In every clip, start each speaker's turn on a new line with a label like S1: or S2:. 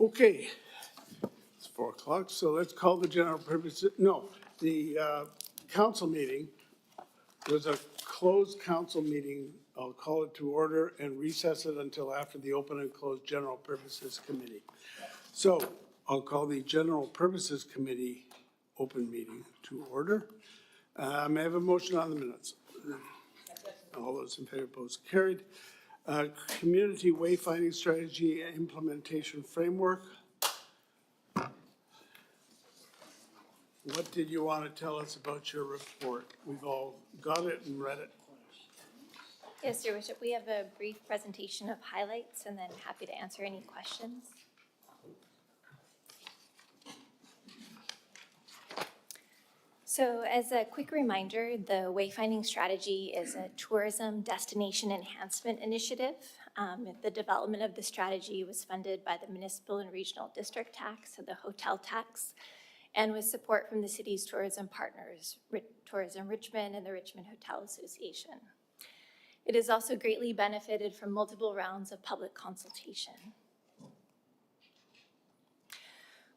S1: Okay, it's 4 o'clock, so let's call the general purpose, no, the council meeting. There's a closed council meeting. I'll call it to order and recess it until after the open and closed general purposes committee. So I'll call the general purposes committee open meeting to order. May I have a motion on the minutes? All those in favor, opposed, carried. Community wayfinding strategy implementation framework. What did you want to tell us about your report? We've all got it and read it.
S2: Yes, Your Worship, we have a brief presentation of highlights and then happy to answer any questions. So as a quick reminder, the Wayfinding strategy is a tourism destination enhancement initiative. The development of the strategy was funded by the municipal and regional district tax, so the hotel tax, and with support from the city's tourism partners, Tourism Richmond and the Richmond Hotel Association. It has also greatly benefited from multiple rounds of public consultation.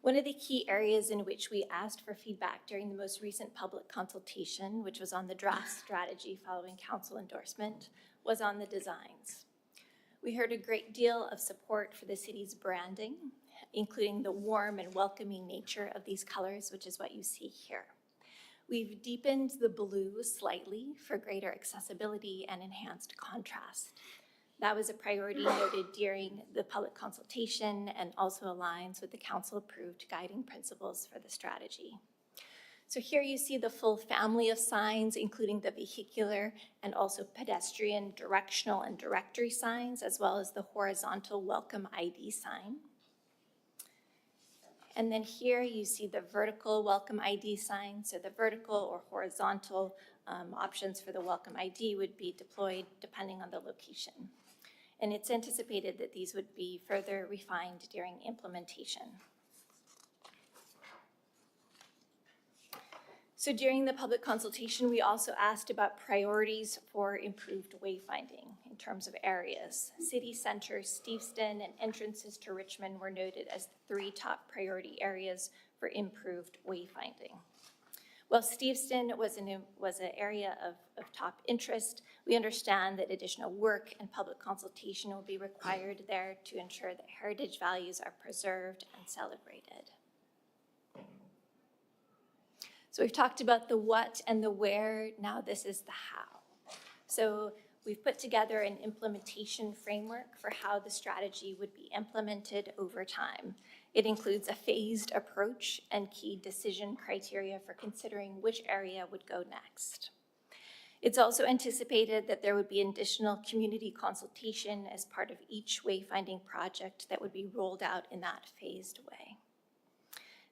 S2: One of the key areas in which we asked for feedback during the most recent public consultation, which was on the draft strategy following council endorsement, was on the designs. We heard a great deal of support for the city's branding, including the warm and welcoming nature of these colors, which is what you see here. We've deepened the blue slightly for greater accessibility and enhanced contrast. That was a priority noted during the public consultation and also aligns with the council-approved guiding principles for the strategy. So here you see the full family of signs, including the vehicular and also pedestrian directional and directory signs, as well as the horizontal welcome ID sign. And then here you see the vertical welcome ID sign. So the vertical or horizontal options for the welcome ID would be deployed depending on the location. And it's anticipated that these would be further refined during implementation. So during the public consultation, we also asked about priorities for improved wayfinding in terms of areas. City center, Steveston, and entrances to Richmond were noted as the 3 top priority areas for improved wayfinding. While Steveston was an area of top interest, we understand that additional work and public consultation will be required there to ensure that heritage values are preserved and celebrated. So we've talked about the what and the where, now this is the how. So we've put together an implementation framework for how the strategy would be implemented over time. It includes a phased approach and key decision criteria for considering which area would go next. It's also anticipated that there would be additional community consultation as part of each wayfinding project that would be rolled out in that phased way.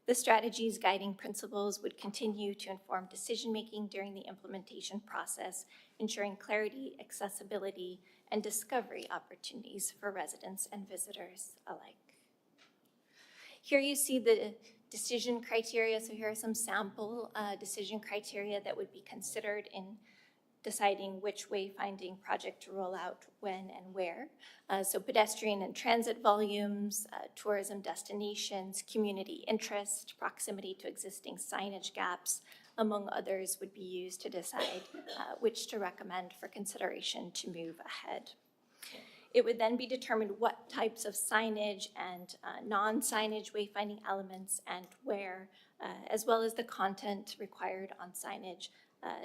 S2: The strategy's guiding principles would continue to inform decision-making during the implementation process, ensuring clarity, accessibility, and discovery opportunities for residents and visitors alike. Here you see the decision criteria. So here are some sample decision criteria that would be considered in deciding which wayfinding project to roll out when and where. So pedestrian and transit volumes, tourism destinations, community interest, proximity to existing signage gaps, among others, would be used to decide which to recommend for consideration to move ahead. It would then be determined what types of signage and non-signage wayfinding elements and where, as well as the content required on signage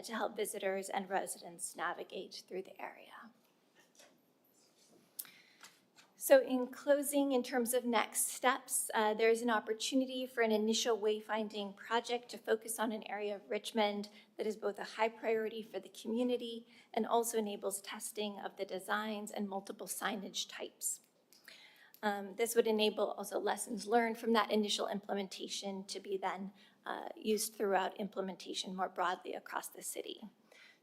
S2: to help visitors and residents navigate through the area. So in closing, in terms of next steps, there is an opportunity for an initial wayfinding project to focus on an area of Richmond that is both a high priority for the community and also enables testing of the designs and multiple signage types. This would enable also lessons learned from that initial implementation to be then used throughout implementation more broadly across the city.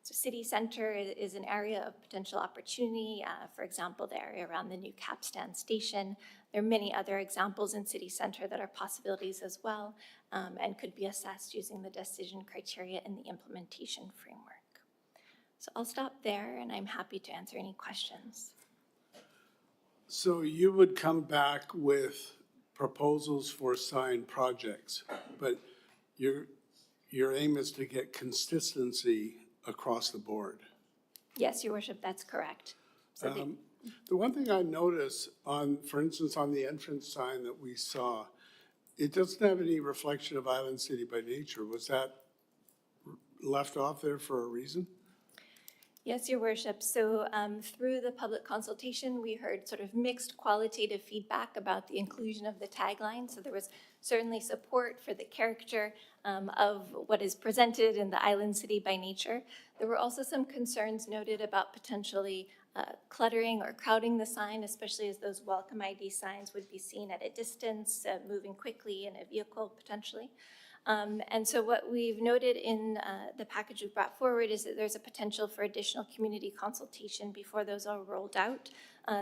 S2: So city center is an area of potential opportunity, for example, the area around the new Capstan station. There are many other examples in city center that are possibilities as well and could be assessed using the decision criteria in the implementation framework. So I'll stop there and I'm happy to answer any questions.
S1: So you would come back with proposals for signed projects, but your aim is to get consistency across the board.
S2: Yes, Your Worship, that's correct. So
S1: The one thing I noticed on, for instance, on the entrance sign that we saw, it doesn't have any reflection of Island City by Nature. Was that left off there for a reason?
S2: Yes, Your Worship. So through the public consultation, we heard sort of mixed qualitative feedback about the inclusion of the tagline. So there was certainly support for the character of what is presented in the Island City by Nature. There were also some concerns noted about potentially cluttering or crowding the sign, especially as those welcome ID signs would be seen at a distance, moving quickly in a vehicle potentially. And so what we've noted in the package we brought forward is that there's a potential for additional community consultation before those are rolled out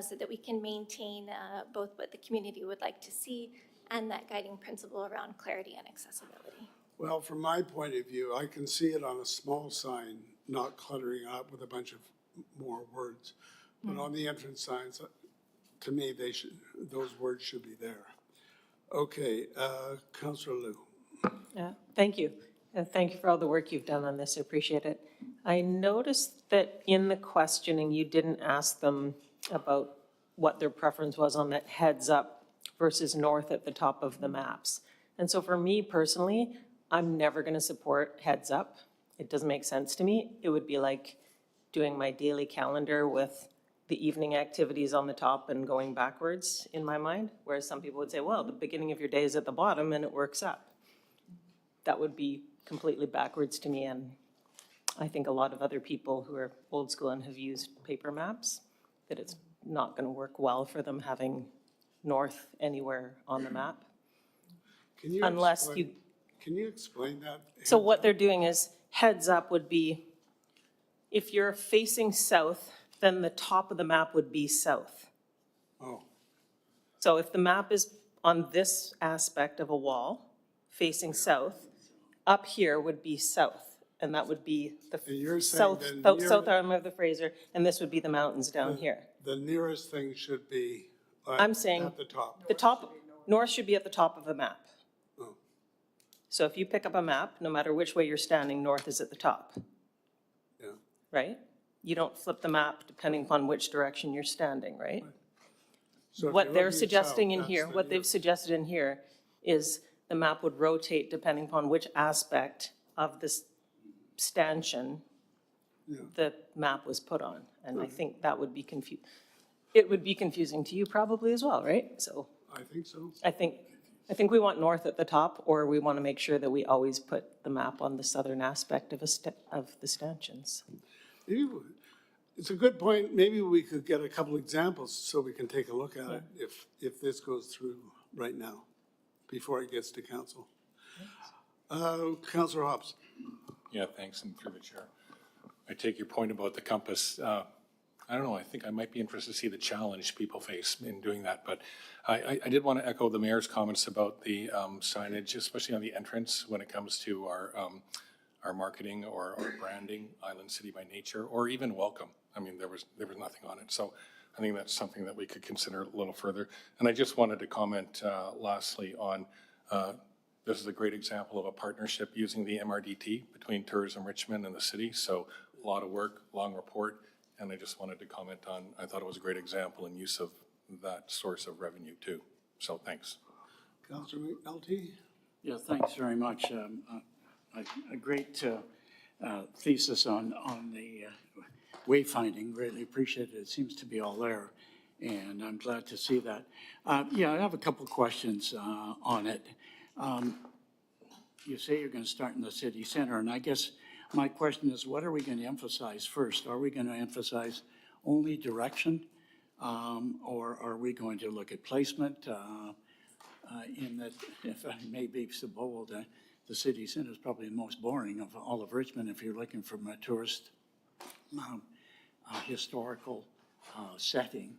S2: so that we can maintain both what the community would like to see and that guiding principle around clarity and accessibility.
S1: Well, from my point of view, I can see it on a small sign, not cluttering up with a bunch of more words. But on the entrance signs, to me, those words should be there. Okay, Councillor Liu.
S3: Yeah, thank you. And thank you for all the work you've done on this. I appreciate it. I noticed that in the questioning, you didn't ask them about what their preference was on that heads up versus north at the top of the maps. And so for me personally, I'm never going to support heads up. It doesn't make sense to me. It would be like doing my daily calendar with the evening activities on the top and going backwards in my mind. Whereas some people would say, well, the beginning of your day is at the bottom and it works up. That would be completely backwards to me, and I think a lot of other people who are old school and have used paper maps, that it's not going to work well for them having north anywhere on the map.
S1: Can you explain that?
S3: So what they're doing is heads up would be, if you're facing south, then the top of the map would be south.
S1: Oh,
S3: So if the map is on this aspect of a wall facing south, up here would be south, and that would be the
S1: And you're saying
S3: south,
S1: the
S3: south arm of the Fraser, and this would be the mountains down here.
S1: the nearest thing should be
S3: I'm saying
S1: at the top.
S3: the top, north should be at the top of the map.
S1: Oh.
S3: So if you pick up a map, no matter which way you're standing, north is at the top,
S1: Yeah.
S3: right? You don't flip the map depending upon which direction you're standing, right?
S1: So if
S3: What
S1: you're
S3: they're
S1: looking
S3: suggesting
S1: south,
S3: in
S1: that's
S3: here,
S1: the
S3: what they've
S1: nearest.
S3: suggested in here is the map would rotate depending upon which aspect of this stanchion
S1: Yeah.
S3: the map was put on. And I think that would be it would be confusing to you probably as well, right? So
S1: I think so.
S3: I think we want north at the top, or we want to make sure that we always put the map on the southern aspect of the stanchions.
S1: Maybe it's a good point. Maybe we could get a couple examples so we can take a look at it if this goes through right now, before it gets to council. Councillor Hobbs.
S4: Yeah, thanks, and through the chair. I take your point about the compass. I don't know, I think I might be interested to see the challenge people face in doing that, but I did want to echo the mayor's comments about the signage, especially on the entrance when it comes to our marketing or our branding, Island City by Nature, or even welcome. I mean, there was nothing on it, so I think that's something that we could consider a little further. And I just wanted to comment lastly on this is a great example of a partnership using the MRDT between Tourism Richmond and the city. So a lot of work, long report, and I just wanted to comment on, I thought it was a great example in use of that source of revenue too. So thanks.
S1: Councillor McNulty.
S5: Yeah, thanks very much. A great thesis on the wayfinding. Greatly appreciate it. It seems to be all there, and I'm glad to see that. Yeah, I have a couple questions on it. You say you're going to start in the city center, and I guess my question is, what are we going to emphasize first? Are we going to emphasize only direction, or are we going to look at placement? In that, if I may be so bold, the city center is probably the most boring of all of Richmond if you're looking from a tourist historical setting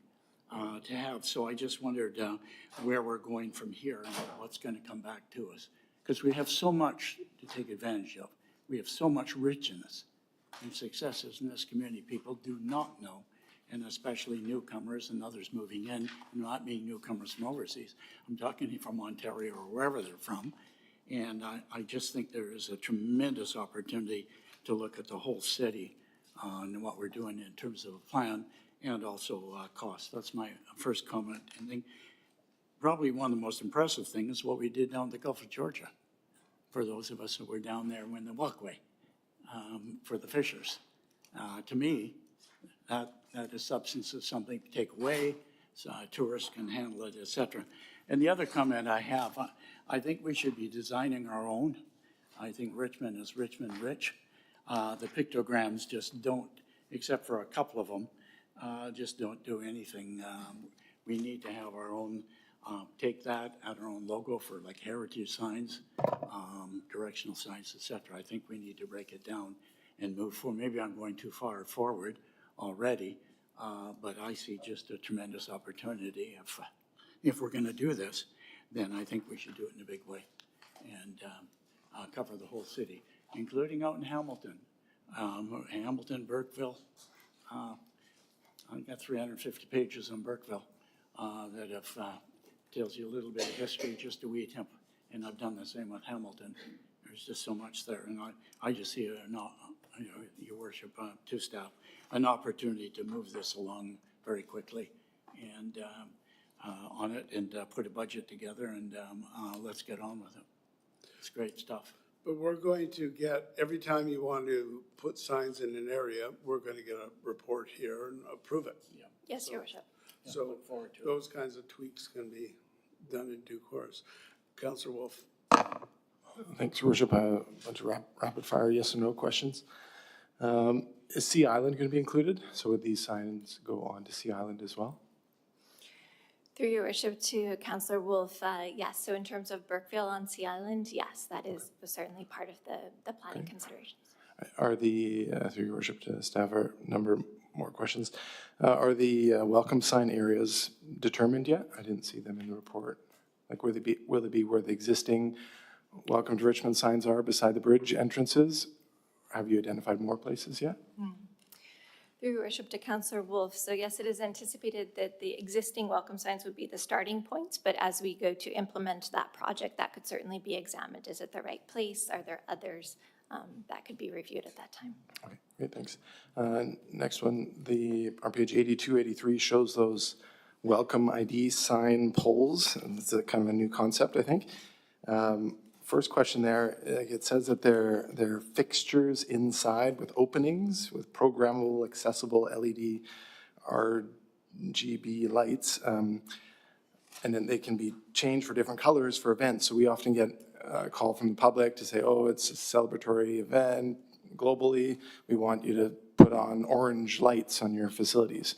S5: to have. So I just wondered where we're going from here and what's going to come back to us. Because we have so much to take advantage of. We have so much richness and successes in this community people do not know and especially newcomers and others moving in, and not being newcomers from overseas. I'm talking from Ontario or wherever they're from. And I just think there is a tremendous opportunity to look at the whole city and what we're doing in terms of a plan and also cost. That's my first comment. And then probably one of the most impressive things is what we did down the Gulf of Georgia, for those of us that were down there in the walkway for the fishers. To me, that is substance of something to take away, so tourists can handle it, et cetera. And the other comment I have, I think we should be designing our own. I think Richmond is Richmond rich. The pictograms just don't, except for a couple of them, just don't do anything. We need to have our own, take that, add our own logo for like heritage signs, directional signs, et cetera. I think we need to break it down and move forward. Maybe I'm going too far forward already, but I see just a tremendous opportunity. If we're gonna do this, then I think we should do it in a big way and cover the whole city, including out in Hamilton. Hamilton, Burkeville. I've got 350 pages on Burkeville that have tells you a little bit of history, just a wee temp, and I've done the same with Hamilton. There's just so much there, and I just see it, Your Worship, to staff, an opportunity to move this along very quickly and on it and put a budget together and let's get on with it. It's great stuff.
S1: But we're going to get, every time you want to put signs in an area, we're going to get a report here and approve it.
S5: Yeah.
S2: Yes, Your Worship.
S1: So
S5: look forward to it.
S1: those kinds of tweaks can be done in due course. Councillor Wolf.
S6: Thanks, Your Worship. A bunch of rapid fire yes and no questions. Is Sea Island going to be included? So would these signs go on to Sea Island as well?
S2: Through Your Worship to Councillor Wolf, yes. So in terms of Burkeville on Sea Island, yes, that is certainly part of the planning considerations.
S6: Are the, through Your Worship to staff, a number more questions. Are the welcome sign areas determined yet? I didn't see them in the report. Like will it be where the existing Welcome to Richmond signs are beside the bridge entrances? Have you identified more places yet?
S2: Through Your Worship to Councillor Wolf, so yes, it is anticipated that the existing welcome signs would be the starting points, but as we go to implement that project, that could certainly be examined. Is it the right place? Are there others? That could be reviewed at that time.
S6: Okay, great, thanks. Next one, on page 82, 83 shows those welcome ID sign poles. It's a kind of a new concept, I think. First question there, it says that they're fixtures inside with openings with programmable, accessible LED RGB lights. And then they can be changed for different colors for events. So we often get a call from the public to say, oh, it's a celebratory event globally. We want you to put on orange lights on your facilities.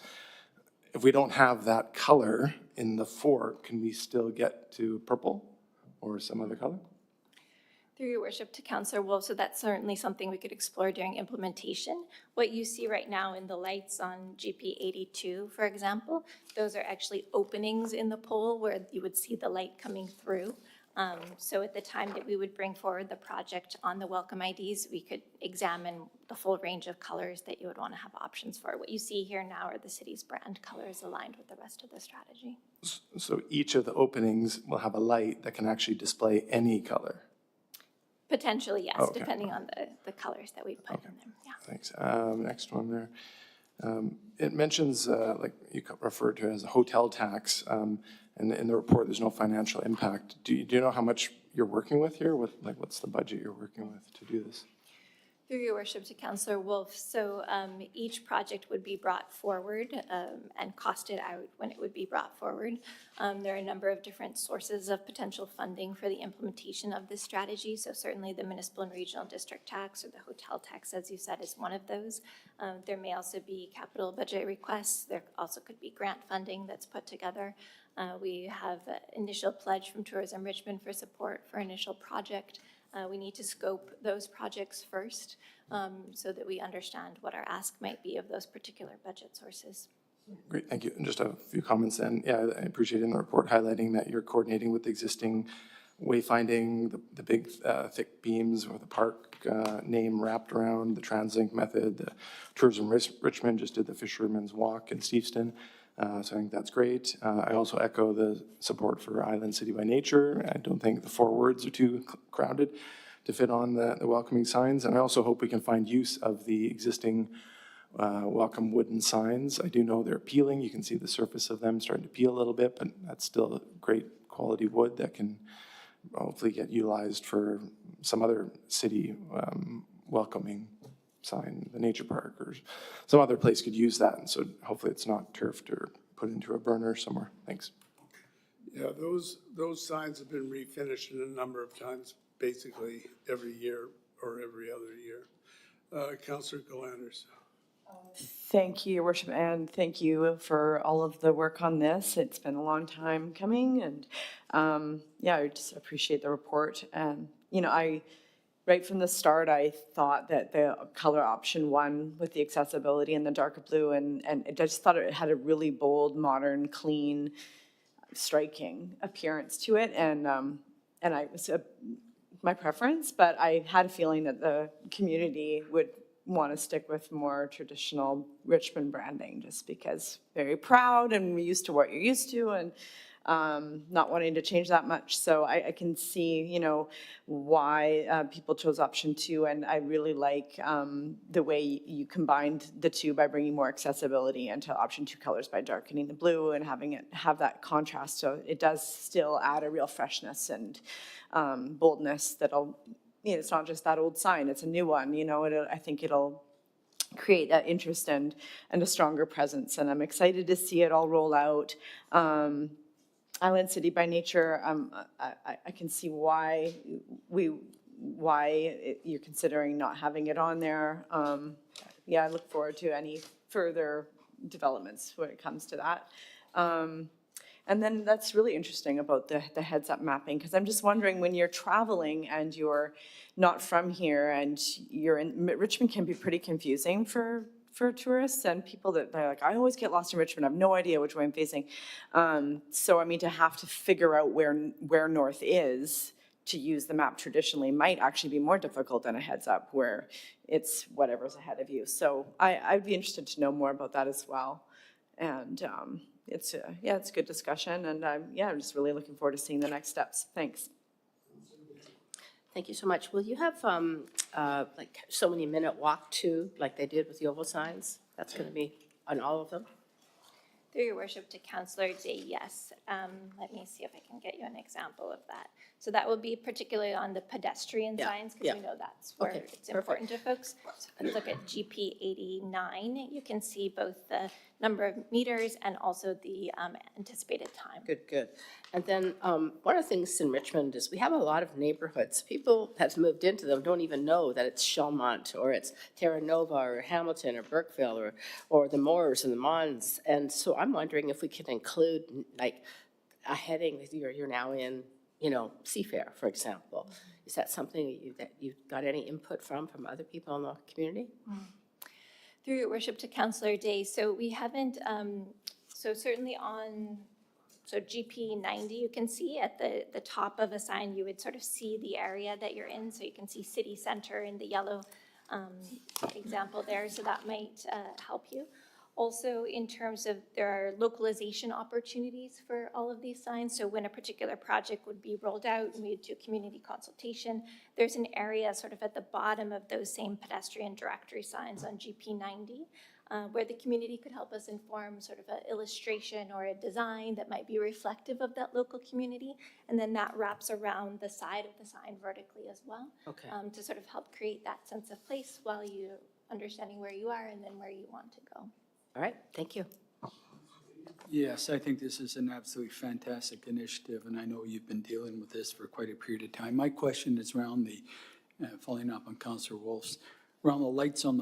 S6: If we don't have that color in the fork, can we still get to purple or some other color?
S2: Through Your Worship to Councillor Wolf, so that's certainly something we could explore during implementation. What you see right now in the lights on GP 82, for example, those are actually openings in the pole where you would see the light coming through. So at the time that we would bring forward the project on the welcome IDs, we could examine the full range of colors that you would want to have options for. What you see here now are the city's brand colors aligned with the rest of the strategy.
S6: So each of the openings will have a light that can actually display any color?
S2: Potentially, yes,
S6: Okay.
S2: depending on the colors that we put in there, yeah.
S6: Thanks. Next one there. It mentions, like you referred to it as a hotel tax, and in the report, there's no financial impact. Do you know how much you're working with here? What's the budget you're working with to do this?
S2: Through Your Worship to Councillor Wolf, so each project would be brought forward and costed out when it would be brought forward. There are a number of different sources of potential funding for the implementation of this strategy. So certainly the municipal and regional district tax or the hotel tax, as you said, is one of those. There may also be capital budget requests. There also could be grant funding that's put together. We have initial pledge from Tourism Richmond for support for initial project. We need to scope those projects first so that we understand what our ask might be of those particular budget sources.
S6: Great, thank you. And just a few comments then. Yeah, I appreciate in the report highlighting that you're coordinating with existing Wayfinding, the big thick beams with the park name wrapped around, the TransLink method, the Tourism Richmond just did the Fisherman's Walk in Steveston. So I think that's great. I also echo the support for Island City by Nature. I don't think the 4 words are too crowded to fit on the welcoming signs. And I also hope we can find use of the existing welcome wooden signs. I do know they're peeling. You can see the surface of them starting to peel a little bit, but that's still great quality wood that can hopefully get utilized for some other city welcoming sign, the nature park, or some other place could use that. And so hopefully it's not turfed or put into a burner somewhere. Thanks.
S1: Yeah, those signs have been refinished a number of times, basically every year or every other year. Councillor Galanders.
S7: Thank you, Your Worship, and thank you for all of the work on this. It's been a long time coming, and yeah, I just appreciate the report. And right from the start, I thought that the color option 1 with the accessibility and the darker blue, and I just thought it had a really bold, modern, clean, striking appearance to it, and I was my preference, but I had a feeling that the community would want to stick with more traditional Richmond branding, just because very proud and used to what you're used to, and not wanting to change that much. So I can see, why people chose option 2, and I really like the way you combined the 2 by bringing more accessibility into option 2 colors by darkening the blue and having it have that contrast. So it does still add a real freshness and boldness that'll, it's not just that old sign, it's a new one, I think it'll create that interest and a stronger presence, and I'm excited to see it all roll out. Island City by Nature, I can see why you're considering not having it on there. Yeah, I look forward to any further developments when it comes to that. And then that's really interesting about the heads-up mapping, because I'm just wondering, when you're traveling and you're not from here and you're in, Richmond can be pretty confusing for tourists and people that they're like, I always get lost in Richmond, I have no idea which way I'm facing. So I mean, to have to figure out where north is to use the map traditionally might actually be more difficult than a heads-up where it's whatever's ahead of you. So I'd be interested to know more about that as well. And it's a good discussion, and I'm just really looking forward to seeing the next steps. Thanks.
S8: Thank you so much. Will you have like so many minute walk too, like they did with the oval signs? That's going to be on all of them?
S2: Through your worship to Councillor Day, yes. Let me see if I can get you an example of that. So that will be particularly on the pedestrian signs, because we know that's where it's important to folks. So let's look at GP 89. You can see both the number of meters and also the anticipated time.
S8: Good. And then one of the things in Richmond is we have a lot of neighborhoods. People that have moved into them don't even know that it's Shelmont or it's Terra Nova or Hamilton or Burkeville or the Moors and the Mons. And so I'm wondering if we can include like a heading that you're now in, Seafair, for example. Is that something that you've got any input from other people in the community?
S2: Through your worship to Councillor Day, so we haven't, so certainly on, so GP 90, you can see at the top of a sign, you would sort of see the area that you're in, so you can see city center in the yellow example there, so that might help you. Also, in terms of, there are localization opportunities for all of these signs. So when a particular project would be rolled out and we would do community consultation, there's an area sort of at the bottom of those same pedestrian directory signs on GP 90, where the community could help us inform sort of an illustration or a design that might be reflective of that local community. And then that wraps around the side of the sign vertically as well, to sort of help create that sense of place while you're understanding where you are and then where you want to go.
S8: All right, thank you.
S9: Yes, I think this is an absolutely fantastic initiative, and I know you've been dealing with this for quite a period of time. My question is around the, following up on Councillor Wolf's, around the lights on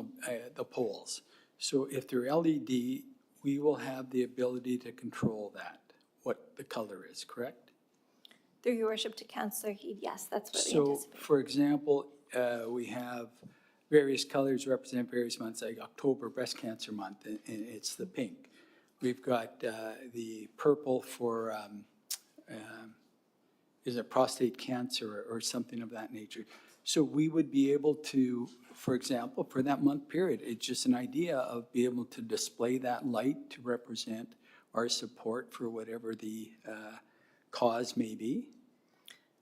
S9: the poles. So if they're LED, we will have the ability to control that, what the color is, correct?
S2: Through your worship to Councillor Heed, yes, that's what we
S9: So,
S2: anticipate.
S9: for example, we have various colors represent various months, like October, Breast Cancer Month, and it's the pink. We've got the purple for is it prostate cancer or something of that nature? So we would be able to, for example, for that month period, it's just an idea of being able to display that light to represent our support for whatever the cause may be.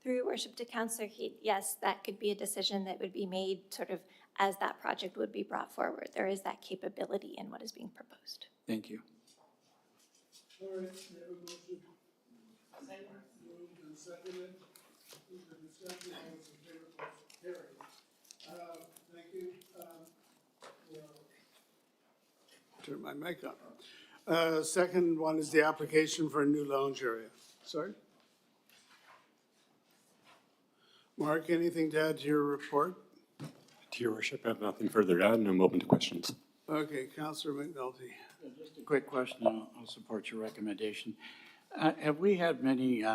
S2: Through your worship to Councillor Heath, yes, that could be a decision that would be made sort of as that project would be brought forward. There is that capability in what is being proposed.
S9: Thank you.
S1: All right, we have a motion. Moved and seconded. The discussion, all those in favor, please carry. Thank you. Turn my mic on. Second one is the application for a new lounge area. Sorry? Mark, anything to add to your report?
S10: To your worship, I have nothing further to add, and I'm open to questions.
S1: Okay, Councillor McNulty.
S5: Just a quick question, I'll support your recommendation. Have we had many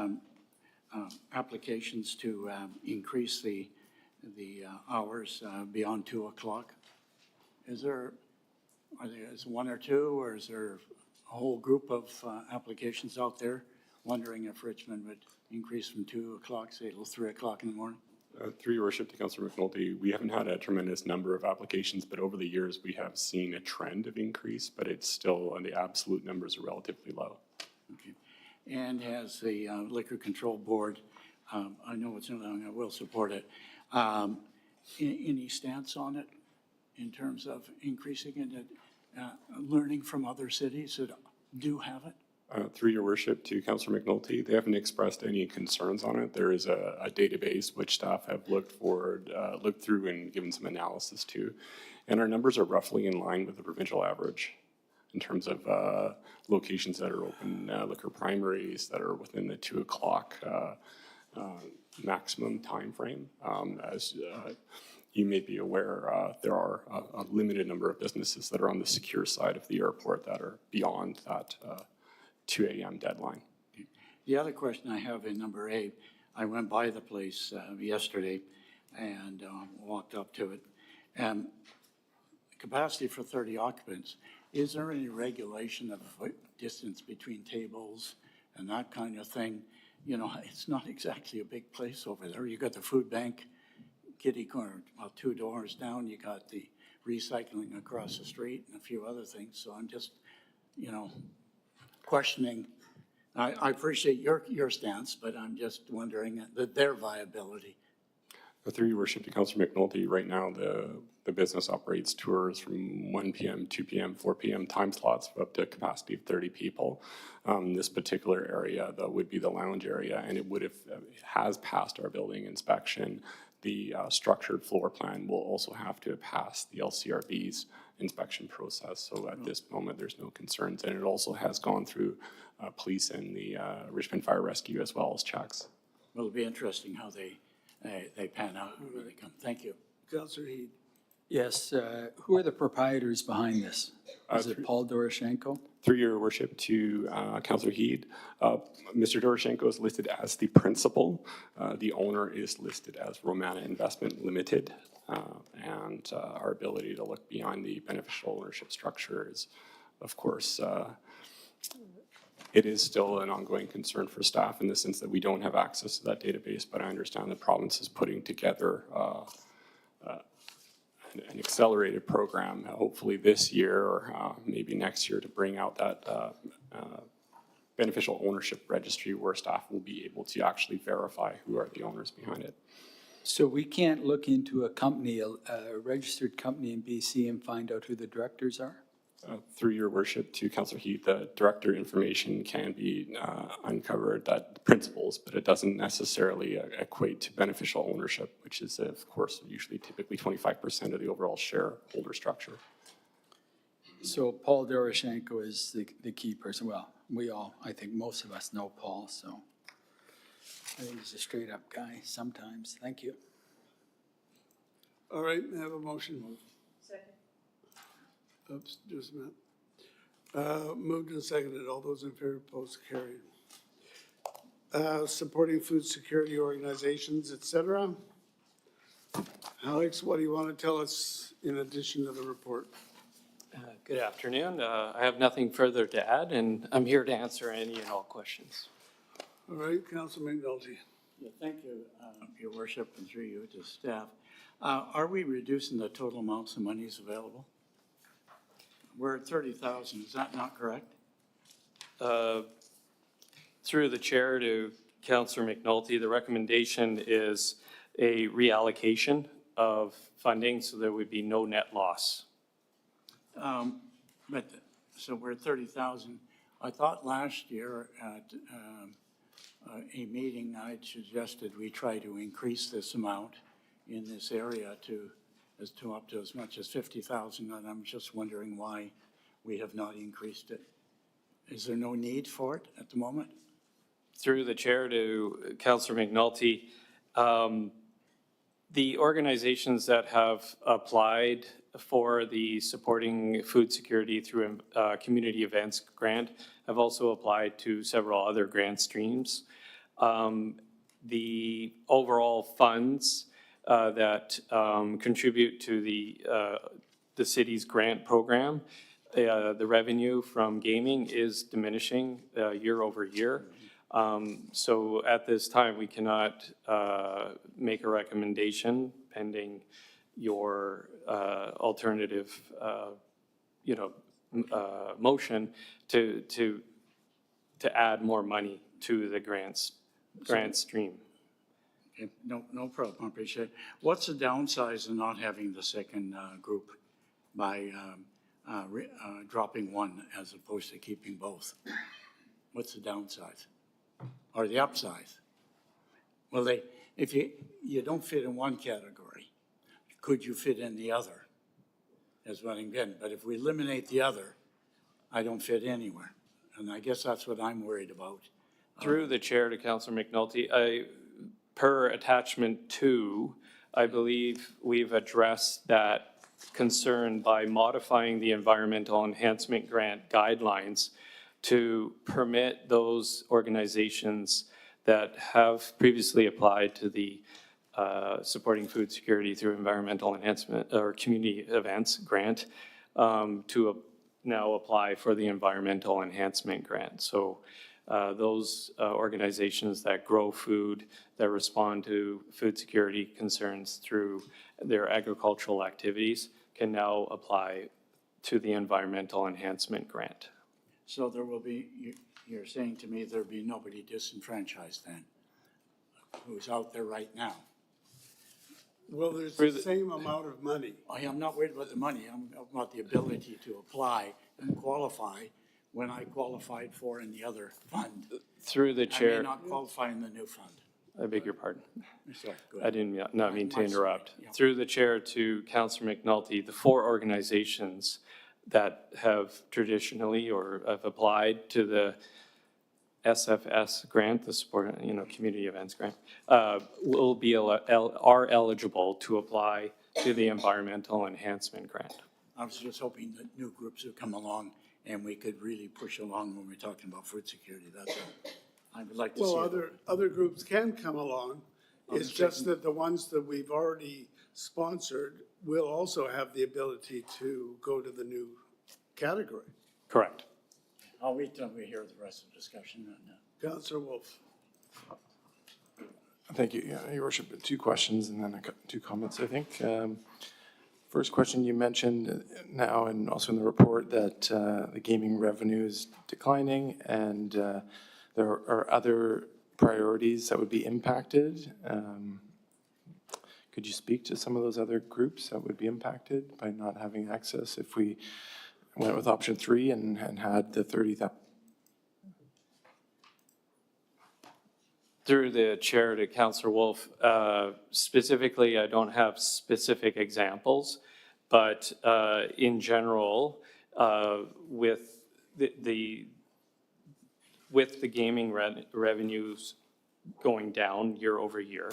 S5: applications to increase the hours beyond 2 o'clock? Is there one or two, or is there a whole group of applications out there wondering if Richmond would increase from 2 o'clock, say, till 3 o'clock in the morning?
S10: Through your worship to Councillor McNulty, we haven't had a tremendous number of applications, but over the years we have seen a trend of increase, but it's still, the absolute numbers are relatively low.
S5: Okay. And has the Liquor Control Board, I know it's not, I will support it, any stance on it in terms of increasing it, learning from other cities that do have it?
S10: Through your worship to Councillor McNulty, they haven't expressed any concerns on it. There is a database which staff have looked through and given some analysis to, and our numbers are roughly in line with the provincial average in terms of locations that are open, liquor primaries that are within the 2 o'clock maximum time frame. As you may be aware, there are a limited number of businesses that are on the secure side of the airport that are beyond that 2 a.m. deadline.
S5: The other question I have in number 8, I went by the place yesterday and walked up to it. And capacity for 30 occupants, is there any regulation of distance between tables and that kind of thing? You know, it's not exactly a big place over there. You got the food bank, kitty corner, about 2 doors down. You got the recycling across the street and a few other things. So I'm just, you know, questioning. I appreciate your stance, but I'm just wondering that their viability.
S10: Through your worship to Councillor McNulty, right now the business operates tours from 1 p.m., 2 p.m., 4 p.m. time slots up to a capacity of 30 people. This particular area, though, would be the lounge area, and it has passed our building inspection. The structured floor plan will also have to pass the LCRB's inspection process. So at this moment, there's no concerns. And it also has gone through police and the Richmond Fire Rescue as well as checks.
S5: Well, it'll be interesting how they pan out when they come. Thank you.
S1: Councillor Heath.
S9: Yes, who are the proprietors behind this? Is it Paul Doroshenko?
S10: Through your worship to Councillor Heed, Mr. Doroshenko is listed as the principal. The owner is listed as Romana Investment Limited. And our ability to look beyond the beneficial ownership structure is, of course, it is still an ongoing concern for staff in the sense that we don't have access to that database, but I understand the province is putting together an accelerated program, hopefully this year or maybe next year, to bring out that beneficial ownership registry where staff will be able to actually verify who are the owners behind it.
S9: So we can't look into a company, a registered company in BC and find out who the directors are?
S10: Through your worship to Councillor Heath, the director information can be uncovered, that principles, but it doesn't necessarily equate to beneficial ownership, which is, of course, usually typically 25% of the overall shareholder structure.
S9: So Paul Doroshenko is the key person. Well, we all, I think most of us know Paul, so I think he's a straight up guy sometimes. Thank you.
S1: All right, I have a motion. Second. Oops, just a minute. Moved and seconded. All those in favor, opposed, carried. Supporting food security organizations, et cetera. Alex, what do you want to tell us in addition to the report?
S11: Good afternoon. I have nothing further to add, and I'm here to answer any and all questions.
S1: All right, Councilor McNulty.
S5: Yeah, thank you, Your Worship, and through you to staff. Are we reducing the total amounts of monies available? We're at 30,000, is that not correct?
S11: Through the chair to Councillor McNulty, the recommendation is a reallocation of funding, so there would be no net loss.
S5: But, so we're at 30,000. I thought last year at a meeting, I'd suggested we try to increase this amount in this area to up to as much as 50,000, and I'm just wondering why we have not increased it. Is there no need for it at the moment?
S11: Through the chair to Councillor McNulty, the organizations that have applied for the supporting food security through community events grant have also applied to several other grant streams. The overall funds that contribute to the city's grant program, the revenue from gaming is diminishing year over year. So at this time, we cannot make a recommendation pending your alternative, motion to add more money to the grant stream.
S5: Okay, no problem, I appreciate it. What's the downside of not having the second group by dropping one as opposed to keeping both? What's the downside? Or the upside? Well, if you don't fit in one category, could you fit in the other? That's what I'm getting. But if we eliminate the other, I don't fit anywhere. And I guess that's what I'm worried about.
S11: Through the chair to Councillor McNulty, per attachment 2, I believe we've addressed that concern by modifying the environmental enhancement grant guidelines to permit those organizations that have previously applied to the supporting food security through environmental enhancement or community events grant to now apply for the environmental enhancement grant. So those organizations that grow food, that respond to food security concerns through their agricultural activities can now apply to the environmental enhancement grant.
S5: So there will be, you're saying to me there'll be nobody disenfranchised then, who's out there right now?
S1: Well, there's the same amount of money.
S5: I'm not worried about the money, I'm about the ability to apply and qualify when I qualified for in the other fund.
S11: Through the
S5: I
S11: chair,
S5: may not qualify in the new fund.
S11: I beg your pardon.
S5: Sorry, go
S11: I
S5: ahead.
S11: did not mean to
S5: My
S11: interrupt.
S5: sorry, yeah.
S11: Through the chair to Councillor McNulty, the 4 organizations that have traditionally or have applied to the SFS grant, the support, community events grant, will be, are eligible to apply to the environmental enhancement grant.
S5: I was just hoping that new groups would come along and we could really push along when we're talking about food security, that's all. I would like to see.
S1: Well, other groups can come along. It's just that the ones that we've already sponsored will also have the ability to go to the new category.
S11: Correct.
S5: I'll wait till we hear the rest of the discussion on that.
S1: Councillor Wolf.
S6: Thank you. Yeah, Your Worship, 2 questions and then 2 comments, I think. First question, you mentioned now and also in the report that the gaming revenue is declining and there are other priorities that would be impacted. Could you speak to some of those other groups that would be impacted by not having access if we went with option 3 and had the 30,000?
S11: Through the chair to Councillor Wolf, specifically, I don't have specific examples, but in general, with the gaming revenues going down year over year,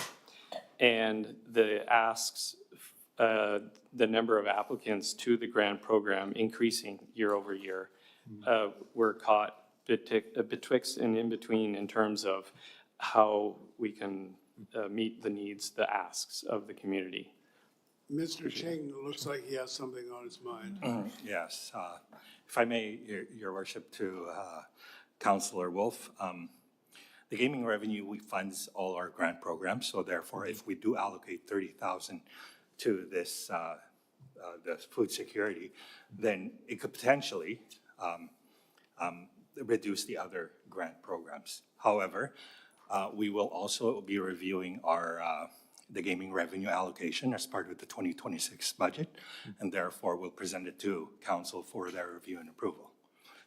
S11: and the asks, the number of applicants to the grant program increasing year over year, we're caught betwixt and in between in terms of how we can meet the needs, the asks of the community.
S1: Mr. Ching looks like he has something on his mind.
S12: Yes. If I may, Your Worship, to Councillor Wolf, the gaming revenue, we funds all our grant programs. So therefore, if we do allocate 30,000 to this, the food security, then it could potentially reduce the other grant programs. However, we will also be reviewing our the gaming revenue allocation as part of the 2026 budget, and therefore we'll present it to council for their review and approval.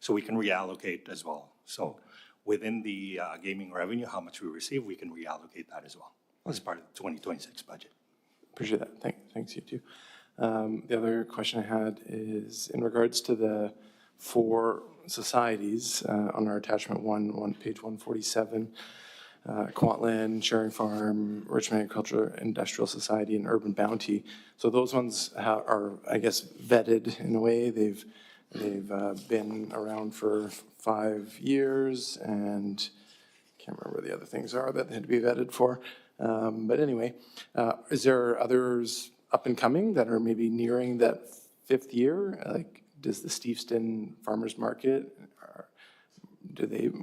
S12: So we can reallocate as well. So within the gaming revenue, how much we receive, we can reallocate that as well as part of the 2026 budget.
S6: Appreciate that. Thanks, you too. The other question I had is in regards to the 4 societies on our attachment one, page 147, Kwantland, Sharing Farm, Richmond Agricultural Industrial Society, and Urban Bounty. So those ones are, I guess, vetted in a way. They've been around for 5 years, and can't remember what the other things are that they had to be vetted for. But anyway, is there others up and coming that are maybe nearing that 5th year? Like, does the Steveston Farmers Market,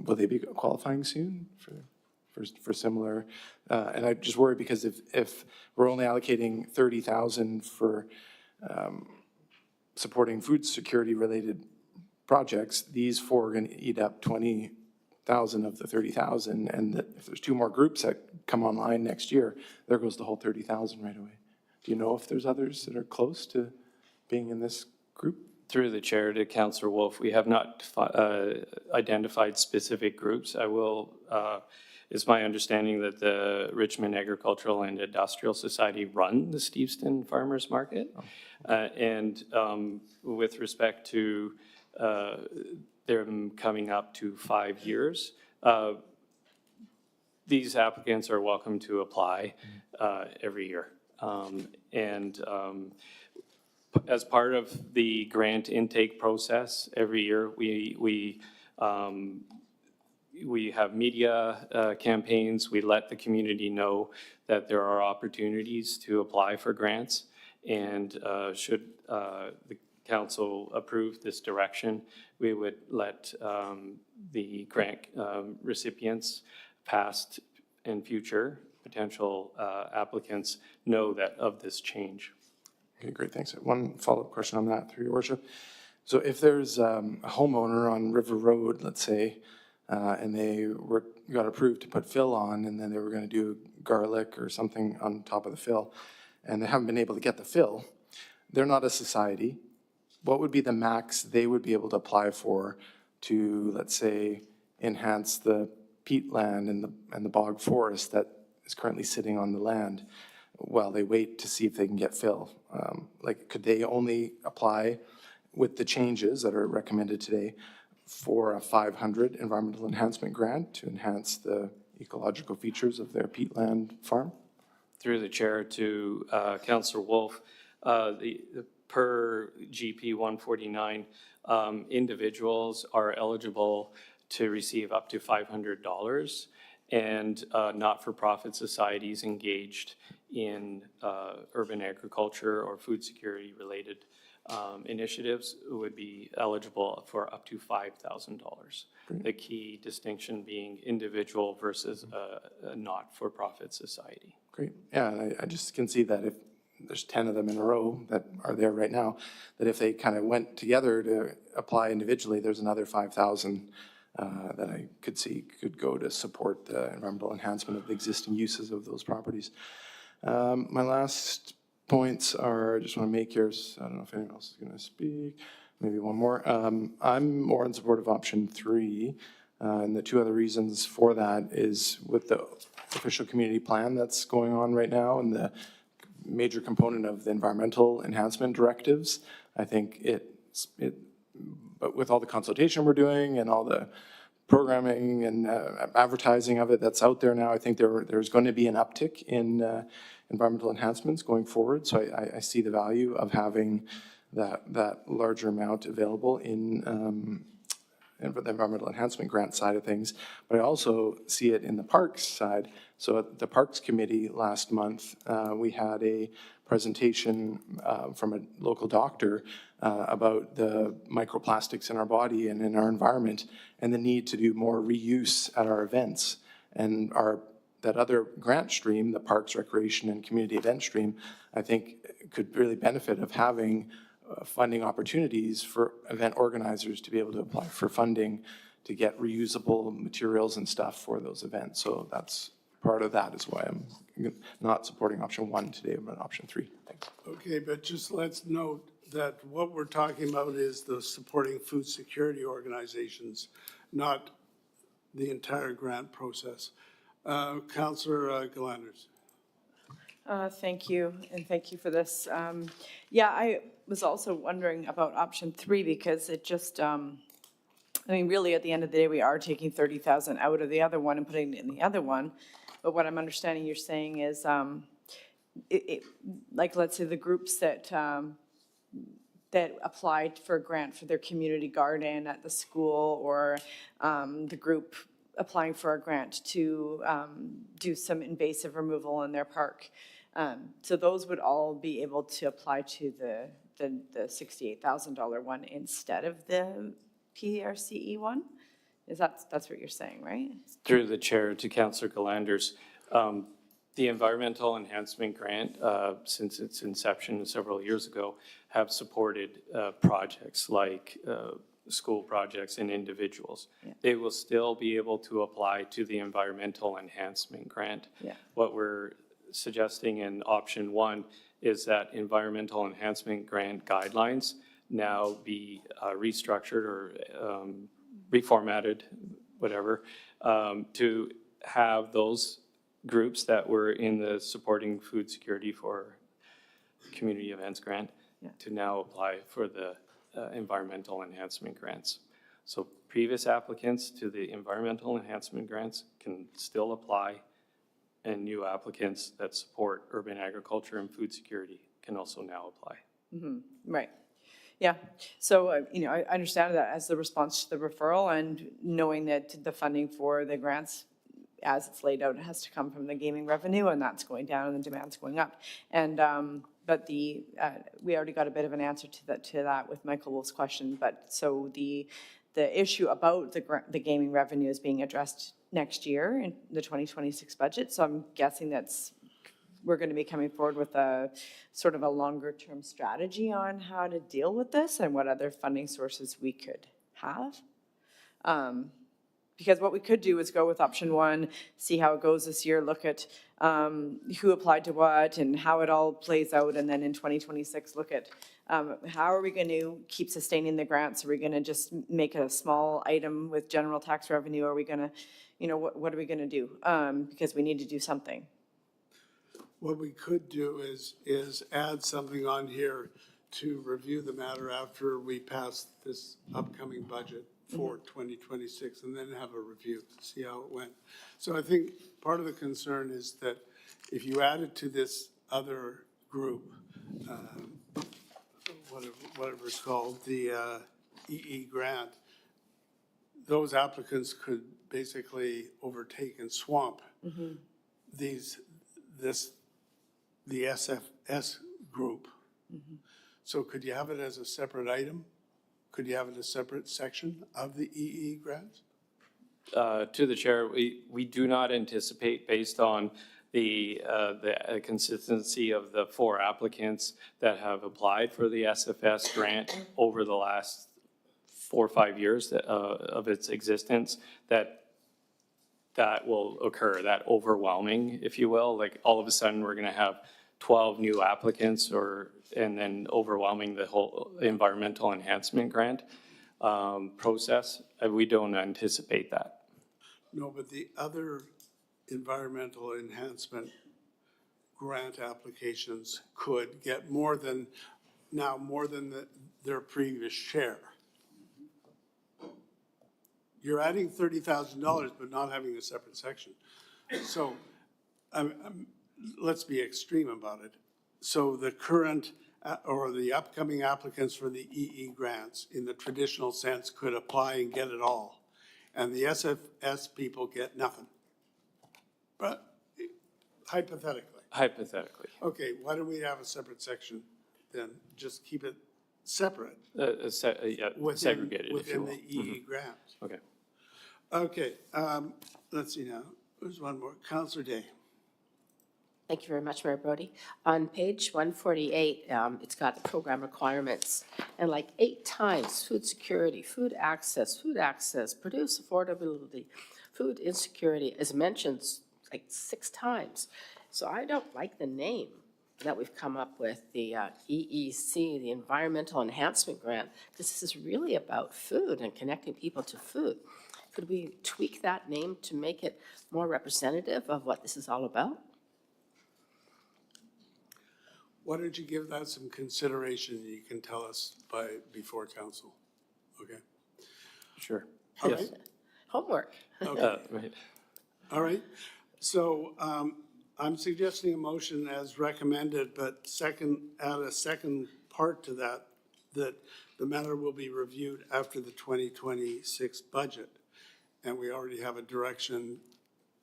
S6: will they be qualifying soon for similar? And I just worry because if we're only allocating 30,000 for supporting food security related projects, these 4 are going to eat up 20,000 of the 30,000, and that if there's 2 more groups that come online next year, there goes the whole 30,000 right away. Do you know if there's others that are close to being in this group?
S11: Through the chair to Councillor Wolf, we have not identified specific groups. It's my understanding that the Richmond Agricultural and Industrial Society run the Steveston Farmers Market. And with respect to them coming up to 5 years, these applicants are welcome to apply every year. As part of the grant intake process, every year we have media campaigns. We let the community know that there are opportunities to apply for grants. And should the council approve this direction, we would let the grant recipients, past and future potential applicants, know that of this change.
S6: Okay, great, thanks. One follow-up question on that, through your worship. So if there's a homeowner on River Road, let's say, and they got approved to put fill on, and then they were going to do garlic or something on top of the fill, and they haven't been able to get the fill, they're not a society. What would be the max they would be able to apply for to, let's say, enhance the peatland and the bog forest that is currently sitting on the land while they wait to see if they can get fill? Like, could they only apply with the changes that are recommended today for a 500 environmental enhancement grant to enhance the ecological features of their peatland farm?
S11: Through the chair to Councillor Wolf, per GP 149, individuals are eligible to receive up to $500, and not-for-profit societies engaged in urban agriculture or food security related initiatives would be eligible for up to $5,000. The key distinction being individual versus a not-for-profit society.
S6: Great. Yeah, and I just can see that if there's 10 of them in a row that are there right now, that if they kind of went together to apply individually, there's another 5,000 that I could see could go to support the environmental enhancement of the existing uses of those properties. My last points are, I just want to make here, I don't know if anyone else is going to speak, maybe one more. I'm more in support of option 3, and the 2 other reasons for that is with the official community plan that's going on right now and the major component of the environmental enhancement directives. I think but with all the consultation we're doing and all the programming and advertising of it that's out there now, I think there's going to be an uptick in environmental enhancements going forward. So I see the value of having that larger amount available in for the environmental enhancement grant side of things. But I also see it in the parks side. So at the Parks Committee last month, we had a presentation from a local doctor about the microplastics in our body and in our environment and the need to do more reuse at our events. And that other grant stream, the Parks, Recreation, and Community Event stream, I think could really benefit of having funding opportunities for event organizers to be able to apply for funding to get reusable materials and stuff for those events. So that's part of that is why I'm not supporting option 1 today, but option 3. Thanks.
S1: Okay, but just let's note that what we're talking about is the supporting food security organizations, not the entire grant process. Councillor Galanders.
S7: Thank you, and thank you for this. Yeah, I was also wondering about option 3 because it just, I mean, really, at the end of the day, we are taking 30,000 out of the other one and putting it in the other one. But what I'm understanding you're saying is, like, let's say the groups that applied for a grant for their community garden at the school, or the group applying for a grant to do some invasive removal in their park. So those would all be able to apply to the $68,000 one instead of the PRCE one? That's what you're saying, right?
S11: Through the chair to Councillor Galanders, the Environmental Enhancement Grant, since its inception several years ago, have supported projects like school projects and individuals.
S7: Yeah.
S11: They will still be able to apply to the Environmental Enhancement Grant.
S7: Yeah.
S11: What we're suggesting in option 1 is that Environmental Enhancement Grant guidelines now be restructured or reformatted, whatever, to have those groups that were in the supporting food security for community events grant to now apply for the environmental enhancement grants. So previous applicants to the environmental enhancement grants can still apply, and new applicants that support urban agriculture and food security can also now apply.
S7: Right. Yeah. So, I understand that as the response to the referral, and knowing that the funding for the grants, as it's laid out, has to come from the gaming revenue, and that's going down and the demand's going up. And, but we already got a bit of an answer to that with Michael Wolf's question. But so the issue about the gaming revenue is being addressed next year in the 2026 budget. So I'm guessing we're going to be coming forward with a sort of a longer term strategy on how to deal with this and what other funding sources we could have. Because what we could do is go with option 1, see how it goes this year, look at who applied to what and how it all plays out, and then in 2026 look at how are we going to keep sustaining the grants? Are we going to just make a small item with general tax revenue? Are we going to, what are we going to do? Because we need to do something.
S1: What we could do is add something on here to review the matter after we pass this upcoming budget for 2026, and then have a review, see how it went. So I think part of the concern is that if you add it to this other group, whatever it's called, the EE grant, those applicants could basically overtake and swamp the SFS group. So could you have it as a separate item? Could you have it a separate section of the EE grants?
S11: To the chair, we do not anticipate, based on the consistency of the 4 applicants that have applied for the SFS grant over the last 4 or 5 years of its existence, that will occur, that overwhelming, if you will. Like all of a sudden, we're going to have 12 new applicants, and then overwhelming the whole environmental enhancement grant process. We don't anticipate that.
S1: No, but the other environmental enhancement grant applications could get more than their previous share. You're adding $30,000, but not having a separate section. So let's be extreme about it. So the current or the upcoming applicants for the EE grants in the traditional sense could apply and get it all. And the SFS people get nothing. But hypothetically.
S11: Hypothetically.
S1: Okay, why don't we have a separate section then? Just keep it separate.
S11: Segregated, if you
S1: Within
S11: will.
S1: the EE grant.
S11: Okay.
S1: Okay, let's see now. There's one more. Counselor Day.
S8: Thank you very much, Mayor Brody. On page 148, it's got the program requirements, and like 8 times, food security, food access, produce affordability, food insecurity is mentioned like 6 times. So I don't like the name that we've come up with, the EEC, the Environmental Enhancement Grant, because this is really about food and connecting people to food. Could we tweak that name to make it more representative of what this is all about?
S1: Why don't you give that some consideration? You can tell us before council. Okay?
S6: Sure.
S1: All right.
S8: Homework.
S1: Okay.
S11: Right.
S1: All right. So I'm suggesting a motion as recommended, but add a second part to that, that the matter will be reviewed after the 2026 budget. And we already have a direction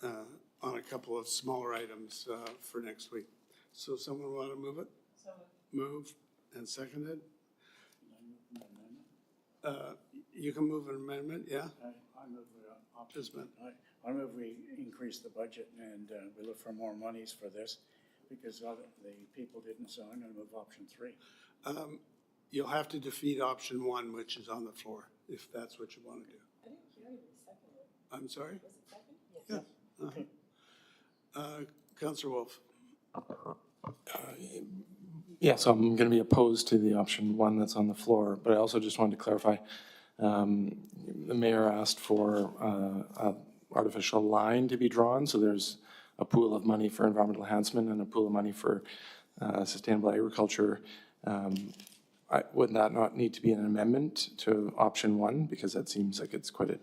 S1: on a couple of smaller items for next week. So someone want to move it? Move and second it? You can move an amendment, yeah?
S5: I move
S1: Just a minute.
S5: I move we increase the budget and we look for more monies for this because the people didn't, so I'm gonna move option 3.
S1: You'll have to defeat option 1, which is on the floor, if that's what you want to do.
S7: I didn't hear you second it.
S1: I'm sorry?
S7: Was it second? Yes.
S1: Yeah. Councillor Wolf.
S6: Yeah, so I'm going to be opposed to the option 1 that's on the floor, but I also just wanted to clarify. The mayor asked for a artificial line to be drawn, so there's a pool of money for environmental enhancement and a pool of money for sustainable agriculture. Would that not need to be an amendment to option 1? Because that seems like it's quite a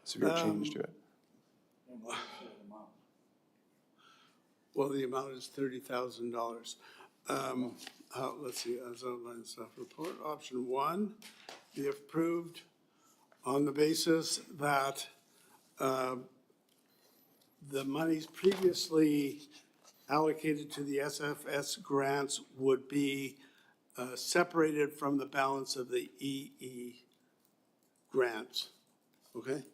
S6: severe change to it.
S1: Well, the amount is $30,000. Let's see, as outlined staff report, option 1, be approved on the basis that the monies previously allocated to the SFS grants would be separated from the balance of the EE grants. Okay?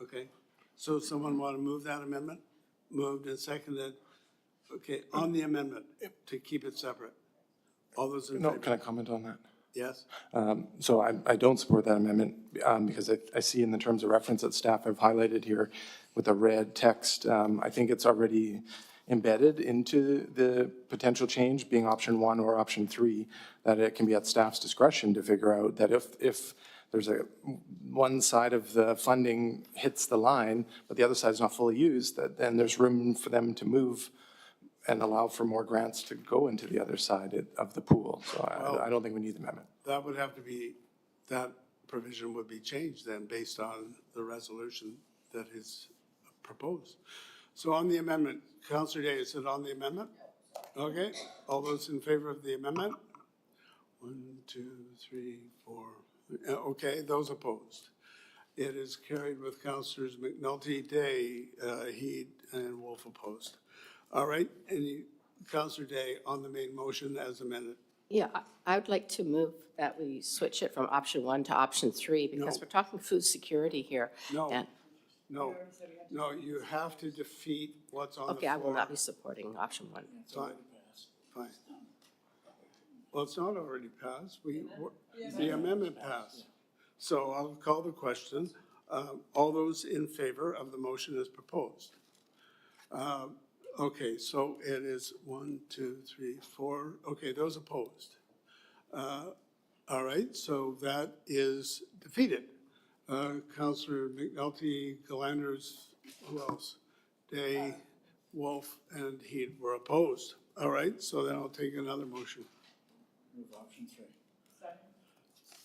S1: Okay. So someone want to move that amendment? Moved and seconded. Okay, on the amendment, to keep it separate. All those in
S6: No,
S1: favor?
S6: can I comment on that?
S1: Yes?
S6: So I don't support that amendment because I see in the terms of reference that staff have highlighted here with the red text, I think it's already embedded into the potential change being option 1 or option 3, that it can be at staff's discretion to figure out that if there's one side of the funding hits the line, but the other side is not fully used, that then there's room for them to move and allow for more grants to go into the other side of the pool. So I don't think we need the amendment.
S1: That would have to be, that provision would be changed then based on the resolution that is proposed. So on the amendment, Councillor Day, is it on the amendment? Okay, all those in favor of the amendment? 1, 2, 3, 4. Okay, those opposed. It is carried with Councillors McNulty, Day, Heed, and Wolf opposed. All right, Councillor Day on the main motion as amended.
S8: Yeah, I would like to move that we switch it from option 1 to option 3 because
S1: No.
S8: we're talking food security here.
S1: No,
S8: And-
S1: no, no, you have to defeat what's on the floor.
S8: Okay, I will not be supporting option 1.
S1: Fine, fine. Well, it's not already passed. The amendment passed. So I'll call the question. All those in favor of the motion as proposed? Okay, so it is 1, 2, 3, 4. Okay, those opposed. All right, so that is defeated. Councillor McNulty, Galanders, who else? Day, Wolf, and Heed were opposed. All right, so then I'll take another motion.
S5: Move option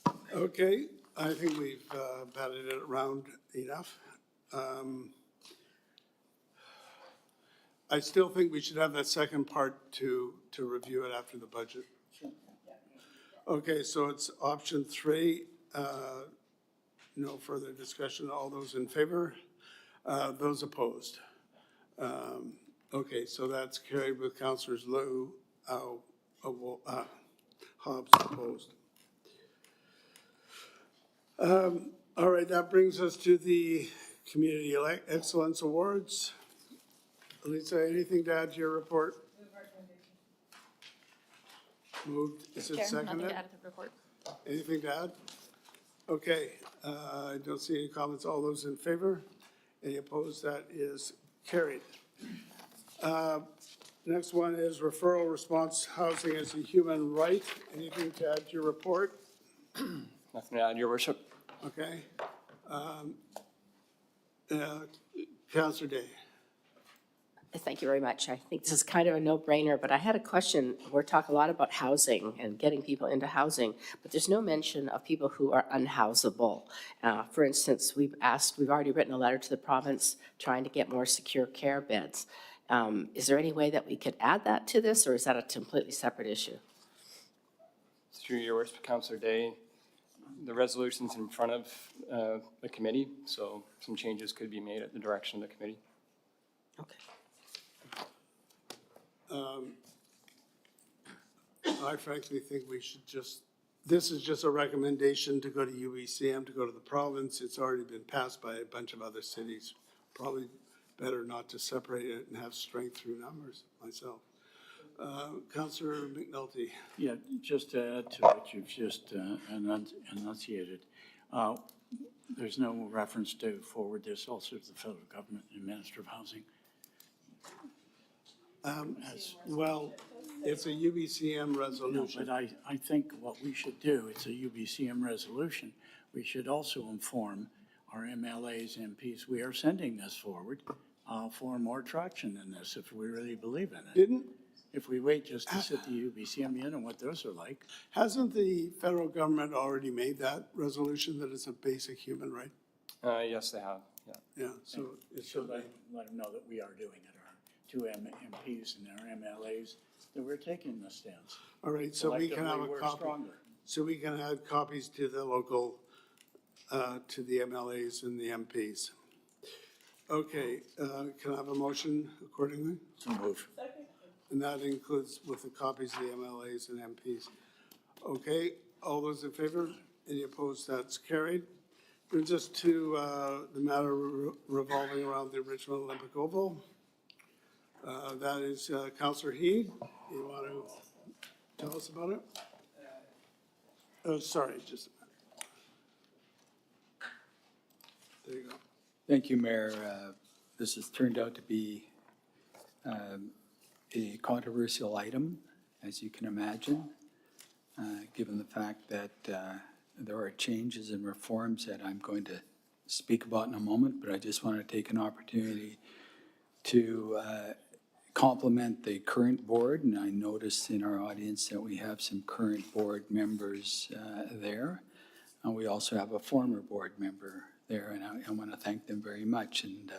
S5: 3.
S1: Okay, I think we've batted it around enough. I still think we should have that second part to review it after the budget. Okay, so it's option 3. No further discussion. All those in favor? Those opposed? Okay, so that's carried with Councillors Liu, Hobbs opposed. All right, that brings us to the Community Excellence Awards. Lisa, anything to add to your report? Moved, is it
S2: Chair, nothing
S1: seconded?
S2: to add to the report.
S1: Anything to add? Okay, I don't see any comments. All those in favor? Any opposed? That is carried. Next one is referral response housing as a human right. Anything to add to your report?
S13: Nothing to add, Your Worship.
S1: Okay. Councillor Day.
S8: Thank you very much. I think this is kind of a no-brainer, but I had a question. We're talking a lot about housing and getting people into housing, but there's no mention of people who are unhousable. For instance, we've already written a letter to the province trying to get more secure care beds. Is there any way that we could add that to this, or is that a completely separate issue?
S13: Through Your Worship, Councillor Day, the resolution's in front of the committee, so some changes could be made at the direction of the committee.
S8: Okay.
S1: I frankly think we should this is just a recommendation to go to UBCM, to go to the province. It's already been passed by a bunch of other cities. Probably better not to separate it and have strength through numbers myself. Councillor McNulty.
S5: Yeah, just to add to what you've just enunciated, there's no reference to forward this also to the federal government and Minister of Housing.
S1: Well, it's a UBCM
S5: No,
S1: resolution.
S5: but I think what we should do, it's a UBCM resolution. We should also inform our MLAs, MPs, we are sending this forward for more traction in this if we really believe in it.
S1: Didn't,
S5: If we wait just to sit the UBCM in and what those are like.
S1: hasn't the federal government already made that resolution that it's a basic human right?
S13: Yes, they have, yeah.
S1: Yeah, so it
S5: So
S1: should,
S5: let them know that we are doing it, our two MPs and our MLAs, that we're taking the stance.
S1: all right, so we can have
S5: Collectively,
S1: a
S5: we're
S1: copy.
S5: stronger.
S1: So we can add copies to the local, to the MLAs and the MPs. Okay, can I have a motion accordingly?
S5: So move.
S1: And that includes with the copies of the MLAs and MPs. Okay, all those in favor? Any opposed? That's carried. Brings us to the matter revolving around the Richmond Olympic Oval. That is Councillor Heed. You want to tell us about it? Oh, sorry, just a minute. There you go.
S9: Thank you, Mayor. This has turned out to be a controversial item, as you can imagine, given the fact that there are changes and reforms that I'm going to speak about in a moment, but I just want to take an opportunity to compliment the current board, and I noticed in our audience that we have some current board members there. And we also have a former board member there, and I want to thank them very much. And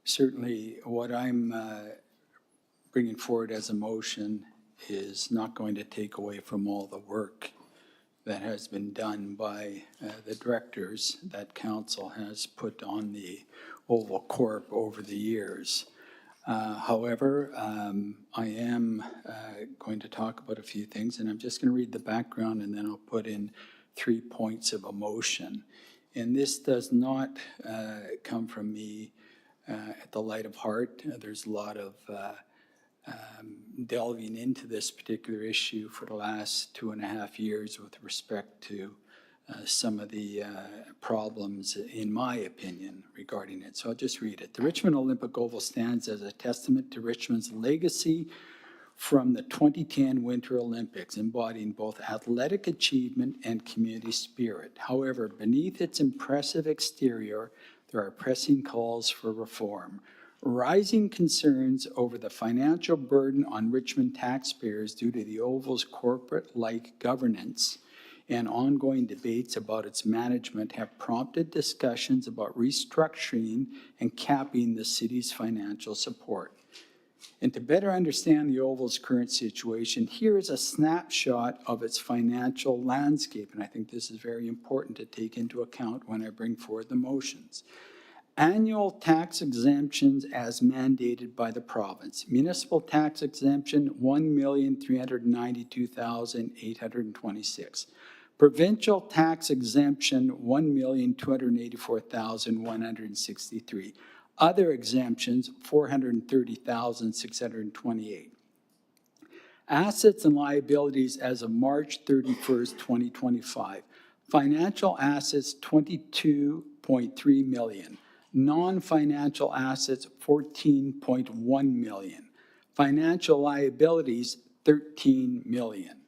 S9: certainly what I'm bringing forward as a motion is not going to take away from all the work that has been done by the directors that council has put on the Oval Corp over the years. However, I am going to talk about a few things, and I'm just going to read the background, and then I'll put in 3 points of a motion. And this does not come from me at the light of heart. There's a lot of delving into this particular issue for the last 2.5 years with respect to some of the problems, in my opinion, regarding it. So I'll just read it. The Richmond Olympic Oval stands as a testament to Richmond's legacy from the 2010 Winter Olympics, embodying both athletic achievement and community spirit. However, beneath its impressive exterior, there are pressing calls for reform. Rising concerns over the financial burden on Richmond taxpayers due to the Oval's corporate-like governance and ongoing debates about its management have prompted discussions about restructuring and capping the city's financial support. And to better understand the Oval's current situation, here is a snapshot of its financial landscape, and I think this is very important to take into account when I bring forward the motions. Annual tax exemptions as mandated by the province. Municipal tax exemption, 1,392,826. Provincial tax exemption, 1,284,163. Other exemptions, 430,628. Assets and liabilities as of March 31st, 2025. Financial assets, 22.3 million. Non-financial assets, 14.1 million. Financial liabilities, 13 million.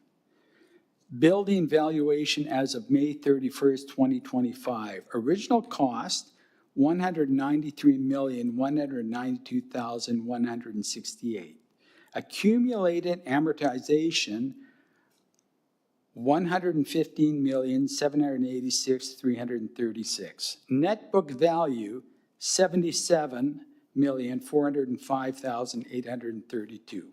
S9: Building valuation as of May 31st, 2025. Original cost, 193,192,168. Accumulated amortization, 115,786,336. Net book value, 77,405,832.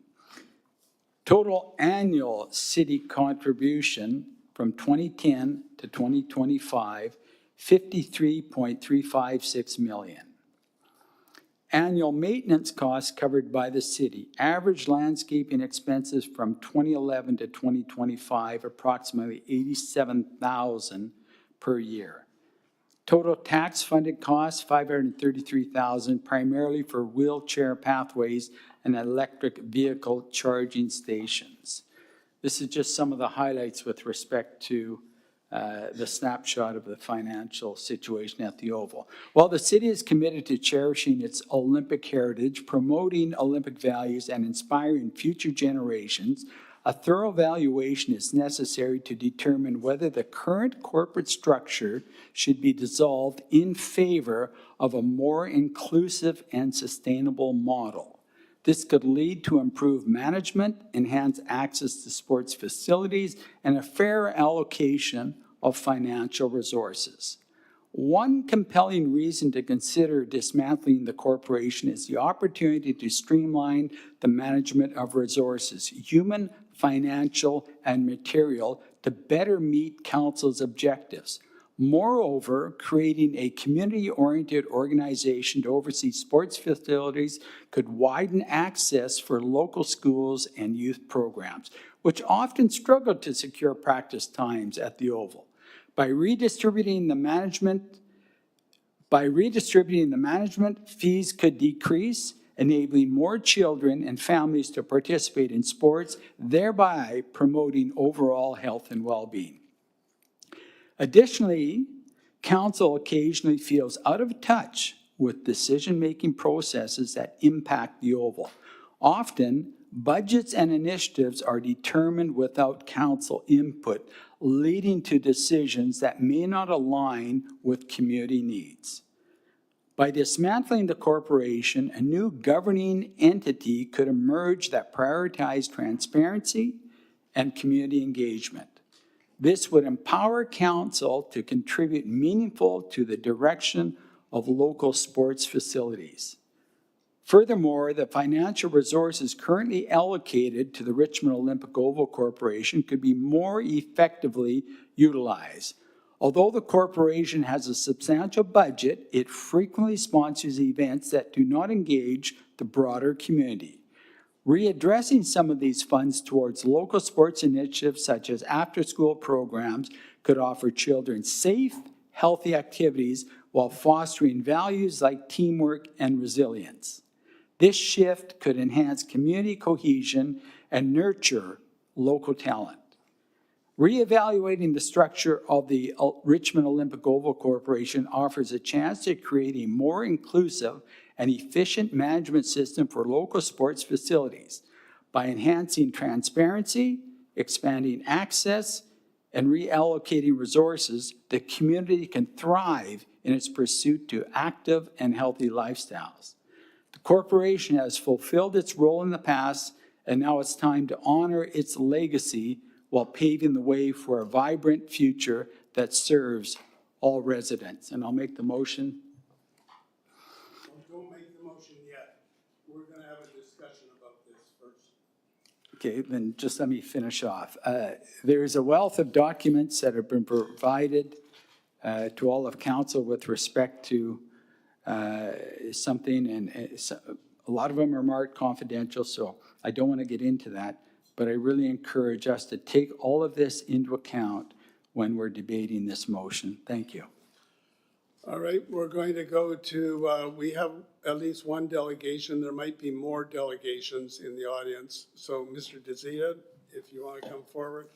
S9: Total annual city contribution from 2010 to 2025, 53.356 million. Annual maintenance costs covered by the city. Average landscaping expenses from 2011 to 2025, approximately 87,000 per year. Total tax-funded costs, 533,000, primarily for wheelchair pathways and electric vehicle charging stations. This is just some of the highlights with respect to the snapshot of the financial situation at the Oval. While the city is committed to cherishing its Olympic heritage, promoting Olympic values, and inspiring future generations, a thorough evaluation is necessary to determine whether the current corporate structure should be dissolved in favor of a more inclusive and sustainable model. This could lead to improved management, enhanced access to sports facilities, and a fair allocation of financial resources. One compelling reason to consider dismantling the corporation is the opportunity to streamline the management of resources, human, financial, and material, to better meet council's objectives. Moreover, creating a community-oriented organization to oversee sports facilities could widen access for local schools and youth programs, which often struggle to secure practice times at the Oval. By redistributing the management, fees could decrease, enabling more children and families to participate in sports, thereby promoting overall health and well-being. Additionally, council occasionally feels out of touch with decision-making processes that impact the Oval. Often, budgets and initiatives are determined without council input, leading to decisions that may not align with community needs. By dismantling the corporation, a new governing entity could emerge that prioritizes transparency and community engagement. This would empower council to contribute meaningful to the direction of local sports facilities. Furthermore, the financial resources currently allocated to the Richmond Olympic Oval Corporation could be more effectively utilized. Although the corporation has a substantial budget, it frequently sponsors events that do not engage the broader community. Readdressing some of these funds towards local sports initiatives such as after-school programs could offer children safe, healthy activities while fostering values like teamwork and resilience. This shift could enhance community cohesion and nurture local talent. Reevaluating the structure of the Richmond Olympic Oval Corporation offers a chance to create a more inclusive and efficient management system for local sports facilities. By enhancing transparency, expanding access, and reallocating resources, the community can thrive in its pursuit to active and healthy lifestyles. The corporation has fulfilled its role in the past, and now it's time to honor its legacy while paving the way for a vibrant future that serves all residents. And I'll make the motion.
S1: Don't make the motion yet. We're going to have a discussion about this first.
S9: Okay, then just let me finish off. There's a wealth of documents that have been provided to all of council with respect to something, and a lot of them are marked confidential, so I don't want to get into that, but I really encourage us to take all of this into account when we're debating this motion. Thank you.
S1: All right, we're going to go to, we have at least one delegation. There might be more delegations in the audience. So Mr. DeZita, if you want to come forward.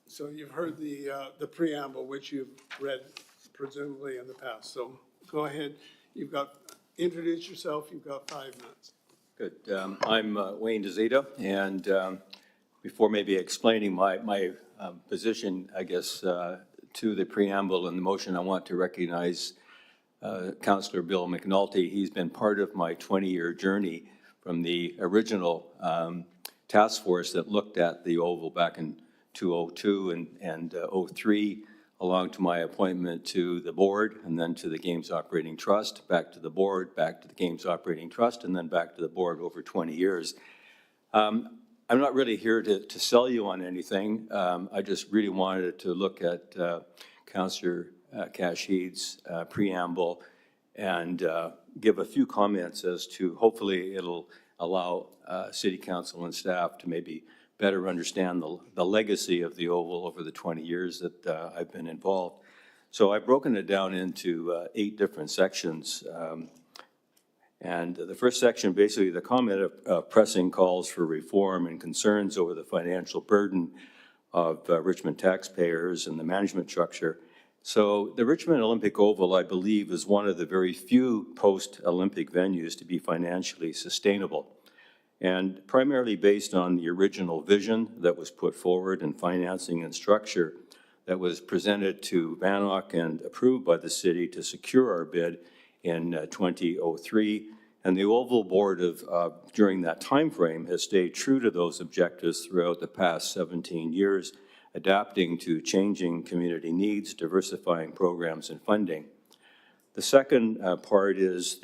S1: So you've heard the preamble, which you've read presumably in the past. So go ahead. Introduce yourself. You've got 5 minutes.
S14: Good. I'm Wayne DeZita, and before maybe explaining my position, I guess, to the preamble and the motion, I want to recognize Councillor Bill McNulty. He's been part of my 20-year journey from the original task force that looked at the Oval back in 2002 and 03, along to my appointment to the board, and then to the Games Operating Trust, back to the board, back to the Games Operating Trust, and then back to the board over 20 years. I'm not really here to sell you on anything. I just really wanted to look at Councillor Kasheed's preamble and give a few comments as to, hopefully it'll allow City Council and staff to maybe better understand the legacy of the Oval over the 20 years that I've been involved. So I've broken it down into 8 different sections. And the first section, basically the comment of pressing calls for reform and concerns over the financial burden of Richmond taxpayers and the management structure. So the Richmond Olympic Oval, I believe, is one of the very few post-Olympic venues to be financially sustainable, and primarily based on the original vision that was put forward and financing and structure that was presented to VANOC and approved by the city to secure our bid in 2003. And the Oval Board during that time frame has stayed true to those objectives throughout the past 17 years, adapting to changing community needs, diversifying programs and funding. The second part is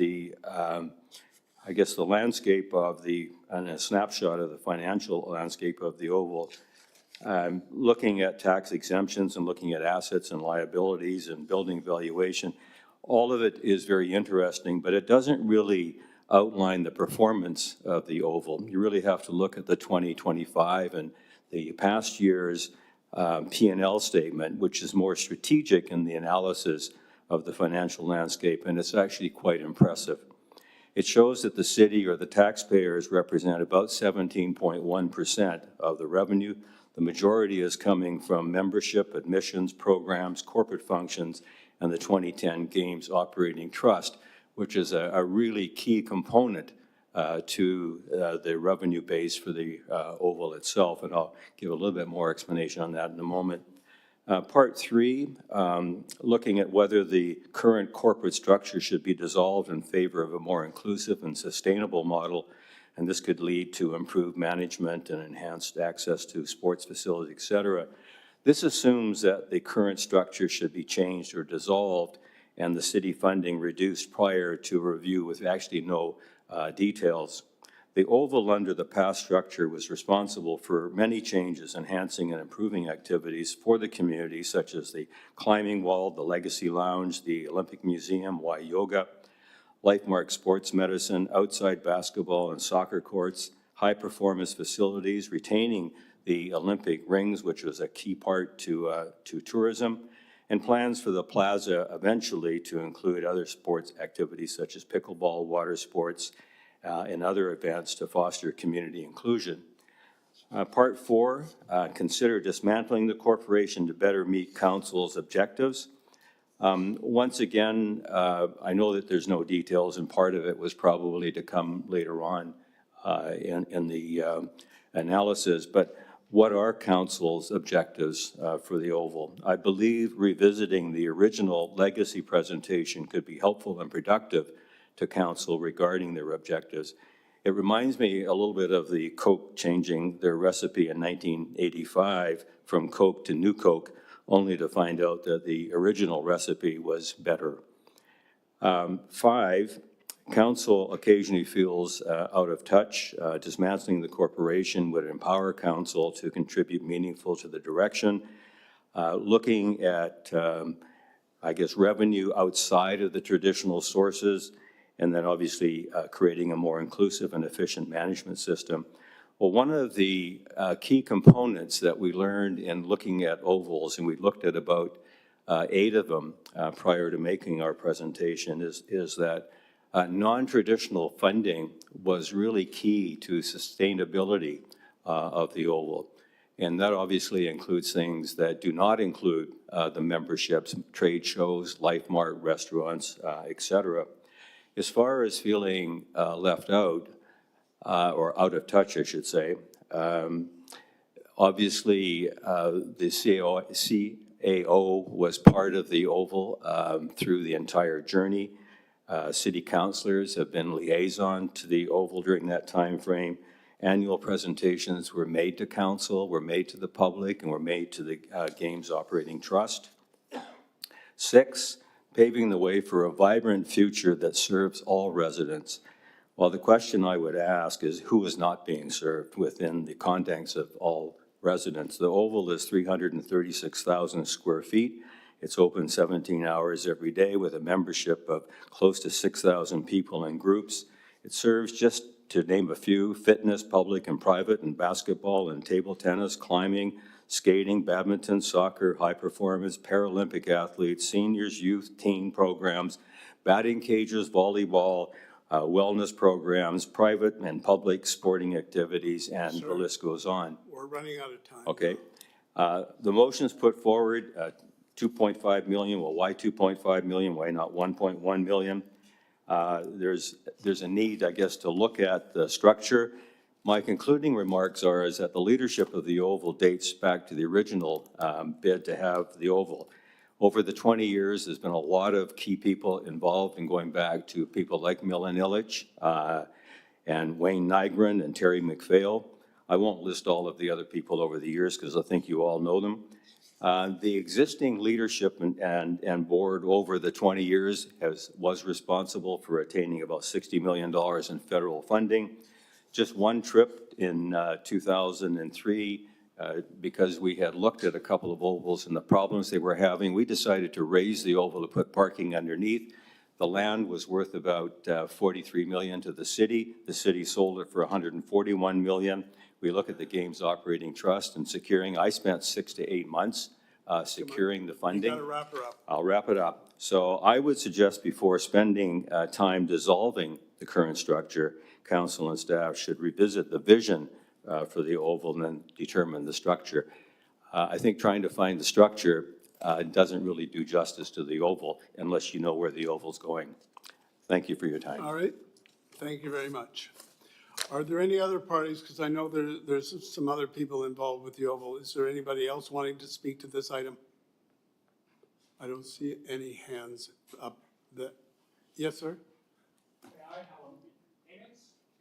S14: I guess the landscape of and a snapshot of the financial landscape of the Oval, looking at tax exemptions and looking at assets and liabilities and building valuation. All of it is very interesting, but it doesn't really outline the performance of the Oval. You really have to look at the 2025 and the past year's P&L statement, which is more strategic in the analysis of the financial landscape, and it's actually quite impressive. It shows that the city or the taxpayers represent about 17.1% of the revenue. The majority is coming from membership, admissions, programs, corporate functions, and the 2010 Games Operating Trust, which is a really key component to the revenue base for the Oval itself, and I'll give a little bit more explanation on that in a moment. Part 3, looking at whether the current corporate structure should be dissolved in favor of a more inclusive and sustainable model, and this could lead to improved management and enhanced access to sports facilities, et cetera. This assumes that the current structure should be changed or dissolved and the city funding reduced prior to review with actually no details. The Oval under the past structure was responsible for many changes, enhancing and improving activities for the community, such as the climbing wall, the Legacy Lounge, the Olympic Museum, Y Yoga, LifeMark Sports Medicine, outside basketball and soccer courts, high-performance facilities, retaining the Olympic rings, which was a key part to tourism, and plans for the plaza eventually to include other sports activities such as pickleball, water sports, and other events to foster community inclusion. Part 4, consider dismantling the corporation to better meet council's objectives. Once again, I know that there's no details, and part of it was probably to come later on in the analysis, but what are council's objectives for the Oval? I believe revisiting the original legacy presentation could be helpful and productive to council regarding their objectives. It reminds me a little bit of the Coke changing their recipe in 1985 from Coke to New Coke, only to find out that the original recipe was better. 5, council occasionally feels out of touch. Dismantling the corporation would empower council to contribute meaningful to the direction. Looking at, I guess, revenue outside of the traditional sources, and then obviously creating a more inclusive and efficient management system Well, one of the key components that we learned in looking at ovals, and we looked at about 8 of them prior to making our presentation, is that non-traditional funding was really key to sustainability of the oval. And that obviously includes things that do not include the memberships, trade shows, Life Mart, restaurants, et cetera. As far as feeling left out, or out of touch, I should say, obviously the CAO was part of the oval through the entire journey. City councilors have been liaison to the oval during that time frame. Annual presentations were made to council, were made to the public, and were made to the Games Operating Trust. 6, paving the way for a vibrant future that serves all residents. Well, the question I would ask is who is not being served within the context of all residents? The oval is 336,000 square feet. It's open 17 hours every day with a membership of close to 6,000 people in groups. It serves, just to name a few, fitness, public and private, and basketball and table tennis, climbing, skating, badminton, soccer, high performance, Paralympic athletes, seniors, youth, teen programs, batting cages, volleyball, wellness programs, private and public sporting activities, and the list goes on.
S1: We're running out of time.
S14: Okay. The motion's put forward, 2.5 million. Well, why 2.5 million? Why not 1.1 million? There's a need, I guess, to look at the structure. My concluding remarks is that the leadership of the Oval dates back to the original bid to have the Oval. Over the 20 years, there's been a lot of key people involved, in going back to people like Milan Illich and Wayne Nygren and Terry McPhail. I won't list all of the other people over the years because I think you all know them. The existing leadership and board over the 20 years was responsible for attaining about $60 million in federal funding. Just one trip in 2003, because we had looked at a couple of ovals and the problems they were having, we decided to raise the oval to put parking underneath. The land was worth about $43 million to the city. The city sold it for $141 million. We look at the Games Operating Trust and securing. I spent 6 to 8 months securing the funding.
S1: You gotta wrap her up.
S14: I'll wrap it up. So I would suggest, before spending time dissolving the current structure, council and staff should revisit the vision for the oval and then determine the structure. I think trying to find the structure doesn't really do justice to the oval unless you know where the oval's going. Thank you for your time.
S1: All right, thank you very much. Are there any other parties, because I know there's some other people involved with the Oval. Is there anybody else wanting to speak to this item? I don't see any hands up. Yes, sir?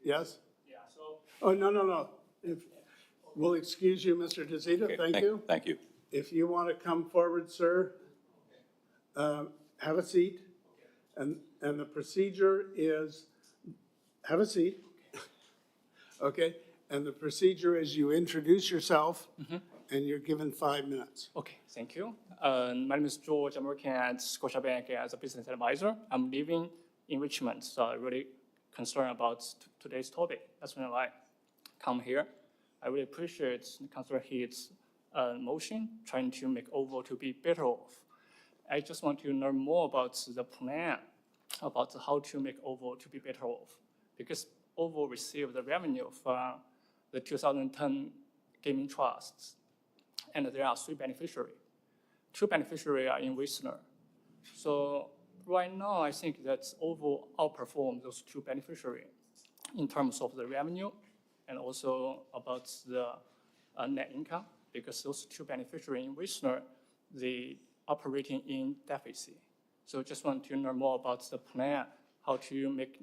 S1: Yes?
S15: Yeah, so.
S1: Oh, no. We'll excuse you, Mr. DeZita,
S14: Okay,
S1: thank you.
S14: Thank you.
S1: If you want to come forward, sir, have a seat. And the procedure is, have a seat. Okay, and the procedure is you introduce yourself and you're given 5 minutes.
S15: Okay, thank you. My name is George. I'm working at Scotiabank as a business advisor. I'm living in Richmond, so I'm really concerned about today's topic. That's when I come here. I really appreciate Councillor Heath's motion, trying to make Oval to be better off. I just want to learn more about the plan, about how to make Oval to be better off. Because Oval received the revenue from the 2010 gaming trusts, and there are 3 beneficiaries. 2 beneficiaries are in Whistler. So right now, I think that Oval outperformed those 2 beneficiaries in terms of the revenue and also about the net income, because those 2 beneficiaries in Whistler, they operating in deficit. So just want to learn more about the plan, how to make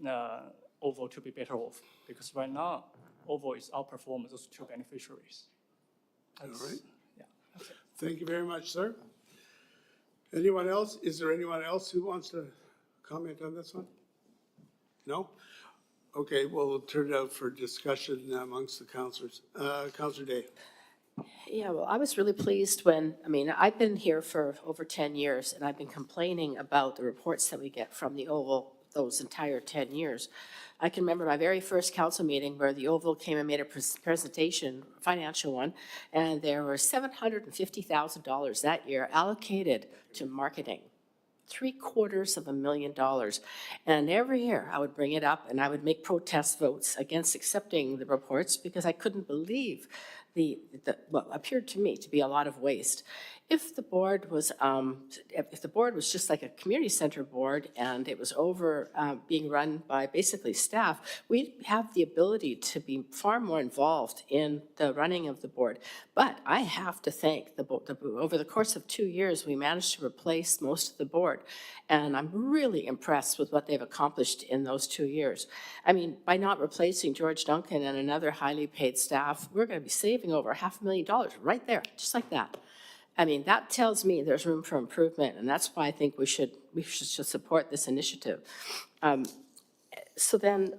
S15: Oval to be better off, because right now, Oval is outperforming those 2 beneficiaries.
S1: All right.
S15: Yeah. Okay.
S1: Thank you very much, sir. Anyone else? Is there anyone else who wants to comment on this one? No? Okay, well, we'll turn it out for discussion amongst the councilors. Councilor Day.
S8: Yeah, well, I was really pleased when, I've been here for over 10 years, and I've been complaining about the reports that we get from the Oval those entire 10 years. I can remember my very first council meeting where the Oval came and made a presentation, financial one, and there were $750,000 that year allocated to marketing. $750,000. And every year I would bring it up and I would make protest votes against accepting the reports because I couldn't believe what appeared to me to be a lot of waste. If the board was just like a community center board and it was being run by basically staff, we'd have the ability to be far more involved in the running of the board. But I have to thank over the course of 2 years, we managed to replace most of the board. And I'm really impressed with what they've accomplished in those 2 years. I mean, by not replacing George Duncan and another highly paid staff, we're going to be saving over $500,000 right there, just like that. I mean, that tells me there's room for improvement, and that's why I think we should support this initiative. So then,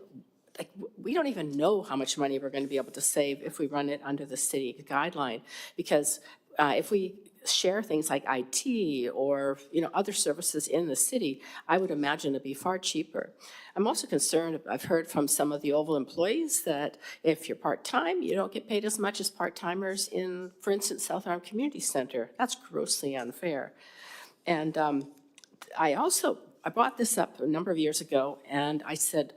S8: like, we don't even know how much money we're going to be able to save if we run it under the city guideline, because if we share things like IT or other services in the city, I would imagine it'd be far cheaper. I'm also concerned, I've heard from some of the Oval employees that if you're part-time, you don't get paid as much as part-timers in, for instance, South Arm Community Center. That's grossly unfair. And I brought this up a number of years ago, and I said,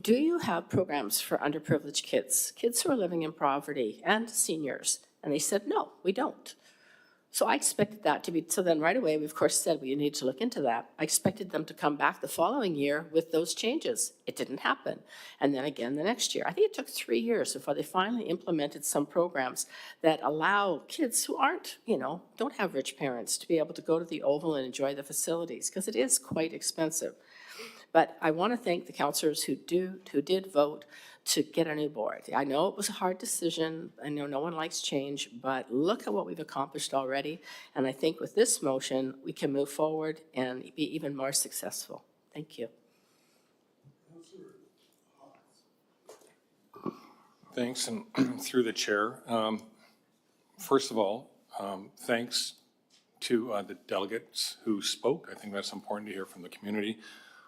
S8: do you have programs for underprivileged kids who are living in poverty, and seniors? And they said, no, we don't. So I expected that to be, so then right away, we of course said we need to look into that. I expected them to come back the following year with those changes. It didn't happen. And then again the next year. I think it took 3 years before they finally implemented some programs that allow kids who aren't, don't have rich parents to be able to go to the Oval and enjoy the facilities, because it is quite expensive. But I want to thank the councillors who did vote to get a new board. I know it was a hard decision. I know no one likes change, but look at what we've accomplished already. And I think with this motion, we can move forward and be even more successful. Thank you.
S4: Thanks, and through the chair. First of all, thanks to the delegates who spoke. I think that's important to hear from the community.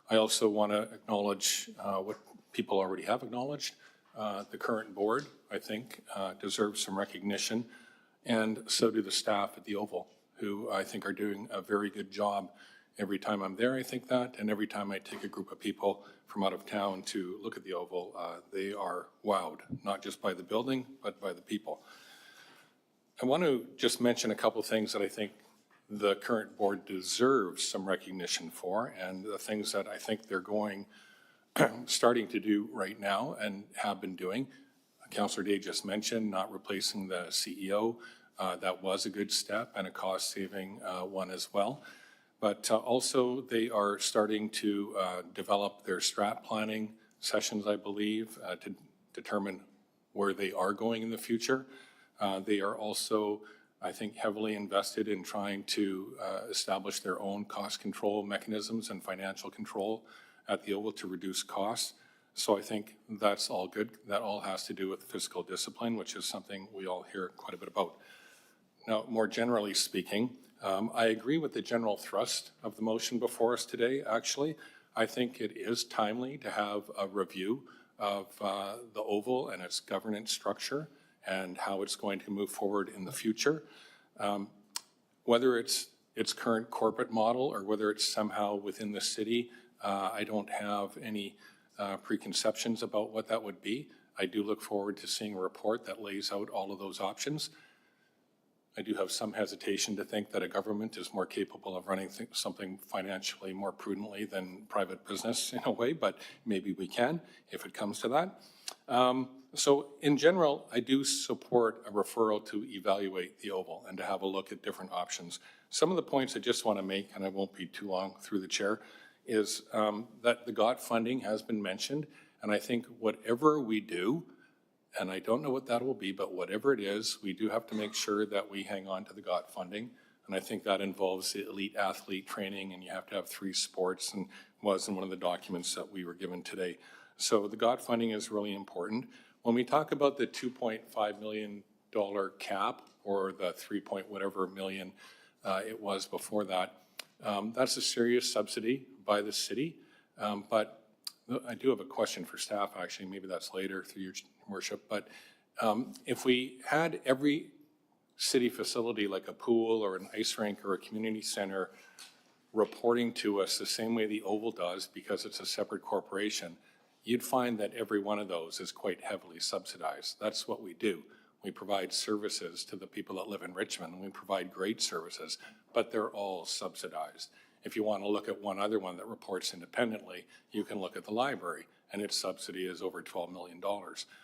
S4: I also want to acknowledge what people already have acknowledged. The current board, I think, deserves some recognition, and so do the staff at the Oval, who I think are doing a very good job. Every time I'm there, I think that, and every time I take a group of people from out of town to look at the Oval, they are wowed, not just by the building, but by the people. I want to just mention a couple things that I think the current board deserves some recognition for, and the things that I think they're starting to do right now and have been doing. Councillor Day just mentioned not replacing the CEO. That was a good step and a cost-saving one as well. But also they are starting to develop their strat planning sessions, I believe, to determine where they are going in the future. They are also, I think, heavily invested in trying to establish their own cost control mechanisms and financial control at the Oval to reduce costs. So I think that's all good. That all has to do with fiscal discipline, which is something we all hear quite a bit about. Now, more generally speaking, I agree with the general thrust of the motion before us today, actually. I think it is timely to have a review of the Oval and its governance structure and how it's going to move forward in the future. Whether it's its current corporate model or whether it's somehow within the city, I don't have any preconceptions about what that would be. I do look forward to seeing a report that lays out all of those options. I do have some hesitation to think that a government is more capable of running something financially more prudently than private business in a way, but maybe we can if it comes to that. So in general, I do support a referral to evaluate the Oval and to have a look at different options. Some of the points I just want to make, and I won't be too long through the chair, is that the GOT funding has been mentioned, and I think whatever we do, and I don't know what that will be, but whatever it is, we do have to make sure that we hang on to the GOT funding, and I think that involves the elite athlete training, and you have to have 3 sports, and was in one of the documents that we were given today. So the GOT funding is really important. When we talk about the $2.5 million cap, or the 3 point whatever million it was before that, that's a serious subsidy by the city. But I do have a question for staff, actually, maybe that's later through your worship. But if we had every city facility like a pool or an ice rink or a community center reporting to us the same way the Oval does because it's a separate corporation, you'd find that every one of those is quite heavily subsidized. That's what we do. We provide services to the people that live in Richmond, and we provide great services, but they're all subsidized. If you want to look at one other one that reports independently, you can look at the library, and its subsidy is over $12 million.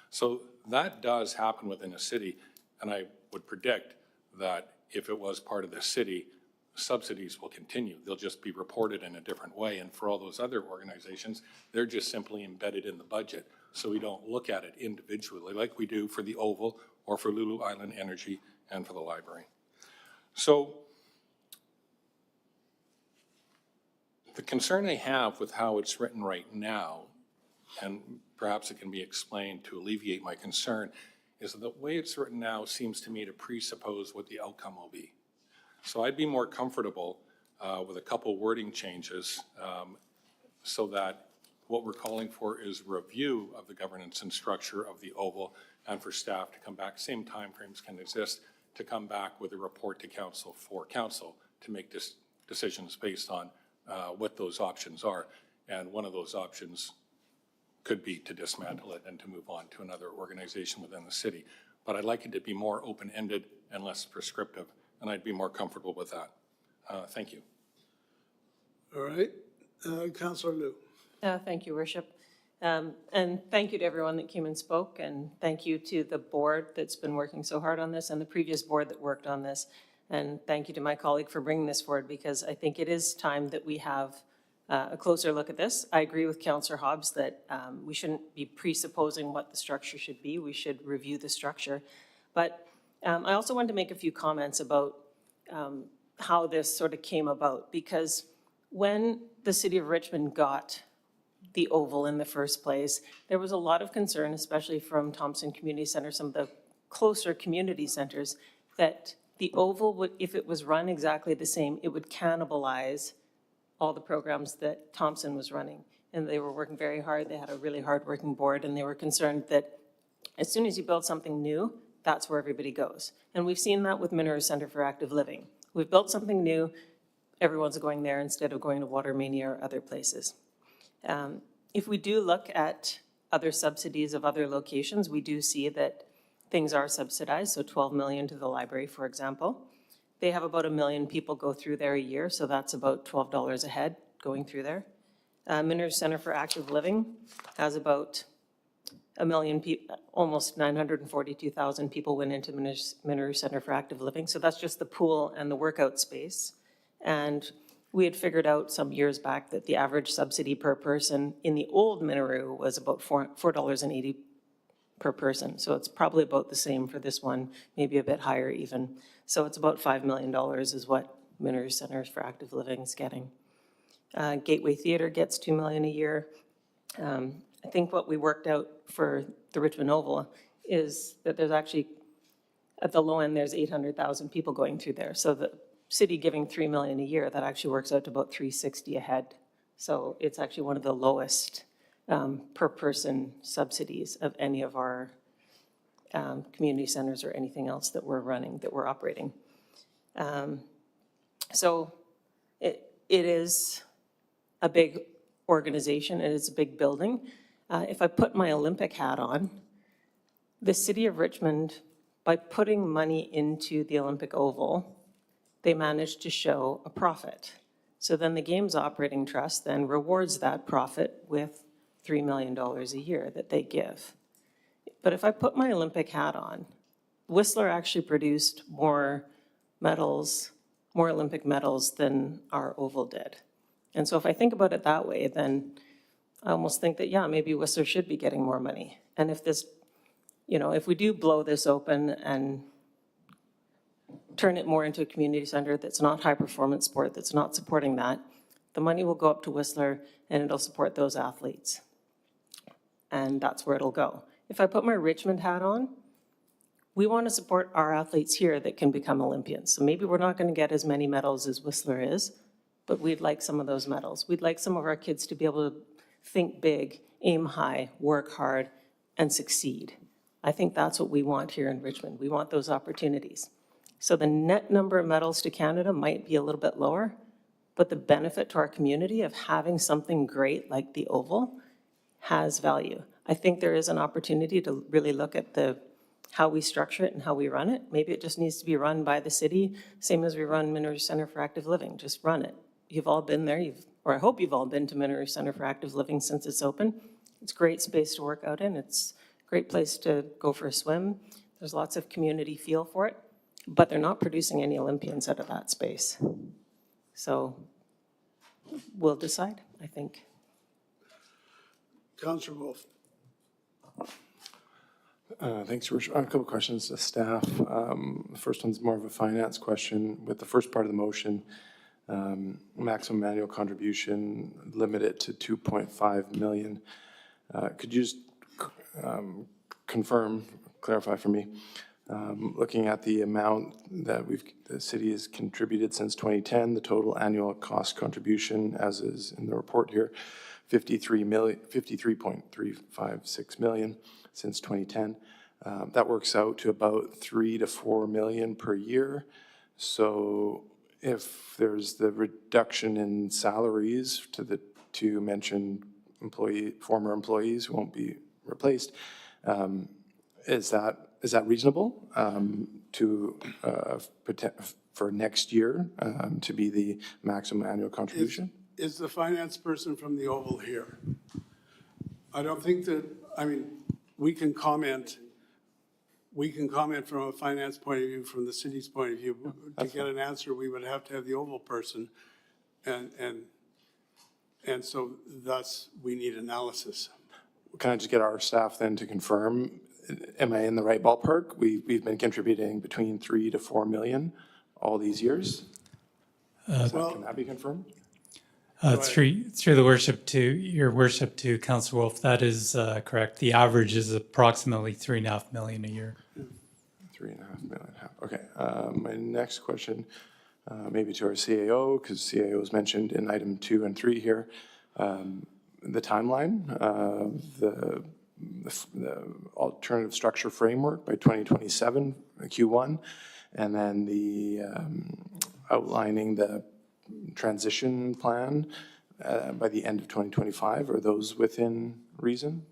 S4: So that does happen within a city, and I would predict that if it was part of the city, subsidies will continue. They'll just be reported in a different way. And for all those other organizations, they're just simply embedded in the budget. So we don't look at it individually like we do for the Oval or for Lulu Island Energy and for the library. So the concern I have with how it's written right now, and perhaps it can be explained to alleviate my concern, is that the way it's written now seems to me to presuppose what the outcome will be. So I'd be more comfortable with a couple wording changes so that what we're calling for is review of the governance and structure of the Oval, and for staff to come back, same timeframes can exist, to come back with a report to council for council to make decisions based on what those options are. And one of those options could be to dismantle it and to move on to another organization within the city. But I'd like it to be more open-ended and less prescriptive, and I'd be more comfortable with that. Thank you.
S1: All right, Councillor Liu.
S3: Thank you, Worship. And thank you to everyone that came and spoke, and thank you to the board that's been working so hard on this and the previous board that worked on this. And thank you to my colleague for bringing this forward, because I think it is time that we have a closer look at this. I agree with Councillor Hobbs that we shouldn't be presupposing what the structure should be. We should review the structure. But I also wanted to make a few comments about how this sort of came about, because when the City of Richmond got the Oval in the first place, there was a lot of concern, especially from Thompson Community Centre, some of the closer community centers, that the Oval would, if it was run exactly the same, it would cannibalize all the programs that Thompson was running. And they were working very hard. They had a really hard-working board, and they were concerned that as soon as you build something new, that's where everybody goes. And we've seen that with Minoru Centre for Active Living. We've built something new, everyone's going there instead of going to Watermania or other places. If we do look at other subsidies of other locations, we do see that things are subsidized, so 12 million to the library, for example. They have about 1 million people go through there a year, so that's about $12 a head going through there. Minoru Centre for Active Living has about 1 million people, almost 942,000 people went into Minoru Centre for Active Living, so that's just the pool and the workout space. And we had figured out some years back that the average subsidy per person in the old Minoru was about $4.80 per person. So it's probably about the same for this one, maybe a bit higher even. So it's about $5 million is what Minoru Centre for Active Living is getting. Gateway Theatre gets $2 million a year. I think what we worked out for the Richmond Oval is that there's actually, at the low end, there's 800,000 people going through there. So the city giving $3 million a year, that actually works out to about $360 a head. So it's actually one of the lowest per person subsidies of any of our community centers or anything else that we're running, that we're operating. So it is a big organization, it is a big building. If I put my Olympic hat on, the City of Richmond, by putting money into the Olympic Oval, they managed to show a profit. So then the Games Operating Trust then rewards that profit with $3 million a year that they give. But if I put my Olympic hat on, Whistler actually produced more medals, more Olympic medals than our Oval did. And so if I think about it that way, then I almost think that, yeah, maybe Whistler should be getting more money. And if this, you know, if we do blow this open and turn it more into a community center that's not high performance sport, that's not supporting that, the money will go up to Whistler and it'll support those athletes. And that's where it'll go. If I put my Richmond hat on, we want to support our athletes here that can become Olympians. So maybe we're not going to get as many medals as Whistler is, but we'd like some of those medals. We'd like some of our kids to be able to think big, aim high, work hard, and succeed. I think that's what we want here in Richmond. We want those opportunities. So the net number of medals to Canada might be a little bit lower, but the benefit to our community of having something great like the Oval has value. I think there is an opportunity to really look at how we structure it and how we run it. Maybe it just needs to be run by the city, same as we run Minoru Center for Active Living. Just run it. You've all been there, or I hope you've all been to Minoru Center for Active Living since it's open. It's a great space to work out in. It's a great place to go for a swim. There's lots of community feel for it, but they're not producing any Olympians out of that space. So we'll decide, I think.
S1: Councillor Wolf.
S6: Thanks, Your Worship. I have a couple questions to staff. The first one's more of a finance question. With the first part of the motion, maximum annual contribution limited to 2.5 million. Could you just confirm, clarify for me, looking at the amount that the city has contributed since 2010, the total annual cost contribution, as is in the report here, 53.356 million since 2010. That works out to about 3 to 4 million per year. So if there's the reduction in salaries to the two mentioned former employees who won't be replaced, is that reasonable for next year to be the maximum annual contribution?
S1: Is the finance person from the Oval here? I don't think that, I mean, we can comment from a finance point of view, from the city's point of view. To get an answer, we would have to have the Oval person, and so thus we need analysis.
S6: Can I just get our staff then to confirm, am I in the right ballpark? We've been contributing between 3 to 4 million all these years. Can that be confirmed?
S16: Through the worship to your worship to Councillor Wolf, that is correct. The average is approximately 3.5 million a year.
S6: 3.5 million. Okay. My next question, maybe to our CAO, because CAO is mentioned in item 2 and 3 here. The timeline of the alternative structure framework by 2027, Q1, and then the outlining the transition plan by the end of 2025. Are those within reason?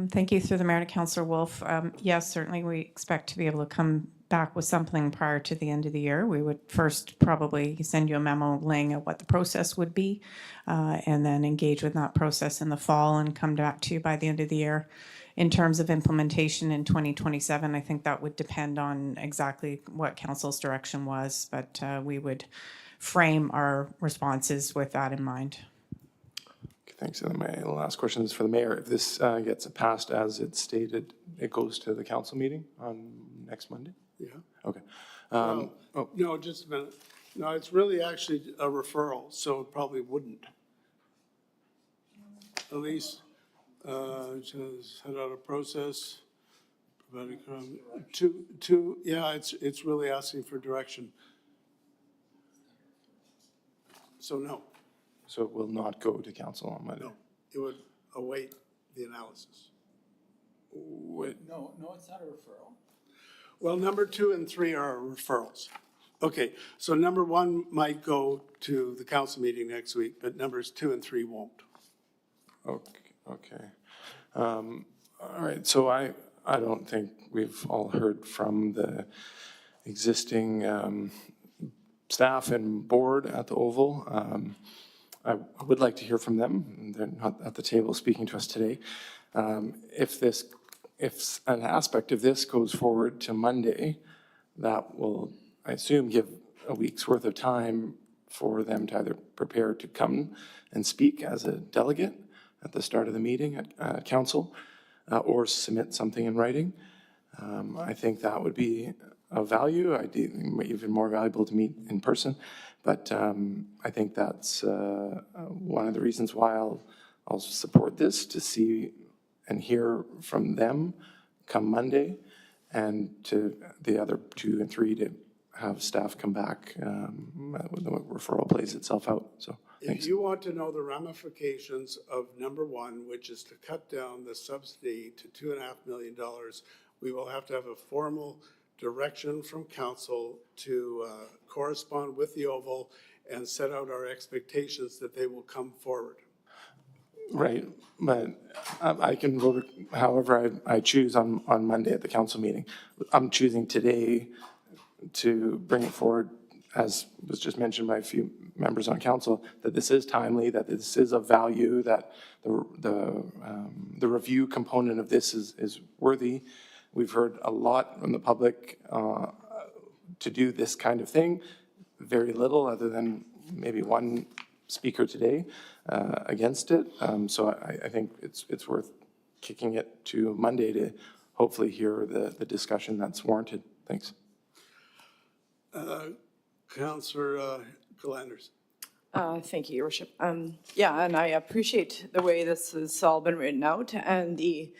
S17: Thank you. Through the Mayor to Councillor Wolf. Yes, certainly we expect to be able to come back with something prior to the end of the year. We would first probably send you a memo laying out what the process would be, and then engage with that process in the fall and come back to you by the end of the year. In terms of implementation in 2027, I think that would depend on exactly what Council's direction was, but we would frame our responses with that in mind.
S6: Okay, thanks. And then my last question is for the mayor. If this gets passed as it's stated, it goes to the council meeting on next Monday?
S1: Yeah.
S6: Okay.
S1: No, just a minute. No, it's really actually a referral, so it probably wouldn't. At least, just head out a process. Yeah, it's really asking for direction. So no.
S6: So it will not go to council on Monday?
S1: No, it would await the analysis.
S9: No, it's not a referral.
S1: Well, number 2 and 3 are referrals. Okay, so number 1 might go to the council meeting next week, but numbers 2 and 3 won't.
S6: Okay. All right, so I don't think we've all heard from the existing staff and board at the Oval. I would like to hear from them. They're not at the table speaking to us today. If an aspect of this goes forward to Monday, that will, I assume, give a week's worth of time for them to either prepare to come and speak as a delegate at the start of the meeting at council, or submit something in writing. I think that would be of value, even more valuable to meet in person. But I think that's one of the reasons why I'll support this, to see and hear from them come Monday, and to the other 2 and 3 to have staff come back when the referral plays itself out. So
S1: If
S6: thanks.
S1: you want to know the ramifications of number one, which is to cut down the subsidy to $2.5 million, we will have to have a formal direction from council to correspond with the Oval and set out our expectations that they will come forward.
S6: Right, but I can vote however I choose on Monday at the council meeting. I'm choosing today to bring it forward, as was just mentioned by a few members on council, that this is timely, that this is of value, that the review component of this is worthy. We've heard a lot from the public to do this kind of thing, very little other than maybe one speaker today against it. So I think it's worth kicking it to Monday to hopefully hear the discussion that's warranted. Thanks.
S1: Councillor Galanders.
S7: Thank you, Your Worship. Yeah, and I appreciate the way this has all been written out and the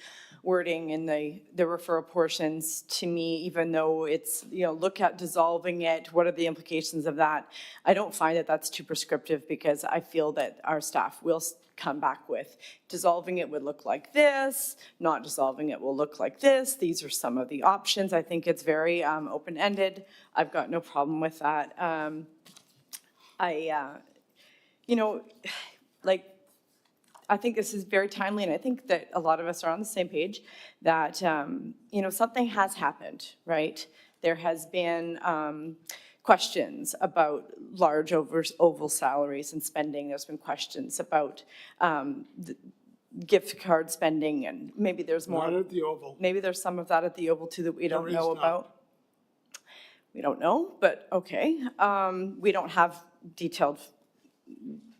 S7: wording in the referral portions. To me, even though it's, look at dissolving it, what are the implications of that? I don't find that that's too prescriptive, because I feel that our staff will come back with dissolving it would look like this, not dissolving it will look like this. These are some of the options. I think it's very open-ended. I've got no problem with that. I think this is very timely, and I think that a lot of us are on the same page that, something has happened, right? There has been questions about large oval salaries and spending. There's been questions about the gift card spending, and maybe there's more.
S1: Not at the Oval.
S7: Maybe there's some of that at the Oval too that we don't know about. We don't know, but okay. We don't have detailed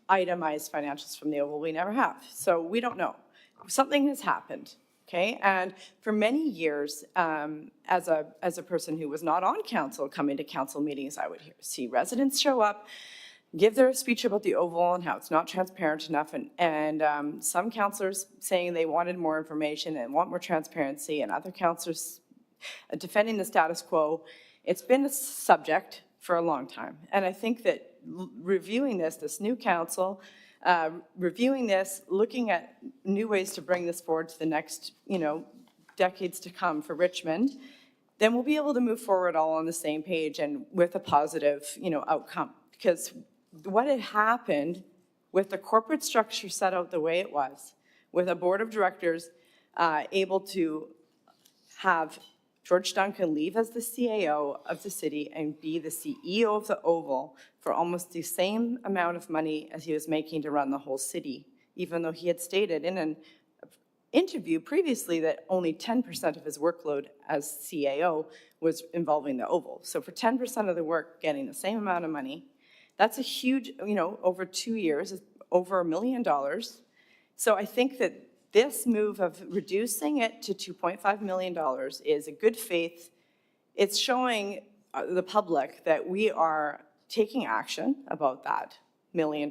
S7: itemized financials from the Oval. We never have. So we don't know. Something has happened, okay? And for many years, as a person who was not on council, coming to council meetings, I would see residents show up, give their speech about the Oval and how it's not transparent enough, and some councillors saying they wanted more information and want more transparency, and other councillors defending the status quo. It's been a subject for a long time. And I think that reviewing this new council, reviewing this, looking at new ways to bring this forward to the next, decades to come for Richmond, then we'll be able to move forward all on the same page and with a positive, outcome. Because what had happened with the corporate structure set out the way it was, with a board of directors able to have George Duncan leave as the CAO of the city and be the CEO of the Oval for almost the same amount of money as he was making to run the whole city, even though he had stated in an interview previously that only 10% of his workload as CAO was involving the Oval. So for 10% of the work getting the same amount of money, that's a huge, over 2 years, over $1 million. So I think that this move of reducing it to $2.5 million is a good faith. It's showing the public that we are taking action about that $1 million.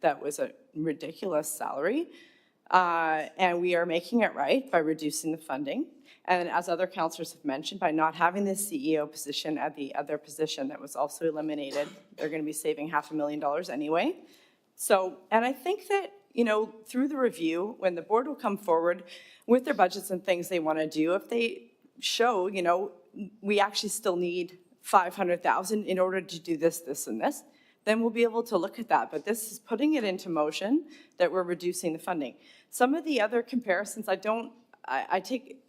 S7: That was a ridiculous salary. And we are making it right by reducing the funding. And as other councillors have mentioned, by not having the CEO position at the other position that was also eliminated, they're going to be saving $500,000 anyway. So, and I think that, through the review, when the board will come forward with their budgets and things they want to do, if they show, we actually still need $500,000 in order to do this, this, and this, then we'll be able to look at that. But this is putting it into motion that we're reducing the funding. Some of the other comparisons, I take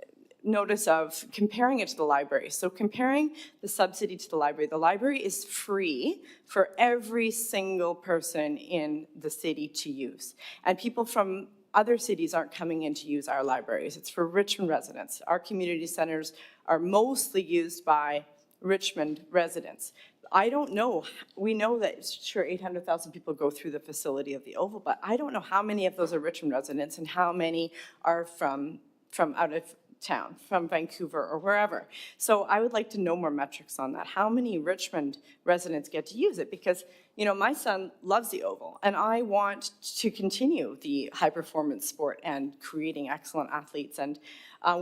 S7: notice of comparing it to the library. So comparing the subsidy to the library is free for every single person in the city to use. And people from other cities aren't coming in to use our libraries. It's for Richmond residents. Our community centers are mostly used by Richmond residents. I don't know, we know that sure 800,000 people go through the facility of the Oval, but I don't know how many of those are Richmond residents and how many are from out of town, from Vancouver or wherever. So I would like to know more metrics on that. How many Richmond residents get to use it? Because, my son loves the Oval, and I want to continue the high performance sport and creating excellent athletes. And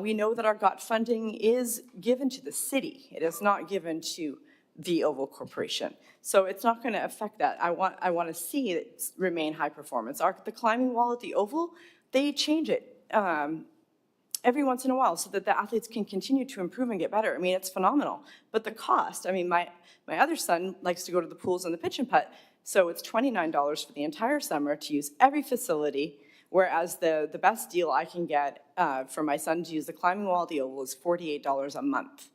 S7: we know that our GOT funding is given to the city. It is not given to the Oval Corporation. So it's not going to affect that. I want to see it remain high performance. The climbing wall at the Oval, they change it every once in a while so that the athletes can continue to improve and get better. I mean, it's phenomenal. But the cost, I mean, my other son likes to go to the pools and the pitch and putt, so it's $29 for the entire summer to use every facility, whereas the best deal I can get for my son to use the climbing wall at the Oval is $48 a month.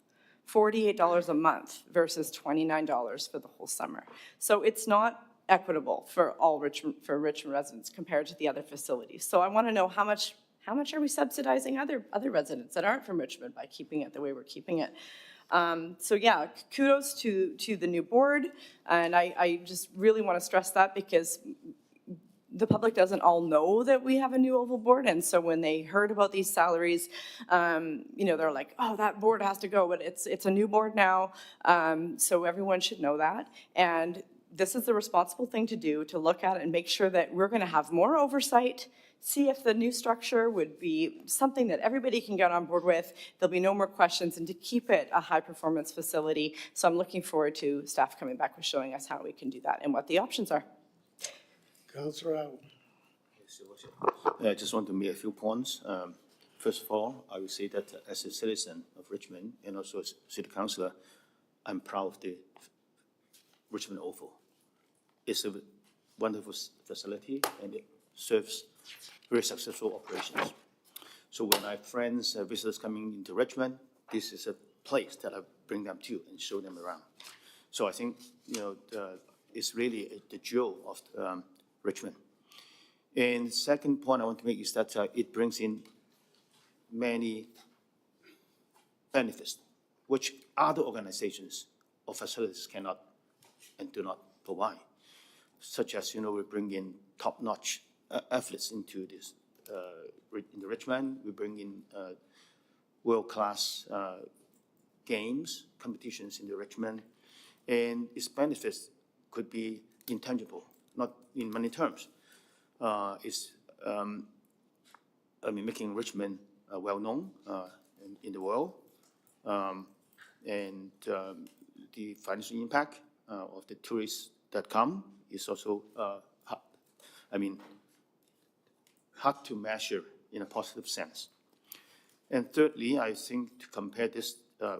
S7: $48 a month versus $29 for the whole summer. So it's not equitable for Richmond residents compared to the other facilities. So I want to know how much are we subsidizing other residents that aren't from Richmond by keeping it the way we're keeping it? So yeah, kudos to the new board, and I just really want to stress that because the public doesn't all know that we have a new Oval board, and so when they heard about these salaries, they're like, oh, that board has to go, but it's a new board now, so everyone should know that. And this is the responsible thing to do, to look at it and make sure that we're going to have more oversight, see if the new structure would be something that everybody can get on board with. There'll be no more questions, and to keep it a high-performance facility. So I'm looking forward to staff coming back with showing us how we can do that and what the options are.
S1: Councillor Al.
S18: I just want to make a few points. First of all, I will say that as a citizen of Richmond and also as city councillor, I'm proud of the Richmond Oval. It's a wonderful facility and it serves very successful operations. So when I have friends, visitors coming into Richmond, this is a place that I bring them to and show them around. So I think, it's really the jewel of Richmond. And the second point I want to make is that it brings in many benefits, which other organizations or facilities cannot and do not provide, such as, we bring in top-notch athletes into this, into Richmond. We bring in world-class games, competitions into Richmond, and its benefits could be intangible, not in money terms. Making Richmond well-known in the world, and the financial impact of the tourists that come is also hard to measure in a positive sense. And thirdly, I think to compare this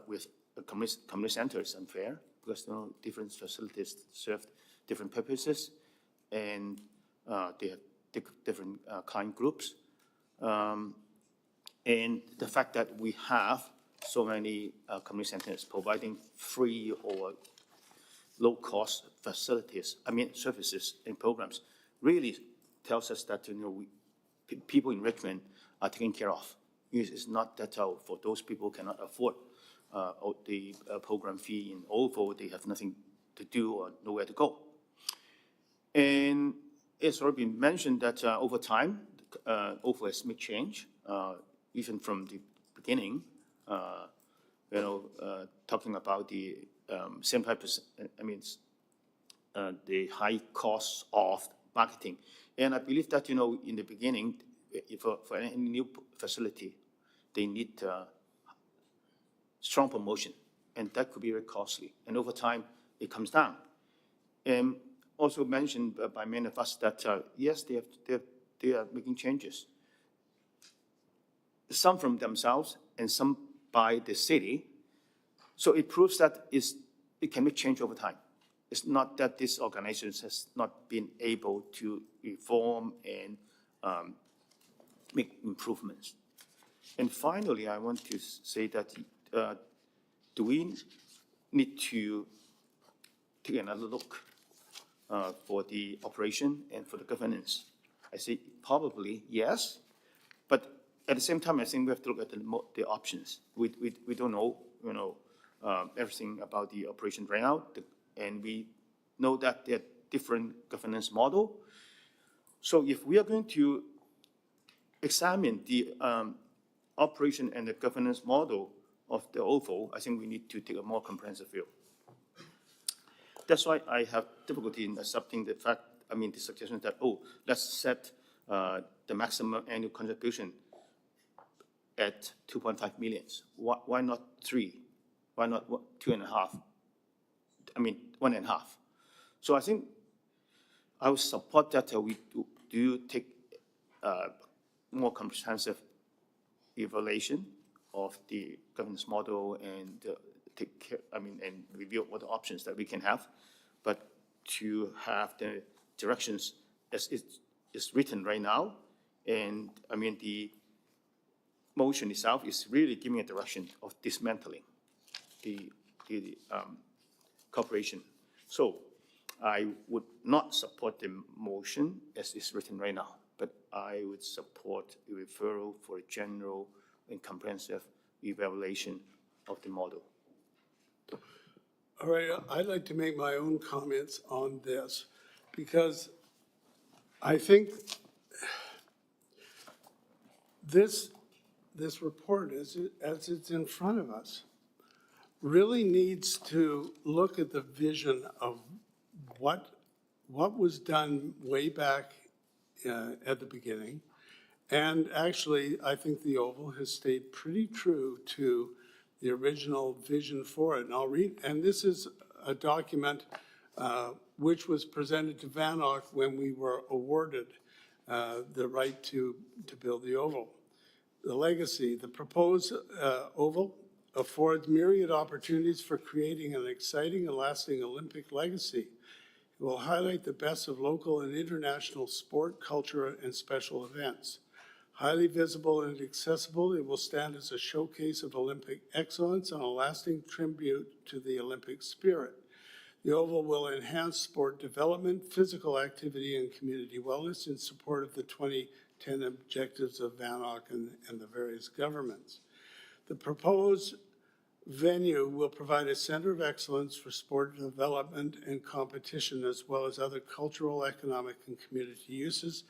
S18: with a community center is unfair because different facilities serve different purposes and they have different client groups. And the fact that we have so many community centers providing free or low-cost facilities, services and programs, really tells us that people in Richmond are taken care of. It's not that for those people who cannot afford the program fee in Oval, they have nothing to do or nowhere to go. And it's already been mentioned that over time, Oval has made change, even from the beginning. Talking about the 75%, the high costs of marketing. And I believe that, in the beginning, for any new facility, they need strong promotion, and that could be very costly. And over time, it comes down. And also mentioned by many of us that, yes, they are making changes. Some from themselves and some by the city. So it proves that it can make change over time. It's not that this organization has not been able to reform and make improvements. And finally, I want to say that do we need to take another look for the operation and for the governance? I say probably yes, but at the same time, I think we have to look at the options. We don't know, everything about the operation right now, and we know that there are different governance model. So if we are going to examine the operation and the governance model of the Oval, I think we need to take a more comprehensive view. That's why I have difficulty in accepting the suggestion that, let's set the maximum annual contribution at 2.5 million. Why not 3? Why not 2.5? 1.5. So I think I would support that we do take more comprehensive evaluation of the governance model and take care, and review what the options that we can have. But to have the directions as it is written right now, and the motion itself is really giving a direction of dismantling the corporation. So I would not support the motion as it's written right now, but I would support a referral for a general and comprehensive evaluation of the model.
S1: All right, I'd like to make my own comments on this, because I think this report, as it's in front of us, really needs to look at the vision of what was done way back at the beginning. And actually, I think the Oval has stayed pretty true to the original vision for it. And I'll read, and this is a document which was presented to VANOC when we were awarded the right to build the Oval. The legacy, the proposed Oval affords myriad opportunities for creating an exciting and lasting Olympic legacy. It will highlight the best of local and international sport, culture, and special events. Highly visible and accessible, it will stand as a showcase of Olympic excellence and a lasting tribute to the Olympic spirit. The Oval will enhance sport development, physical activity, and community wellness in support of the 2010 objectives of VANOC and the various governments. The proposed venue will provide a center of excellence for sport development and competition, as well as other cultural, economic, and community uses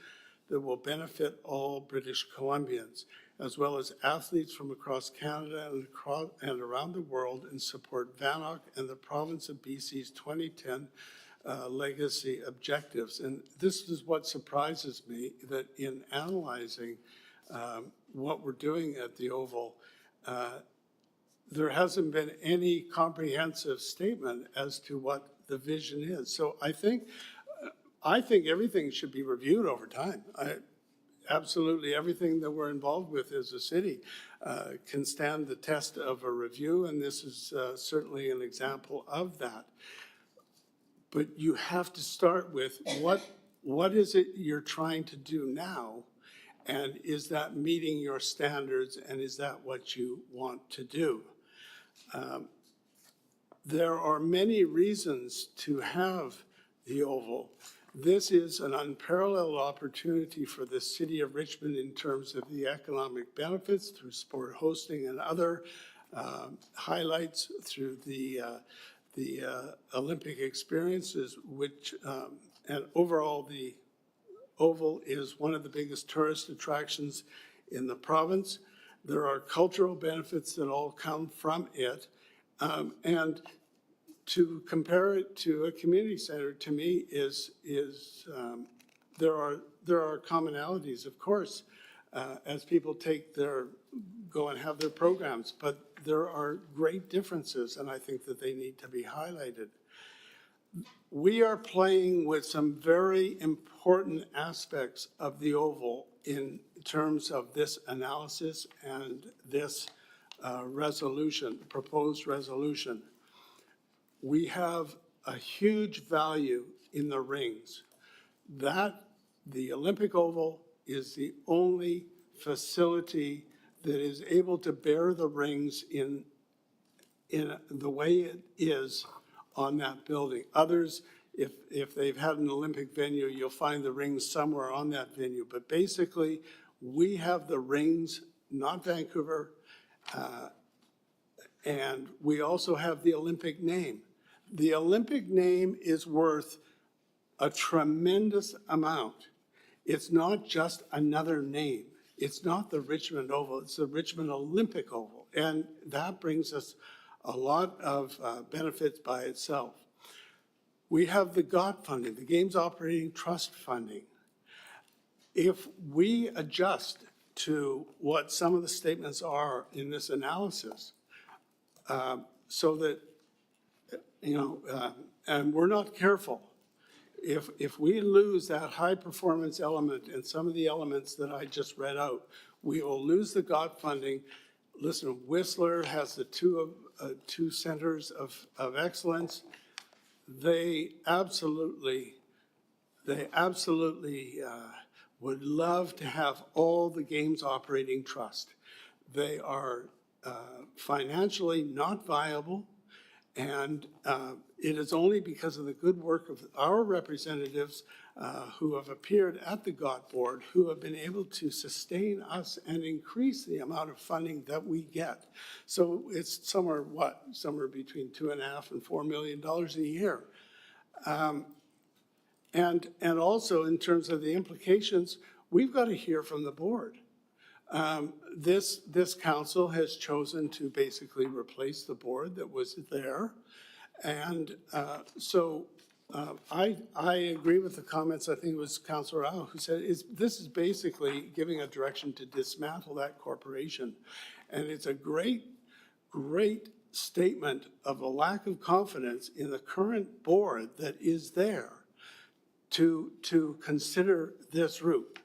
S1: that will benefit all British Columbians, as well as athletes from across Canada and around the world, and support VANOC and the province of BC's 2010 legacy objectives. And this is what surprises me, that in analyzing what we're doing at the Oval, there hasn't been any comprehensive statement as to what the vision is. So I think everything should be reviewed over time. Absolutely everything that we're involved with as a city can stand the test of a review, and this is certainly an example of that. But you have to start with what is it you're trying to do now, and is that meeting your standards, and is that what you want to do? There are many reasons to have the Oval. This is an unparalleled opportunity for the city of Richmond in terms of the economic benefits through sport hosting and other highlights through the Olympic experiences, which, and overall the Oval is one of the biggest tourist attractions in the province. There are cultural benefits that all come from it. And to compare it to a community center, to me, there are commonalities, of course, as people go and have their programs, but there are great differences, and I think that they need to be highlighted. We are playing with some very important aspects of the Oval in terms of this analysis and this resolution, proposed resolution. We have a huge value in the rings. The Olympic Oval is the only facility that is able to bear the rings in the way it is on that building. Others, if they've had an Olympic venue, you'll find the rings somewhere on that venue. But basically, we have the rings, not Vancouver, and we also have the Olympic name. The Olympic name is worth a tremendous amount. It's not just another name. It's not the Richmond Oval, it's the Richmond Olympic Oval. And that brings us a lot of benefits by itself. We have the GOT funding, the Games Operating Trust funding. If we adjust to what some of the statements are in this analysis, so that and we're not careful, if we lose that high-performance element and some of the elements that I just read out, we will lose the GOT funding. Listen, Whistler has the two centers of excellence. They absolutely would love to have all the games operating trust. They are financially not viable. And it is only because of the good work of our representatives who have appeared at the GOT board who have been able to sustain us and increase the amount of funding that we get. So it's somewhere between $2.5 and $4 million a year. And also in terms of the implications, we've got to hear from the board. This council has chosen to basically replace the board that was there. And so I agree with the comments, I think it was Councillor Rao who said, this is basically giving a direction to dismantle that corporation. And it's a great statement of a lack of confidence in the current board that is there to consider this route.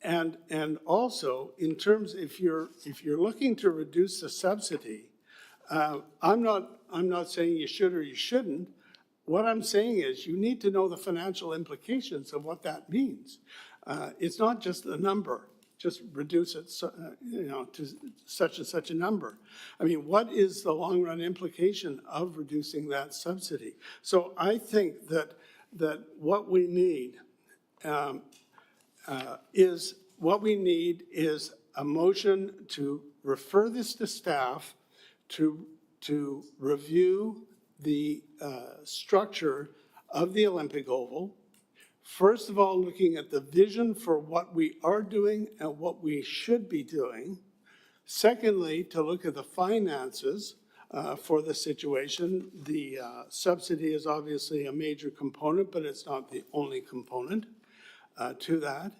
S1: And also, in terms, if you're looking to reduce the subsidy, I'm not saying you should or you shouldn't. What I'm saying is you need to know the financial implications of what that means. It's not just a number, just reduce it, to such and such a number. I mean, what is the long-run implication of reducing that subsidy? So I think that what we need is a motion to refer this to staff to review the structure of the Olympic Oval. First of all, looking at the vision for what we are doing and what we should be doing. Secondly, to look at the finances for the situation. The subsidy is obviously a major component, but it's not the only component to that.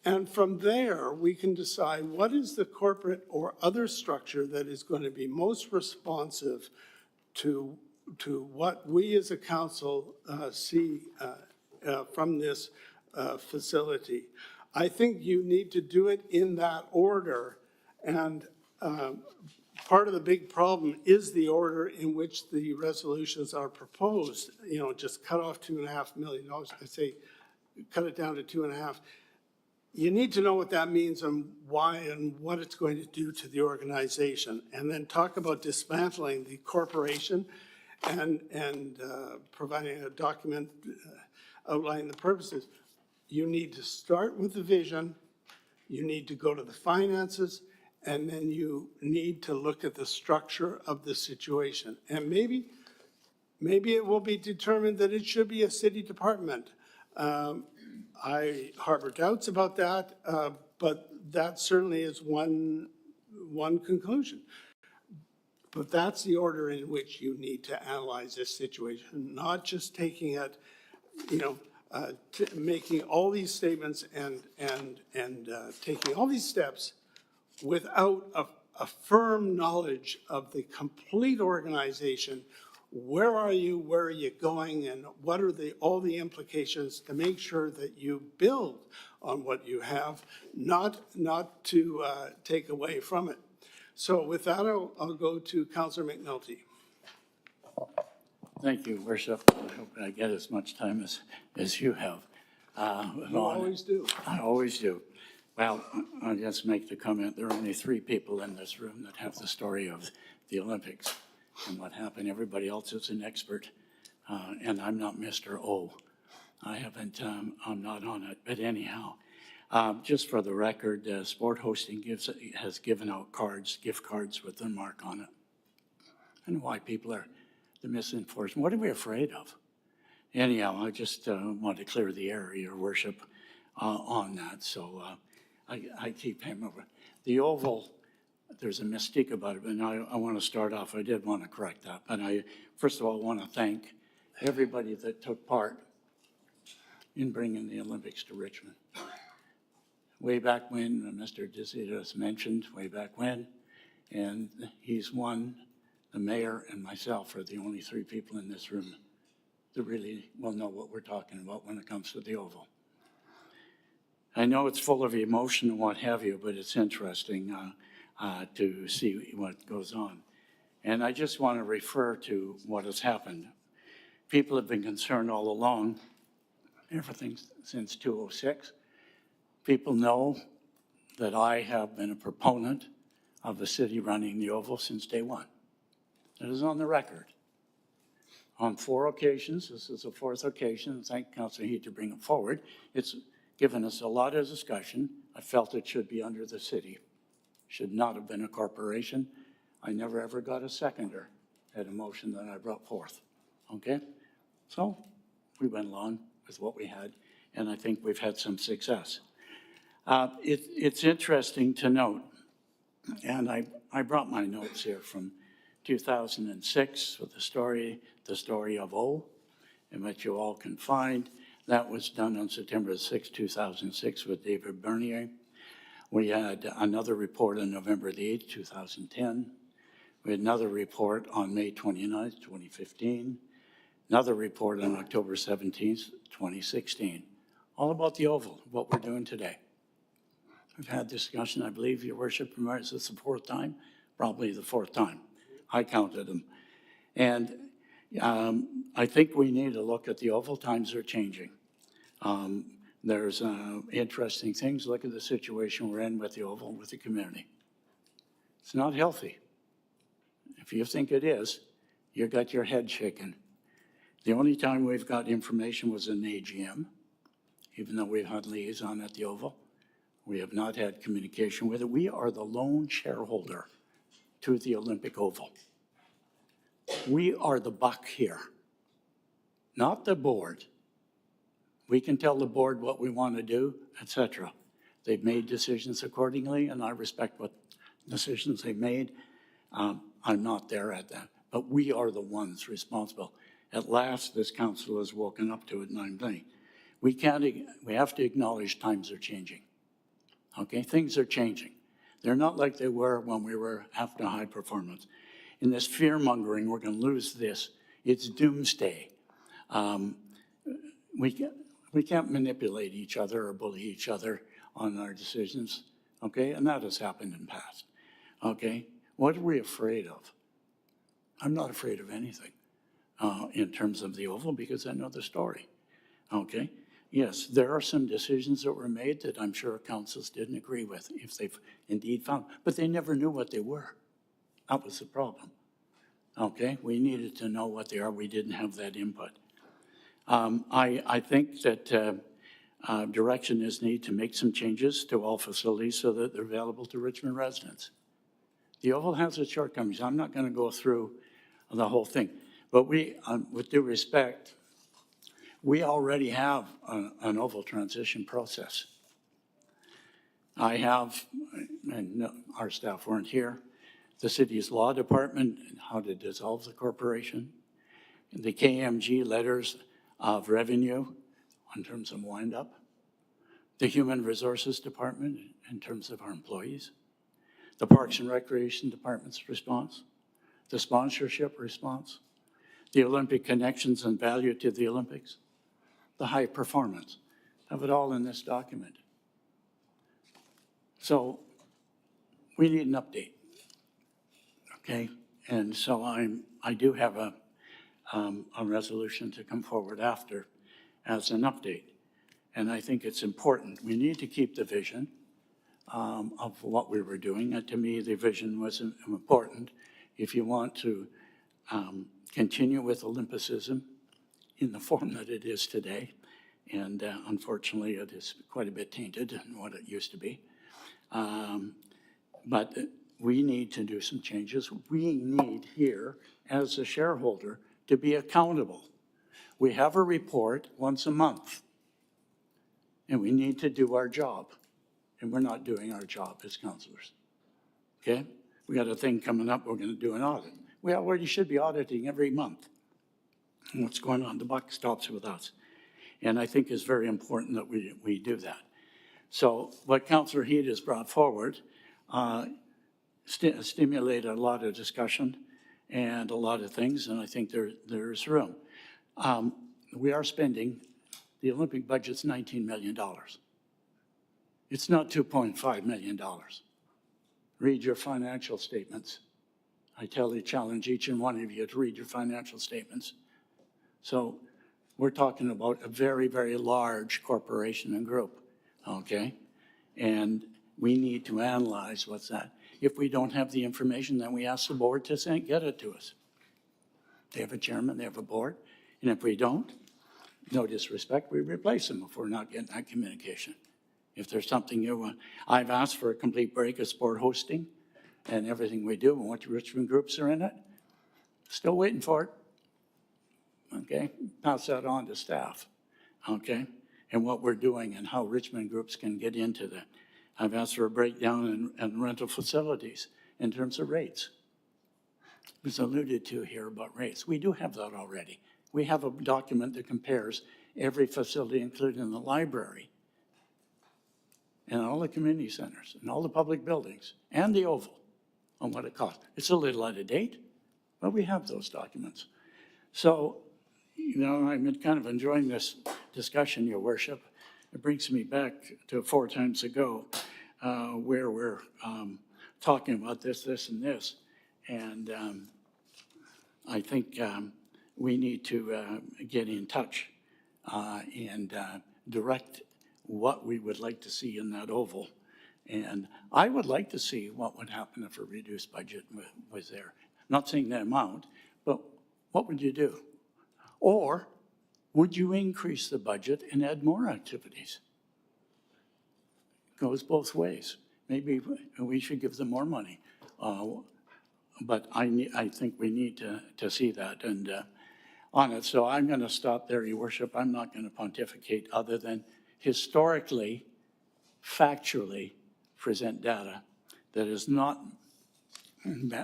S1: And from there, we can decide what is the corporate or other structure that is going to be most responsive to what we as a council see from this facility. I think you need to do it in that order. And part of the big problem is the order in which the resolutions are proposed. Just cut off $2.5 million. I say cut it down to 2.5. You need to know what that means and why and what it's going to do to the organization. And then talk about dismantling the corporation and providing a document outlining the purposes. You need to start with the vision, you need to go to the finances, and then you need to look at the structure of the situation. And maybe it will be determined that it should be a city department. I harbor doubts about that, but that certainly is one conclusion. But that's the order in which you need to analyze this situation, not just taking it, making all these statements and taking all these steps without a firm knowledge of the complete organization. Where are you going, and what are all the implications to make sure that you build on what you have, not to take away from it. So with that, I'll go to Councillor McNulty.
S5: Thank you, Worship. I hope I get as much time as you have.
S1: You always do.
S5: I always do. Well, I'll just make the comment, there are only 3 people in this room that have the story of the Olympics and what happened. Everybody else is an expert, and I'm not Mr. O. I'm not on it, but anyhow. Just for the record, Sport Hosting has given out gift cards with their mark on it. I don't know why people are the misinformed. What are we afraid of? Anyhow, I just want to clear the air, Your Worship, on that. So I keep him over. The Oval, there's a mystique about it, and I want to start off. I did want to correct that. But first of all, want to thank everybody that took part in bringing the Olympics to Richmond. Way back when, Mr. DeZitas mentioned, way back when, and he's one the mayor and myself are the only three people in this room that really will know what we're talking about when it comes to the Oval. I know it's full of emotion and what have you, but it's interesting to see what goes on. And I just want to refer to what has happened. People have been concerned all along, everything since 2006. People know that I have been a proponent of the city running the Oval since day one. It is on the record. On 4 occasions, this is the 4th occasion, thank Councilor Heed to bring it forward. It's given us a lot of discussion. I felt it should be under the city. Should not have been a corporation. I never ever got a seconder at a motion that I brought forth, okay? So we went along with what we had, and I think we've had some success. It's interesting to note, and I brought my notes here from 2006 with the story of O, in which you all can find. That was done on September 6, 2006 with David Bernier. We had another report on November the 8th, 2010. We had another report on May 29th, 2015. Another report on October 17th, 2016. All about the Oval, what we're doing today. We've had discussion, I believe, Your Worship, is this the 4th time? Probably the 4th time. I counted them. And I think we need to look at the Oval. Times are changing. There's interesting things. Look at the situation we're in with the Oval, with the community. It's not healthy. If you think it is, you got your head shaken. The only time we've got information was in AGM, even though we've had liaison at the Oval. We have not had communication with it. We are the lone shareholder to the Olympic Oval. We are the buck here, not the board. We can tell the board what we want to do, etc. They've made decisions accordingly, and I respect what decisions they've made. I'm not there at that, but we are the ones responsible. At last, this council has woken up to it, and I'm thinking, we have to acknowledge times are changing. Okay, things are changing. They're not like they were when we were after high performance. In this fear-mongering, we're going to lose this. It's doomsday. We can't manipulate each other or bully each other on our decisions, okay? And that has happened in the past, okay? What are we afraid of? I'm not afraid of anything in terms of the Oval because I know the story, okay? Yes, there are some decisions that were made that I'm sure councils didn't agree with if they've indeed found, but they never knew what they were. That was the problem, okay? We needed to know what they are. We didn't have that input. I think that direction is needed to make some changes to all facilities so that they're available to Richmond residents. The Oval has its shortcomings. I'm not going to go through the whole thing, but we, with due respect, we already have an Oval transition process. I have, and our staff weren't here, the city's law department and how to dissolve the corporation, the KMG letters of revenue in terms of wind up, the human resources department in terms of our employees, the Parks and Recreation Department's response, the sponsorship response, the Olympic connections and value to the Olympics, the high performance, have it all in this document. So we need an update, okay? And so I do have a resolution to come forward after as an update. And I think it's important. We need to keep the vision of what we were doing. And to me, the vision was important. If you want to continue with Olympicism in the form that it is today, and unfortunately it is quite a bit tainted than what it used to be. But we need to do some changes. We need here, as a shareholder, to be accountable. We have a report once a month, and we need to do our job. And we're not doing our job as councillors, okay? We got a thing coming up, we're gonna do an audit. We already should be auditing every month. And what's going on, the buck stops with us. And I think it's very important that we do that. So what Councillor Heed has brought forward stimulated a lot of discussion, and a lot of things, and I think there's room. We are spending, the Olympic budget's $19 million. It's not $2.5 million. Read your financial statements. I challenge each and one of you to read your financial statements. So we're talking about a very, very large corporation and group, okay? And we need to analyze what's that. If we don't have the information, then we ask the board to get it to us. They have a chairman, they have a board, and if we don't, no disrespect, we replace them if we're not getting that communication. If there's something you want, I've asked for a complete break of sport hosting and everything we do and what Richmond groups are in it. Still waiting for it. Okay, pass that on to staff, okay? And what we're doing and how Richmond groups can get into that. I've asked for a breakdown in rental facilities in terms of rates. It was alluded to here about rates. We do have that already. We have a document that compares every facility, including the library, and all the community centers, and all the public buildings, and the Oval, on what it costs. It's a little out of date, but we have those documents. So, you know, I'm kind of enjoying this discussion, Your Worship. It brings me back to 4 times ago where we're talking about this, and this. And I think we need to get in touch and direct what we would like to see in that Oval. And I would like to see what would happen if a reduced budget was there. Not saying the amount, but what would you do? Or would you increase the budget and add more activities? It goes both ways. Maybe we should give them more money. But I think we need to see that and on it. So I'm going to stop there, Your Worship. I'm not going to pontificate other than historically, factually present data that is not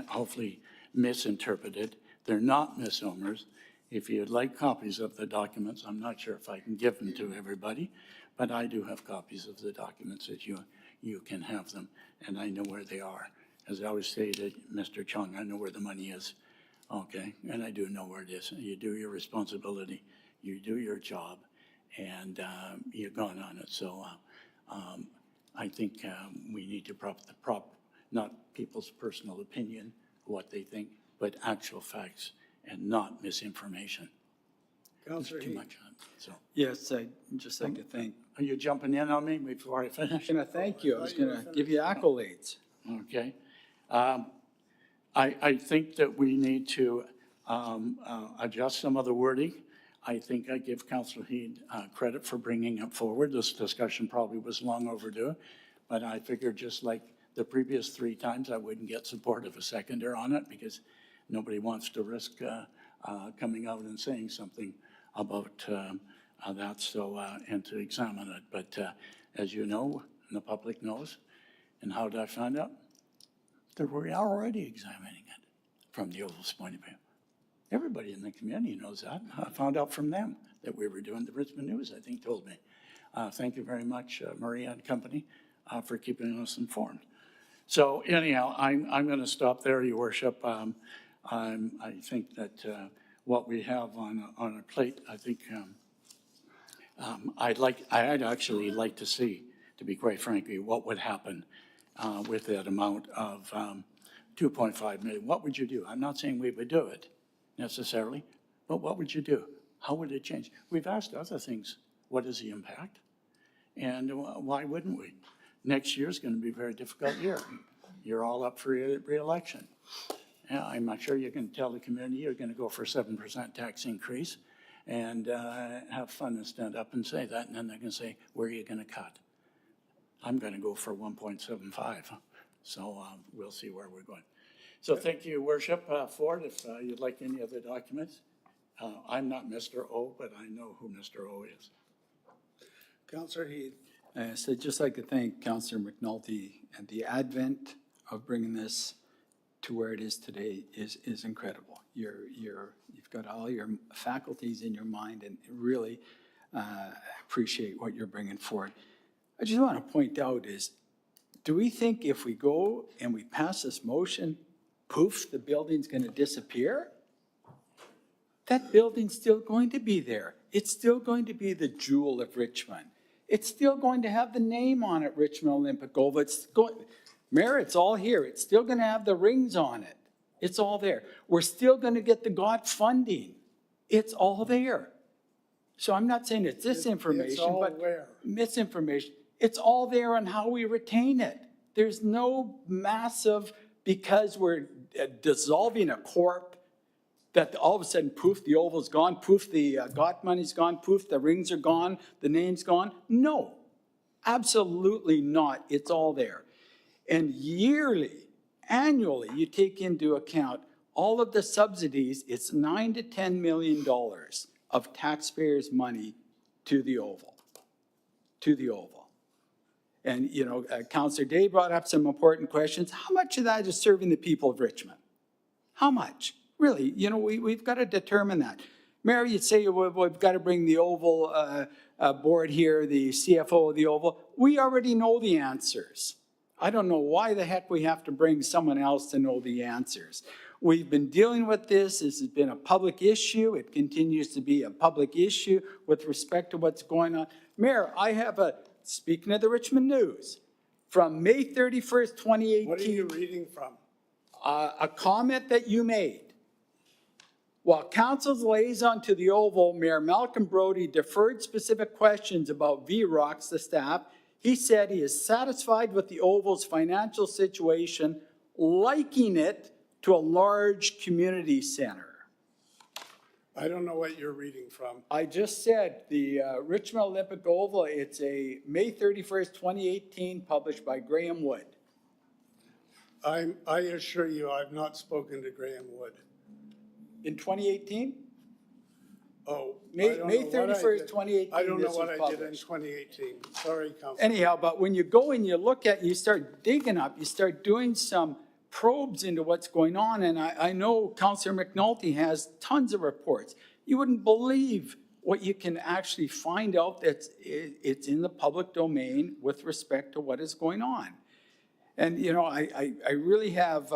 S5: hopefully misinterpreted. They're not misnomers. If you'd like copies of the documents, I'm not sure if I can give them to everybody, but I do have copies of the documents that you can have them, and I know where they are. As I always say to Mr. Chung, I know where the money is, okay? And I do know where it is. You do your responsibility, you do your job, and you've gone on it. So I think we need to not people's personal opinion, what they think, but actual facts and not misinformation.
S1: Councillor
S5: Too
S1: Heath.
S5: much on it, so.
S9: Yes, I'd just like to thank.
S5: Are you jumping in on me before I finish?
S9: I'm going to thank you. I was going to give you accolades.
S5: Okay. I think that we need to adjust some of the wording. I think I give Councillor Heed credit for bringing it forward. This discussion probably was long overdue, but I figured just like the previous 3 times, I wouldn't get support of a seconder on it because nobody wants to risk coming out and saying something about that, so, and to examine it. But as you know, and the public knows, and how did I find out? That we're already examining it from the Oval's point of view. Everybody in the community knows that. I found out from them that we were doing. The Richmond News, I think, told me. Thank you very much, Maria and company, for keeping us informed. So anyhow, I'm going to stop there, Your Worship. I think that what we have on our plate, I think I'd actually like to see, to be quite frank, what would happen with that amount of 2.5 million. What would you do? I'm not saying we would do it necessarily, but what would you do? How would it change? We've asked other things. What is the impact? And why wouldn't we? Next year is going to be a very difficult year. You're all up for re-election. Yeah, I'm not sure you can tell the community you're going to go for a 7% tax increase and have fun and stand up and say that, and then they're going to say, where are you going to cut? I'm going to go for 1.75. So we'll see where we're going. So thank you, Your Worship. Ford, if you'd like any other documents. I'm not Mr. O, but I know who Mr. O is.
S1: Councillor Heath.
S9: So I'd just like to thank Councillor McNulty, and the advent of bringing this to where it is today is incredible. You've got all your faculties in your mind, and really appreciate what you're bringing forward. I just want to point out is, do we think if we go and we pass this motion, poof, the building's gonna disappear. That building's still going to be there. It's still going to be the jewel of Richmond. It's still going to have the name on it, Richmond Olympic Oval. Mayor, it's all here. It's still gonna have the rings on it. It's all there. We're still gonna get the GOT funding. It's all there. So I'm not saying it's disinformation, but misinformation. It's all there on how we retain it. There's no massive, because we're dissolving a corp, that all of a sudden, poof, the oval's gone, poof, the GOT money's gone, poof, the rings are gone, the name's gone. No, absolutely not. It's all there. And yearly, annually, you take into account all of the subsidies, it's $9 to $10 million of taxpayers' money to the oval, And, you know, Councillor Day brought up some important questions. How much of that is serving the people of Richmond? How much? Really, you know, we've got to determine that. Mayor, you'd say we've got to bring the Oval board here, the CFO of the Oval. We already know the answers. I don't know why the heck we have to bring someone else to know the answers. We've been dealing with this. This has been a public issue. It continues to be a public issue with respect to what's going on. Mayor, I have speaking of the Richmond News, from May 31st, 2018.
S1: What are you reading from?
S9: A comment that you made. While Council's liaison to the Oval, Mayor Malcolm Brody, deferred specific questions about VROCs to staff, he said he is satisfied with the Oval's financial situation, liking it to a large community center.
S1: I don't know what you're reading from.
S9: I just said the Richmond Olympic Oval, it's a May 31st, 2018, published by Graham Wood.
S1: I assure you, I've not spoken to Graham Wood.
S9: In 2018?
S1: Oh,
S9: May
S1: I don't know what
S9: 31st, 2018.
S1: I don't know
S9: this
S1: what
S9: was
S1: I did in
S9: published.
S1: 2018. Sorry, Councilor.
S9: Anyhow, but when you go and you look at, you start digging up, you start doing some probes into what's going on, and I know Councillor McNulty has tons of reports. You wouldn't believe what you can actually find out that's it's in the public domain with respect to what is going on. And, you know, I really have,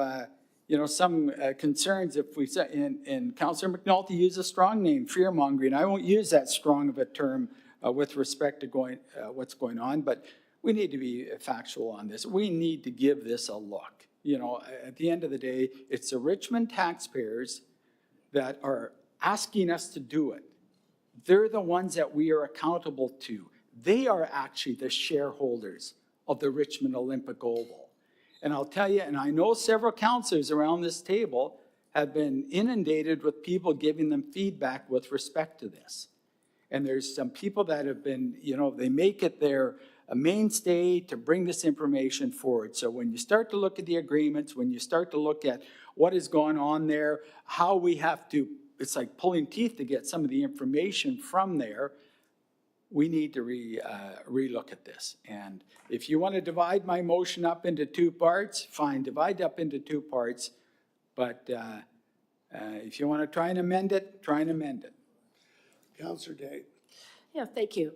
S9: you know, some concerns if we say, and Councillor McNulty used a strong name, fear-mongering. I won't use that strong of a term with respect to what's going on, but we need to be factual on this. We need to give this a look. You know, at the end of the day, it's the Richmond taxpayers that are asking us to do it. They're the ones that we are accountable to. They are actually the shareholders of the Richmond Olympic Oval. And I'll tell you, and I know several councillors around this table have been inundated with people giving them feedback with respect to this. And there's some people that have been, you know, they make it their mainstay to bring this information forward. So when you start to look at the agreements, when you start to look at what is going on there, how we have to, it's like pulling teeth to get some of the information from there, we need to re-look at this. And if you want to divide my motion up into two parts, fine, divide up into two parts. But if you want to try and amend it, try and amend it.
S1: Councillor Day.
S8: Yeah, thank you.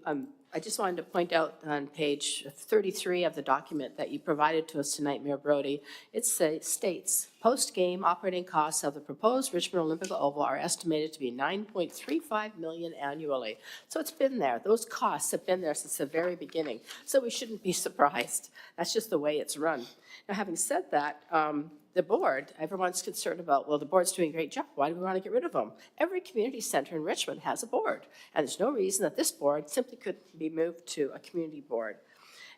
S8: I just wanted to point out on page 33 of the document that you provided to us tonight, Mayor Brody, it states, post-game operating costs of the proposed Richmond Olympic Oval are estimated to be $9.35 million annually. So it's been there. Those costs have been there since the very beginning. So we shouldn't be surprised. That's just the way it's run. Now, having said that, the board, everyone's concerned about, well, the board's doing a great job. Why do we want to get rid of them? Every community center in Richmond has a board, and there's no reason that this board simply couldn't be moved to a community board.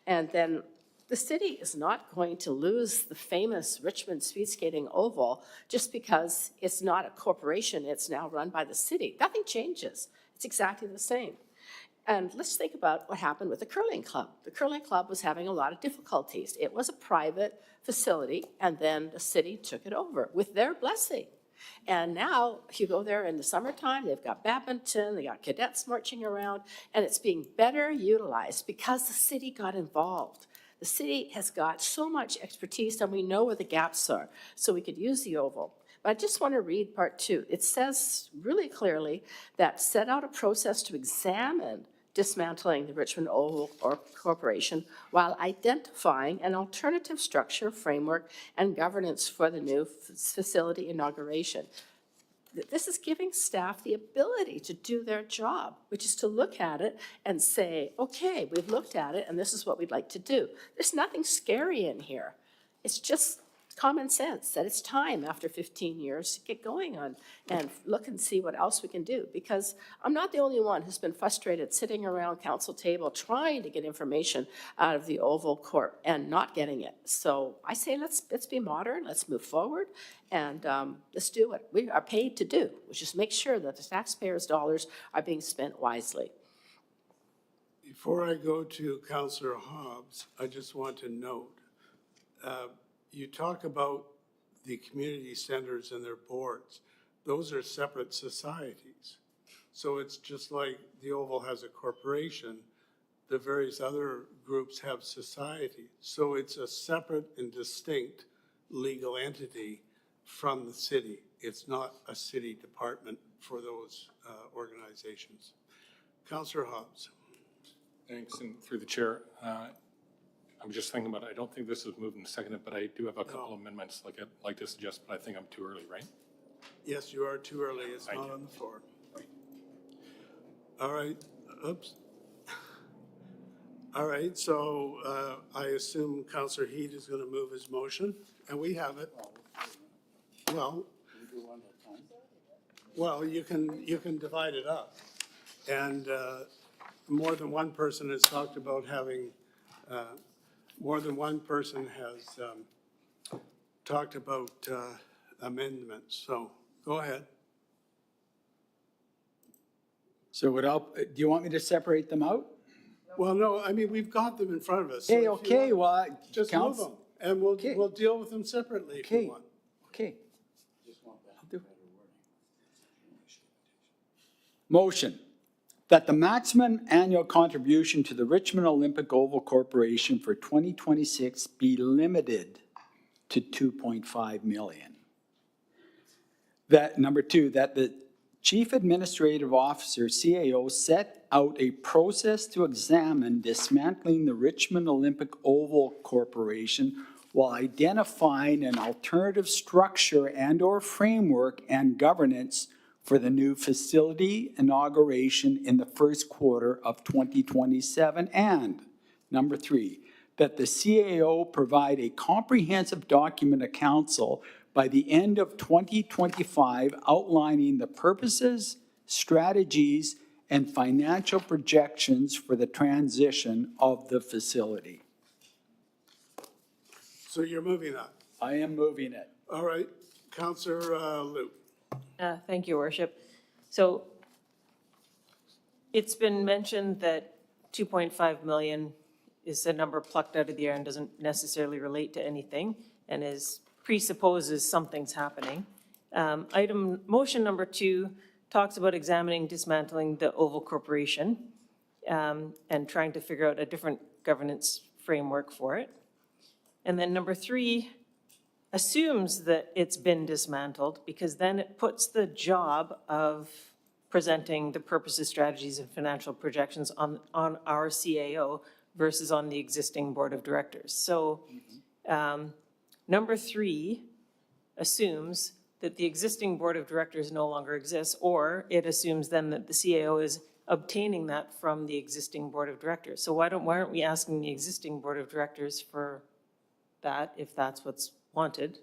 S8: And then the city is not going to lose the famous Richmond Speed Skating Oval just because it's not a corporation, it's now run by the city. Nothing changes. It's exactly the same. And let's think about what happened with the curling club. The curling club was having a lot of difficulties. It was a private facility, and then the city took it over with their blessing. And now, if you go there in the summertime, they've got badminton, they got cadets marching around, and it's being better utilized because the city got involved. The city has got so much expertise, and we know where the gaps are, so we could use the oval. But I just want to read part 2. It says really clearly that set out a process to examine dismantling the Richmond Oval Corporation while identifying an alternative structure, framework, and governance for the new facility inauguration. This is giving staff the ability to do their job, which is to look at it and say, okay, we've looked at it and this is what we'd like to do. There's nothing scary in here. It's just common sense that it's time after 15 years to get going on and look and see what else we can do. Because I'm not the only one who's been frustrated sitting around council table trying to get information out of the Oval Corp and not getting it. So I say let's be modern, let's move forward, and let's do what we are paid to do, which is make sure that the taxpayers' dollars are being spent wisely.
S1: Before I go to Councillor Hobbs, I just want to note, you talk about the community centers and their boards. Those are separate societies. So it's just like the Oval has a corporation, the various other groups have societies. So it's a separate and distinct legal entity from the city. It's not a city department for those organizations. Councillor Hobbs.
S4: Thanks, and through the chair, I'm just thinking about it. I don't think this is moved and seconded, but I do have a couple of amendments I'd like to suggest, but I think I'm too early, right?
S1: Yes, you are too early. It's not on the floor. All right, oops. All right, so I assume Councillor Heed is going to move his motion, and we have it. Well, you can divide it up. And more than one person has talked about having, more than one person has talked about amendments. So go ahead.
S9: So do you want me to separate them out?
S1: Well, no, I mean, we've got them in front of us. So
S9: Hey,
S1: if you
S9: okay,
S1: want,
S9: well,
S1: just move them, and we'll deal with them separately if you want.
S9: Okay. I'll do it. Motion that the maximum annual contribution to the Richmond Olympic Oval Corporation for 2026 be limited to $2.5 million. That, number two, that the Chief Administrative Officer, CAO, set out a process to examine dismantling the Richmond Olympic Oval Corporation while identifying an alternative structure and/or framework and governance for the new facility inauguration in the first quarter of 2027. And number three, that the CAO provide a comprehensive document to council by the end of 2025 outlining the purposes, strategies, and financial projections for the transition of the facility.
S1: So you're moving that.
S9: I am moving it.
S1: All right, Councillor Liu.
S3: Thank you, Worship. So it's been mentioned that 2.5 million is a number plucked out of the air and doesn't necessarily relate to anything and presupposes something's happening. Motion number 2 talks about examining dismantling the Oval Corporation and trying to figure out a different governance framework for it. And then number 3 assumes that it's been dismantled because then it puts the job of presenting the purposes, strategies, and financial projections on our CAO versus on the existing board of directors. So number 3 assumes that the existing board of directors no longer exists, or it assumes then that the CAO is obtaining that from the existing board of directors. So why aren't we asking the existing board of directors for that if that's what's wanted,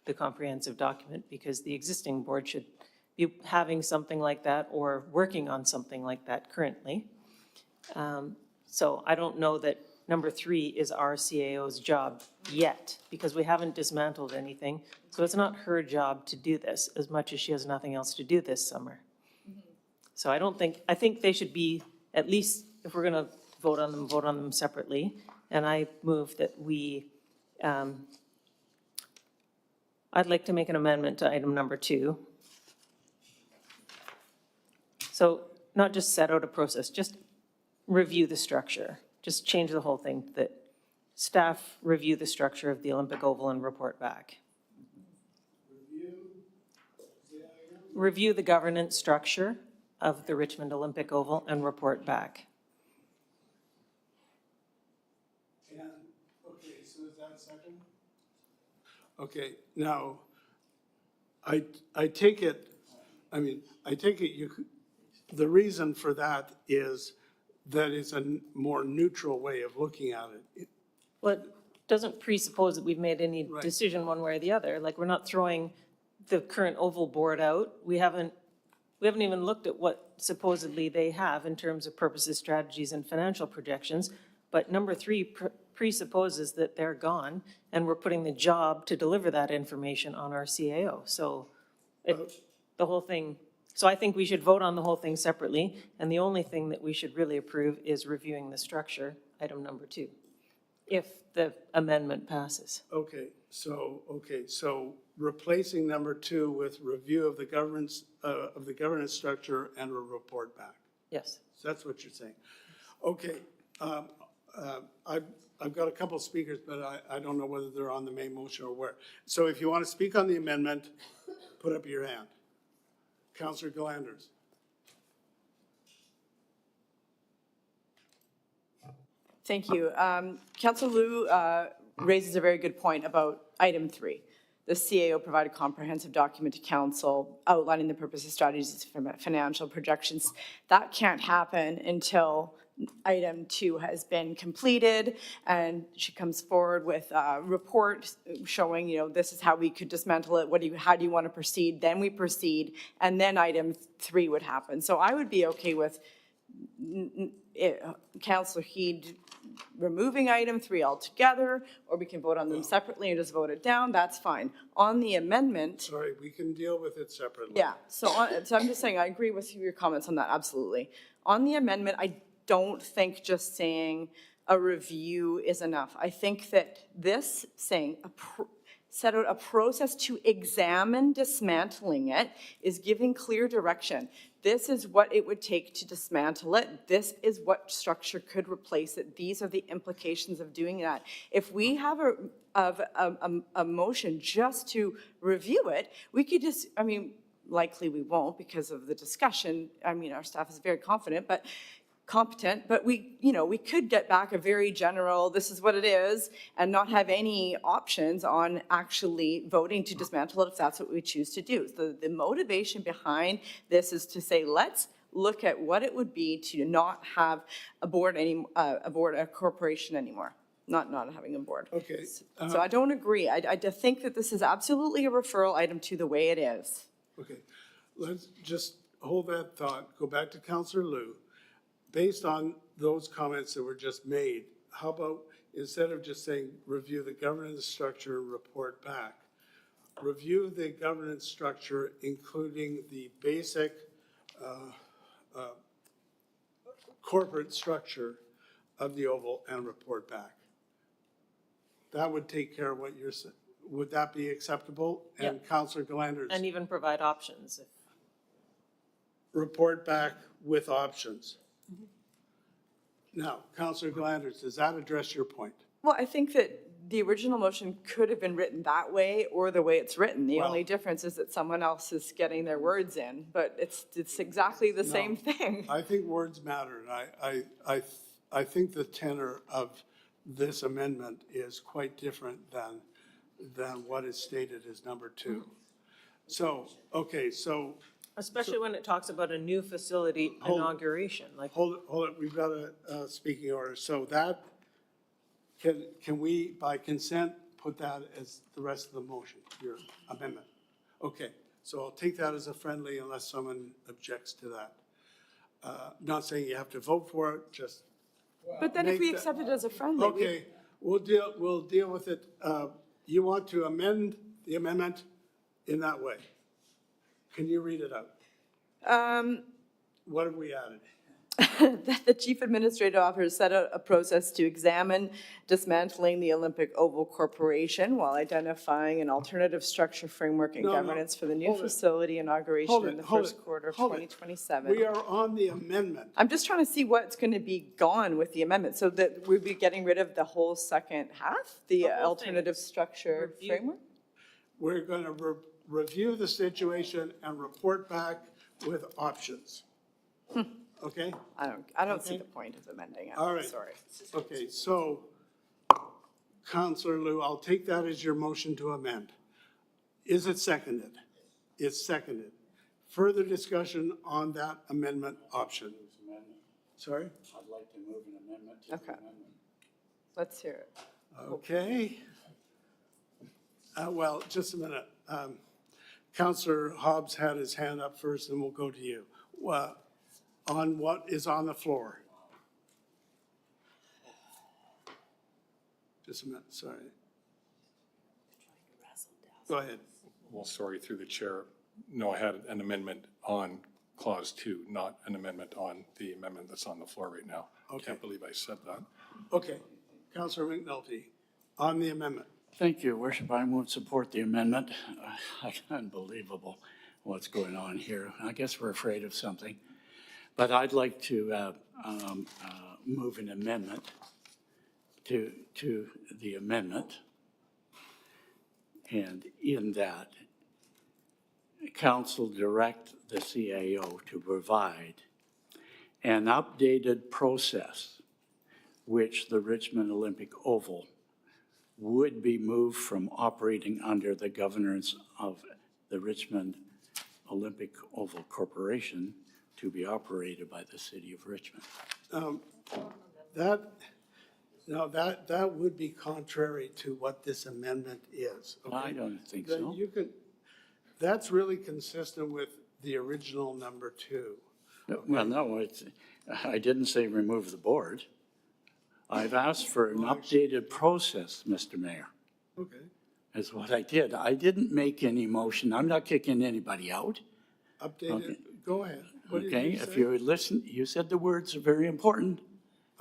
S3: the comprehensive document, because the existing board should be having something like that or working on something like that currently. So I don't know that number 3 is our CAO's job yet, because we haven't dismantled anything. So it's not her job to do this as much as she has nothing else to do this summer. So I think they should be, at least if we're gonna vote on them separately. And I move that we, I'd like to make an amendment to item number 2. So not just set out a process, just review the structure. Just change the whole thing, that staff review the structure of the Olympic Oval and report back. Review the governance structure of the Richmond Olympic Oval and report back.
S1: Okay, now, I take it, the reason for that is that it's a more neutral way of looking at it.
S3: Well, it doesn't presuppose that we've made any
S1: Right.
S3: decision one way or the other. Like, we're not throwing the current oval board out. We haven't even looked at what supposedly they have in terms of purposes, strategies, and financial projections. But number 3 presupposes that they're gone, and we're putting the job to deliver that information on our CAO. So the whole thing, so I think we should vote on the whole thing separately, and the only thing that we should really approve is reviewing the structure, item number 2, if the amendment passes.
S1: Okay, so replacing number 2 with review of the governance structure and a report back.
S3: Yes.
S1: So that's what you're saying. Okay, I've got a couple of speakers, but I don't know whether they're on the main motion or where. So if you want to speak on the amendment, put up your hand. Councillor Glanders.
S7: Thank you. Councillor Liu raises a very good point about item 3. The CAO provided a comprehensive document to council outlining the purposes, strategies, financial projections. That can't happen until item 2 has been completed and she comes forward with a report showing, this is how we could dismantle it. How do you want to proceed? Then we proceed, and then item 3 would happen. So I would be okay with Councillor Heed removing item 3 altogether, or we can vote on them separately and just vote it down. That's fine. On the amendment.
S1: Sorry, we can deal with it separately.
S7: Yeah, so I'm just saying, I agree with your comments on that, absolutely. On the amendment, I don't think just saying a review is enough. I think that this saying, set out a process to examine dismantling it is giving clear direction. This is what it would take to dismantle it. This is what structure could replace it. These are the implications of doing that. If we have a motion just to review it, we could just, likely we won't because of the discussion. Our staff is very competent, but we could get back a very general, this is what it is, and not have any options on actually voting to dismantle it if that's what we choose to do. So the motivation behind this is to say, let's look at what it would be to not have a corporation anymore. Not having a board.
S1: Okay.
S7: So I don't agree. I think that this is absolutely a referral item to the way it is.
S1: Okay, let's just hold that thought, go back to Councillor Liu. Based on those comments that were just made, how about, instead of just saying review the governance structure and report back, review the governance structure, including the basic corporate structure of the Oval, and report back. That would take care of what you're saying. Would that be acceptable?
S3: Yep.
S1: And Councillor Glanders?
S3: And even provide options.
S1: Report back with options. Now, Councillor Glanders, does that address your point?
S7: Well, I think that the original motion could have been written that way or the way it's written. The only difference is that someone else is getting their words in, but it's exactly the same thing.
S1: I think words matter, and I think the tenor of this amendment is quite different than what is stated as number 2. So, okay, so.
S3: Especially when it talks about a new facility inauguration.
S1: Hold it, we've got a speaking order. So that, can we, by consent, put that as the rest of the motion, your amendment? Okay, so I'll take that as a friendly unless someone objects to that. Not saying you have to vote for it, just.
S7: But then if we accept it as a friendly.
S1: Okay, we'll deal with it. You want to amend the amendment in that way? Can you read it out? What have we added?
S7: That the chief administrative officer set out a process to examine dismantling the Olympic Oval Corporation while identifying an alternative structure, framework, and governance for the new facility inauguration in the first quarter of 2027.
S1: We are on the amendment.
S7: I'm just trying to see what's going to be gone with the amendment, so that we'd be getting rid of the whole second half, the alternative structure framework?
S1: We're going to review the situation and report back with options. Okay?
S7: I don't see the point of amending it.
S1: All right.
S7: Sorry.
S1: Okay, so Counselor Liu, I'll take that as your motion to amend. Is it seconded? It's seconded. Further discussion on that amendment option? Sorry?
S5: I'd like to move an amendment to the
S7: Okay.
S5: amendment.
S7: Let's hear it.
S1: Okay. Well, just a minute. Counselor Hobbs had his hand up first, and we'll go to you. On what is on the floor? Just a minute, sorry. Go ahead.
S4: Well, sorry, through the chair. No, I had an amendment on clause 2, not an amendment on the amendment that's on the floor right now.
S1: Okay.
S4: Can't believe I said that.
S1: Okay. Counselor McNulty, on the amendment.
S5: Thank you, Worship. I won't support the amendment. Unbelievable what's going on here. I guess we're afraid of something. But I'd like to move an amendment to the amendment. And in that, council direct the CAO to provide an updated process which the Richmond Olympic Oval would be moved from operating under the governance of the Richmond Olympic Oval Corporation to be operated by the city of Richmond.
S1: That would be contrary to what this amendment is. Okay?
S5: I don't think so.
S1: That's really consistent with the original number 2.
S5: Well, no, I didn't say remove the board. I've asked for an updated process, Mr. Mayor.
S1: Okay.
S5: Is what I did. I didn't make any motion. I'm not kicking anybody out.
S1: Updated,
S5: Okay.
S1: Go ahead. What did
S5: Okay,
S1: you
S5: if
S1: say?
S5: you would listen, you said the words are very important.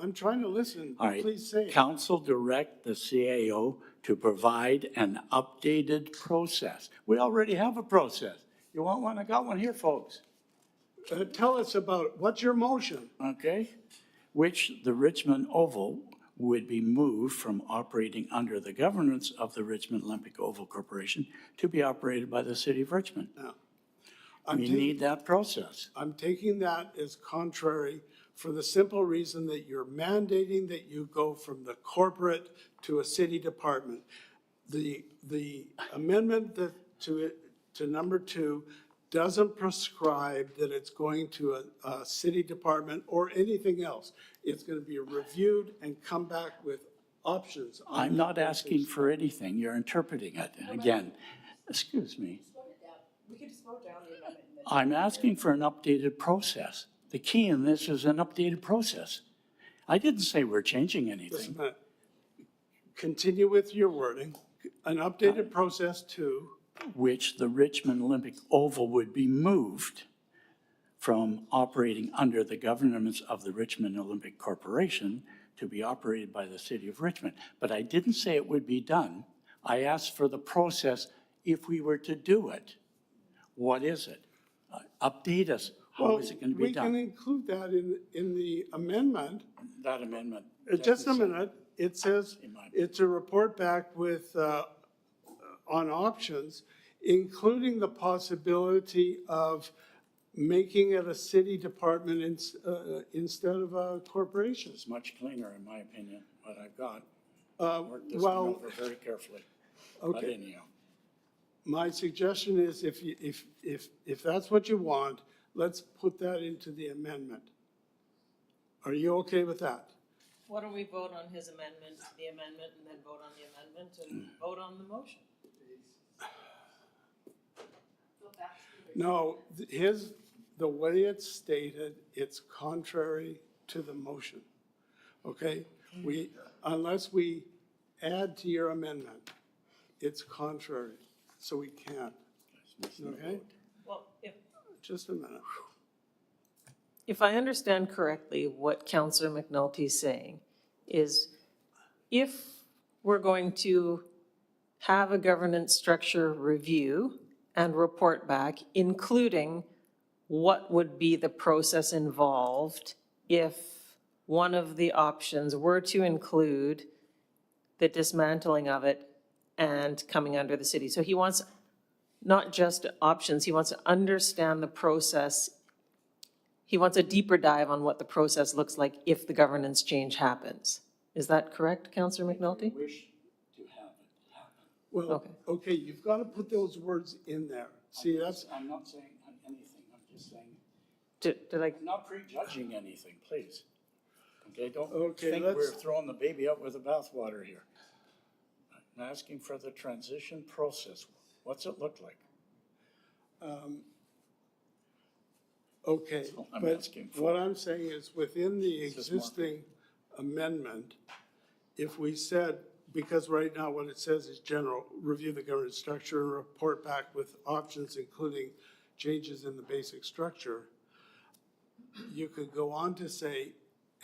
S1: I'm trying to listen.
S5: All right.
S1: Please say it.
S5: Council direct the CAO to provide an updated process. We already have a process. You want one? I got one here, folks.
S1: Tell us about, what's your motion?
S5: Okay? Which the Richmond Oval would be moved from operating under the governance of the Richmond Olympic Oval Corporation to be operated by the city of Richmond.
S1: Now,
S5: We need that process.
S1: I'm taking that as contrary for the simple reason that you're mandating that you go from the corporate to a city department. The amendment to number 2 doesn't prescribe that it's going to a city department or anything else. It's going to be reviewed and come back with options. on
S5: I'm
S1: that
S5: not
S1: basis.
S5: asking for anything. You're interpreting it. Again, excuse me.
S7: We could just vote down the amendment.
S5: I'm asking for an updated process. The key in this is an updated process. I didn't say we're changing
S1: Just a
S5: anything.
S1: minute. Continue with your wording. An updated process to,
S5: Which the Richmond Olympic Oval would be moved from operating under the governance of the Richmond Olympic Corporation to be operated by the city of Richmond. But I didn't say it would be done. I asked for the process if we were to do it. What is it? Update us. How is it going to be
S1: we can
S5: done?
S1: include that in the amendment.
S5: That amendment.
S1: Just a minute. It says it's a report back with, on options, including the possibility of making it a city department instead of a corporation.
S5: It's much cleaner, in my opinion, what I've got. Worked this
S1: well,
S5: one over very carefully. But
S1: Okay.
S5: anyhow.
S1: My suggestion is if that's what you want, let's put that into the amendment. Are you okay with that?
S3: Why don't we vote on his amendment, the amendment, and then vote on the amendment and vote on the motion?
S1: No, the way it's stated, it's contrary to the motion. Okay? Unless we add to your amendment, it's contrary, so we can't. Okay?
S3: Well,
S1: Just a minute.
S3: if I understand correctly, what Councillor McNulty is saying is if we're going to have a governance structure review and report back, including what would be the process involved if one of the options were to include the dismantling of it and coming under the city. So he wants not just options, he wants to understand the process. He wants a deeper dive on what the process looks like if the governance change happens. Is that correct, Councillor McNulty?
S1: Well, okay, you've got to put those words in there. See, that's,
S5: I'm not saying anything, I'm just saying,
S3: Did I,
S5: I'm not prejudging anything, please. Okay, don't
S1: Okay,
S5: think
S1: let's-
S5: we're throwing the baby out with the bathwater here. I'm asking for the transition process. What's it look like?
S1: okay,
S5: I'm
S1: but
S5: asking for.
S1: what I'm saying is within the
S5: Is this more-
S1: existing amendment, if we said, because right now what it says is general, review the governance structure and report back with options including changes in the basic structure, you could go on to say,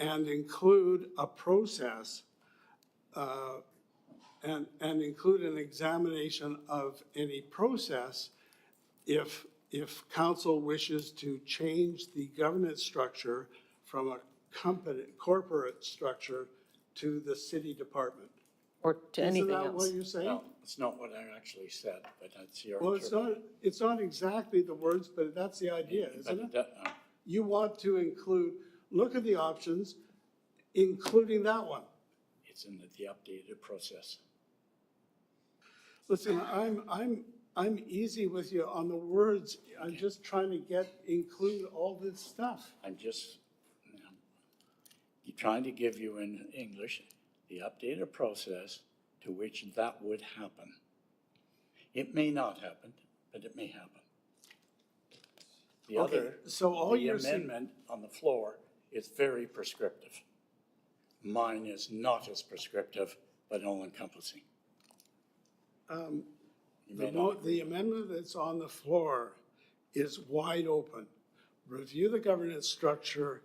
S1: and include a process, and include an examination of any process if council wishes to change the governance structure from a corporate structure to the city department.
S3: or to anything
S1: Isn't that what
S3: else?
S1: you're saying?
S5: No, it's not what I actually said, but that's your.
S1: Well, it's not exactly the words, but that's the idea, isn't it? You want to include, look at the options, including that one.
S5: It's in the updated process.
S1: Listen, I'm easy with you on the words. I'm just trying to include all this stuff.
S5: I'm just trying to give you in English the updated process to which that would happen. It may not happen, but it may happen. The
S1: Okay,
S5: other,
S1: so all
S5: the
S1: you're saying-
S5: amendment on the floor is very prescriptive. Mine is not as prescriptive, but all-encompassing.
S1: The amendment that's on the floor is wide open. Review the governance structure,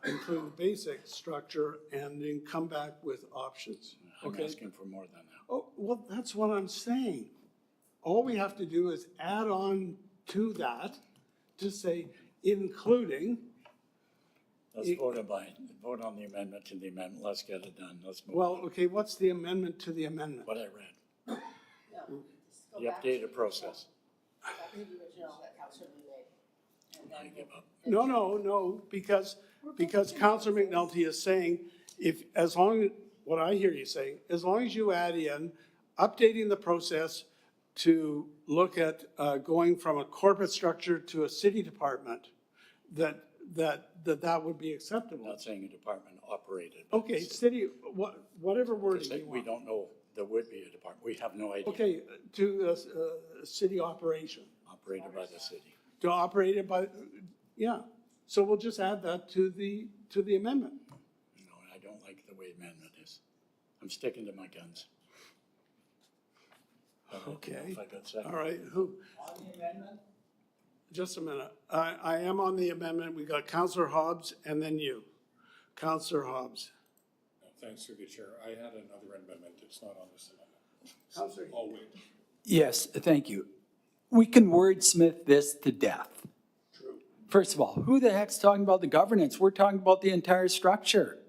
S1: include the basic structure, and then come back with options.
S5: I'm
S1: Okay?
S5: asking for more than that.
S1: Oh, well, that's what I'm saying. All we have to do is add on to that to say, including.
S5: Let's vote on the amendment to the amendment. Let's get it done. Let's move.
S1: Well, okay, what's the amendment to the amendment?
S5: What I read. The updated process. I give up.
S1: No, because Councilor McNulty is saying, what I hear you saying, as long as you add in updating the process to look at going from a corporate structure to a city department, that would be acceptable.
S5: I'm not saying a department operated.
S1: Okay, city, whatever wording you
S5: We
S1: want.
S5: don't know, there would be a department. We have no idea.
S1: Okay, to a city operation.
S5: Operated by the city.
S1: To operate it by, yeah. So we'll just add that to the amendment.
S5: No, I don't like the way amendment is. I'm sticking to my guns.
S1: Okay,
S5: If I got second.
S1: all right, who?
S5: On the amendment?
S1: Just a minute. I am on the amendment. We got Councillor Hobbs and then you. Councillor Hobbs.
S4: Thanks, through the chair. I had another amendment. It's not on this amendment.
S1: Councillor.
S4: I'll wait.
S9: Yes, thank you. We can wordsmith this to death. First of all, who the heck's talking about the governance? We're talking about the entire structure.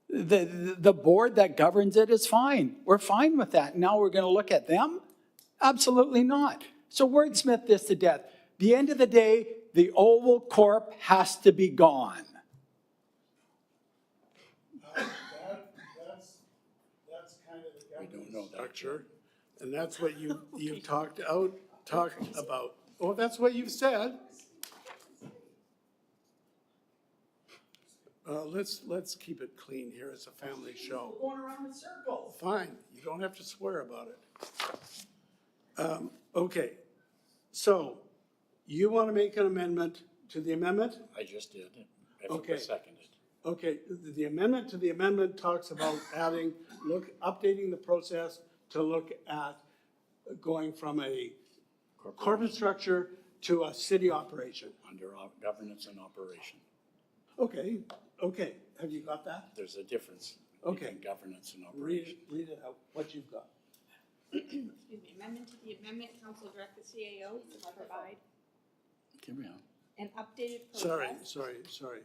S9: The board that governs it is fine. We're fine with that. Now we're going to look at them? Absolutely not. So wordsmith this to death. The end of the day, the Oval Corp has to be gone.
S1: That's kind of the governance structure, and that's what you talked about. Oh, that's what you've said. Let's keep it clean here. It's a family show.
S5: Going around in circles.
S1: Fine, you don't have to swear about it. Okay, so you want to make an amendment to the amendment?
S5: I just did. If it
S1: Okay.
S5: was seconded.
S1: Okay, the amendment to the amendment talks about updating the process to look at going from a corporate structure to a city operation.
S5: Under governance and operation.
S1: Okay, have you got that?
S5: There's a difference
S1: Okay.
S5: between governance and operation.
S1: Read it out, what you've got.
S19: Excuse me, amendment to the amendment, council direct the CAO to provide
S5: Carry on.
S19: an updated process.
S1: Sorry.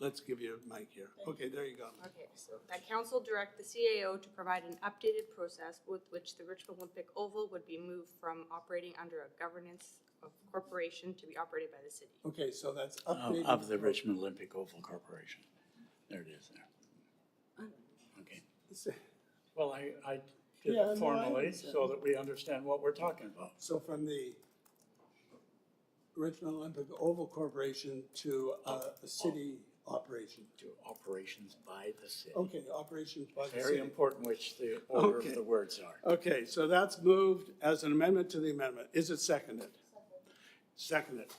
S1: Let's give you a mic here. Okay, there you go.
S19: Okay, so that council direct the CAO to provide an updated process with which the Richmond Olympic Oval would be moved from operating under a governance of corporation to be operated by the city.
S1: Okay, so that's updated.
S5: Of the Richmond Olympic Oval Corporation. There it is there. Okay. Well, did
S1: Yeah, no, I
S5: it formally
S1: understand.
S5: so that we understand what we're talking about.
S1: So from the Richmond Olympic Oval Corporation to a city operation.
S5: To operations by the city.
S1: Okay, operations by the city.
S5: Very important which the order
S1: Okay.
S5: of the words are.
S1: Okay, so that's moved as an amendment to the amendment. Is it seconded? Seconded.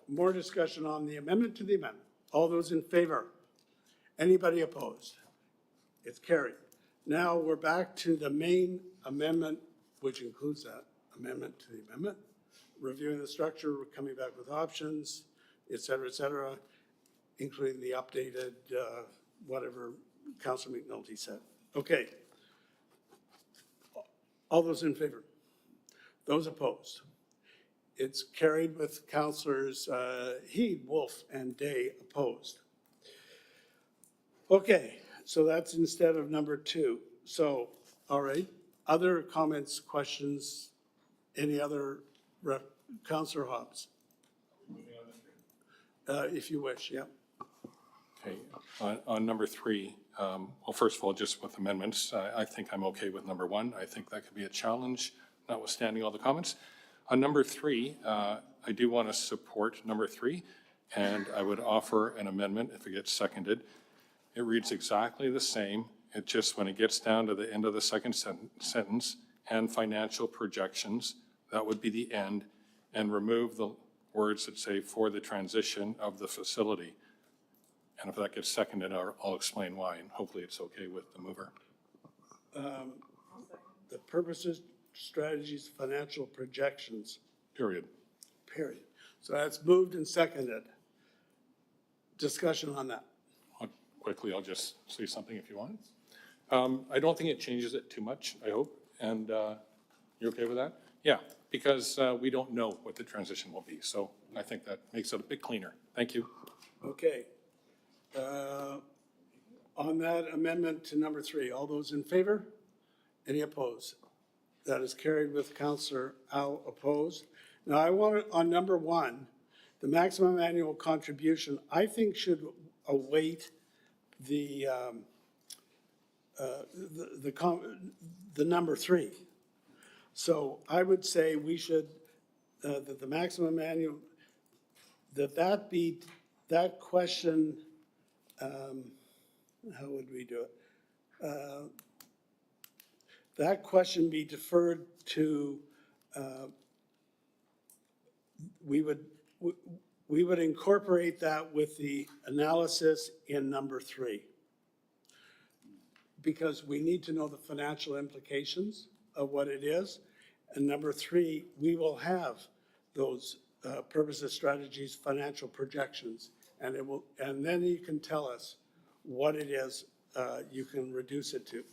S1: More discussion on the amendment to the amendment. All those in favor? Anybody opposed? It's carried. Now we're back to the main amendment, which includes that amendment to the amendment. Reviewing the structure, we're coming back with options, et cetera, including the updated, whatever Councilor McNulty said. Okay. All those in favor? Those opposed? It's carried with Councilors Heed, Wolf, and Day opposed. Okay, so that's instead of number 2. So, all right, other comments, questions, any other, Councilor Hobbs? If you wish, yeah.
S4: Okay, on number 3, well, first of all, just with amendments, I think I'm okay with number 1. I think that could be a challenge, notwithstanding all the comments. On number 3, I do want to support number 3, and I would offer an amendment if it gets seconded. It reads exactly the same. It just, when it gets down to the end of the second sentence, and financial projections, that would be the end, and remove the words that say for the transition of the facility. And if that gets seconded, I'll explain why, and hopefully it's okay with the mover.
S1: The purposes, strategies, financial projections.
S4: Period.
S1: Period. So that's moved and seconded. Discussion on that.
S4: Quickly, I'll just say something if you want. I don't think it changes it too much, I hope, and you're okay with that? Yeah, because we don't know what the transition will be, so I think that makes it a bit cleaner. Thank you.
S1: Okay. On that amendment to number 3, all those in favor? Any opposed? That is carried with Councillor Au opposed. Now, I want to, on number 1, the maximum annual contribution, I think should await the number 3. So I would say we should, that the maximum annual, that question, how would we do it? That question be deferred to, we would incorporate that with the analysis in number 3. Because we need to know the financial implications of what it is. And number 3, we will have those purposes, strategies, financial projections. And it will, and then you can tell us what it is you can reduce it to.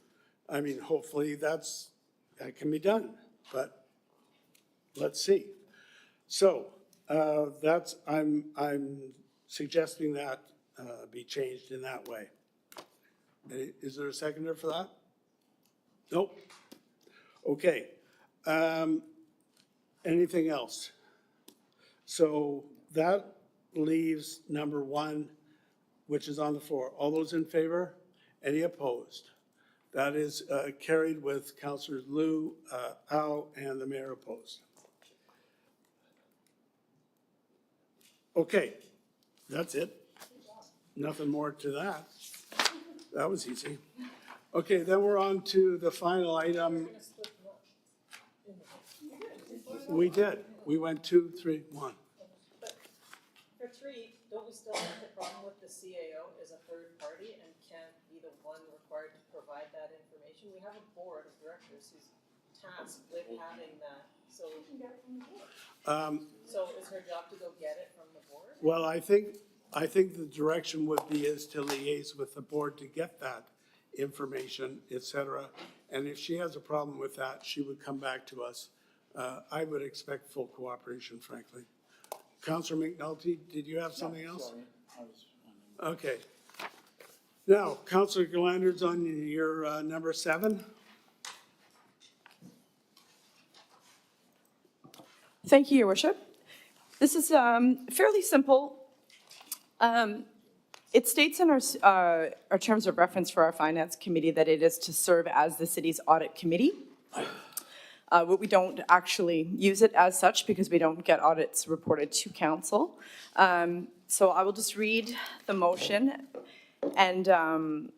S1: I mean, hopefully that can be done, but let's see. So I'm suggesting that be changed in that way. Is there a seconder for that? Nope. Okay. Anything else? So that leaves number 1, which is on the floor. All those in favor? Any opposed? That is carried with Councillors Liu, Au, and the mayor opposed. Okay, that's it. Nothing more to that. That was easy. Okay, then we're on to the final item. We did. We went 2, 3, 1.
S3: For 3, don't we still have the problem with the CAO as a third party and can't be the one required to provide that information? We have a board of directors who's tasked with having that, so. So is her job to go get it from the board?
S1: Well, I think the direction would be is to liaise with the board to get that information, et cetera. And if she has a problem with that, she would come back to us. I would expect full cooperation, frankly. Councillor McNulty, did you have something else?
S5: Sorry.
S1: Okay. Now, Councillor Galander's on your number 7.
S7: Thank you, Your Worship. This is fairly simple. It states in our terms of reference for our finance committee that it is to serve as the city's audit committee. But we don't actually use it as such because we don't get audits reported to council. So I will just read the motion, and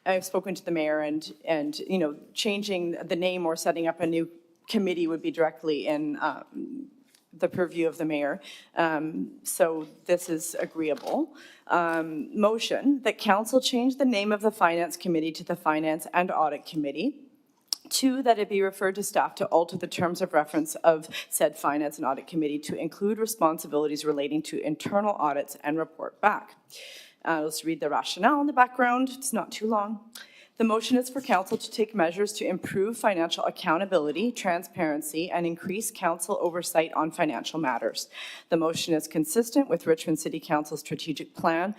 S7: I've spoken to the mayor, and you know, changing the name or setting up a new committee would be directly in the purview of the mayor. So this is agreeable. Motion that council change the name of the finance committee to the Finance and Audit Committee. 2, that it be referred to staff to alter the terms of reference of said Finance and Audit Committee to include responsibilities relating to internal audits and report back. Let's read the rationale in the background. It's not too long. The motion is for council to take measures to improve financial accountability, transparency, and increase council oversight on financial matters. The motion is consistent with Richmond City Council's strategic plan,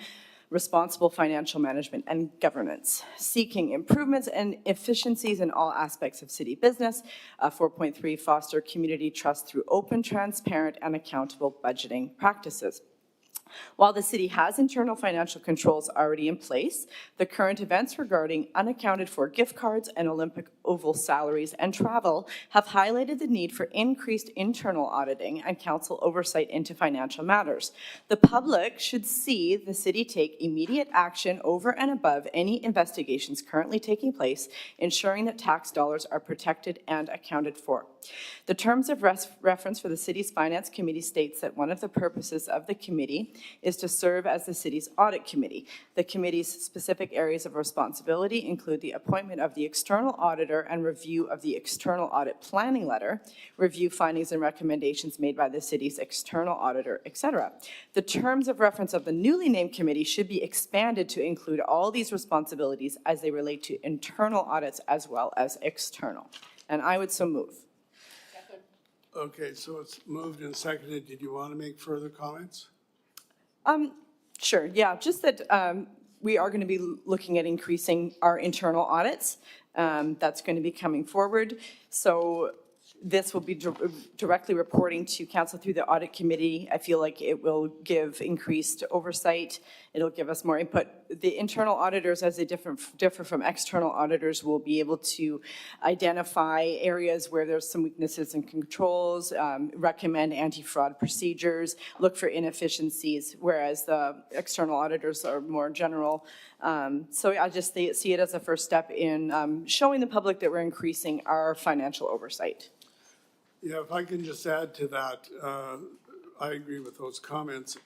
S7: responsible financial management and governance, seeking improvements and efficiencies in all aspects of city business. 4.3, foster community trust through open, transparent, and accountable budgeting practices. While the city has internal financial controls already in place, the current events regarding unaccounted for gift cards and Olympic Oval salaries and travel have highlighted the need for increased internal auditing and council oversight into financial matters. The public should see the city take immediate action over and above any investigations currently taking place, ensuring that tax dollars are protected and accounted for. The terms of reference for the city's finance committee states that one of the purposes of the committee is to serve as the city's audit committee. The committee's specific areas of responsibility include the appointment of the external auditor and review of the external audit planning letter, review findings and recommendations made by the city's external auditor, etc. The terms of reference of the newly named committee should be expanded to include all these responsibilities as they relate to internal audits as well as external. And I would so move.
S1: Okay, so it's moved and seconded. Did you want to make further comments?
S7: Sure, yeah, just that we are going to be looking at increasing our internal audits. That's going to be coming forward. So this will be directly reporting to council through the audit committee. I feel like it will give increased oversight. It'll give us more input. The internal auditors, as they differ from external auditors, will be able to identify areas where there's some weaknesses in controls, recommend anti-fraud procedures, look for inefficiencies, whereas the external auditors are more general. So I just see it as a first step in showing the public that we're increasing our financial oversight.
S1: Yeah, if I can just add to that, I agree with those comments.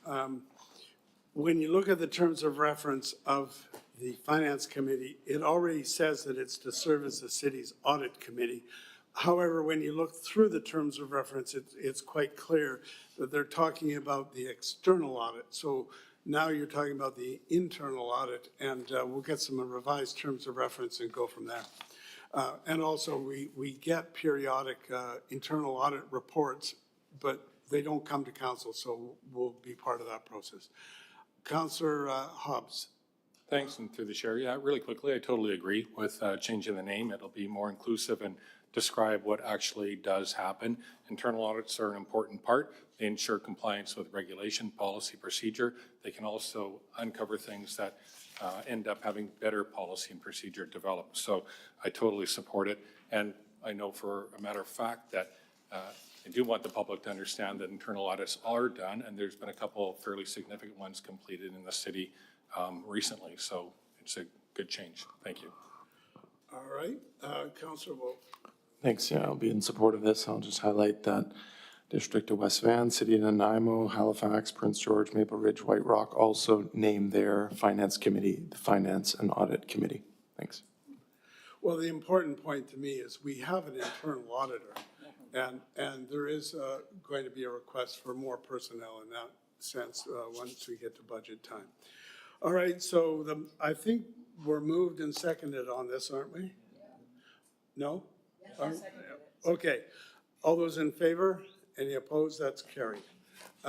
S1: When you look at the terms of reference of the Finance Committee, it already says that it's to serve as the city's audit committee. However, when you look through the terms of reference, it's quite clear that they're talking about the external audit. So now you're talking about the internal audit, and we'll get some revised terms of reference and go from there. And also, we get periodic internal audit reports, but they don't come to council, so we'll be part of that process. Councillor Hobbs.
S4: Thanks, and through the chair, yeah, really quickly, I totally agree with changing the name. It'll be more inclusive and describe what actually does happen. Internal audits are an important part. They ensure compliance with regulation, policy, procedure. They can also uncover things that end up having better policy and procedure developed. So I totally support it. And I know for a matter of fact that I do want the public to understand that internal audits are done, and there's been a couple fairly significant ones completed in the city recently. So it's a good change. Thank you.
S1: All right, Councillor Wolf.
S6: Thanks, yeah, I'll be in support of this. I'll just highlight that District of West Van, City of Nanaimo, Halifax, Prince George, Maple Ridge, White Rock also named their finance committee the Finance and Audit Committee. Thanks.
S1: Well, the important point to me is we have an internal auditor, and there is going to be a request for more personnel in that sense once we get to budget time. All right, so I think we're moved and seconded on this, aren't we? No? Yes, okay. All those in favor? Any opposed? That's carried.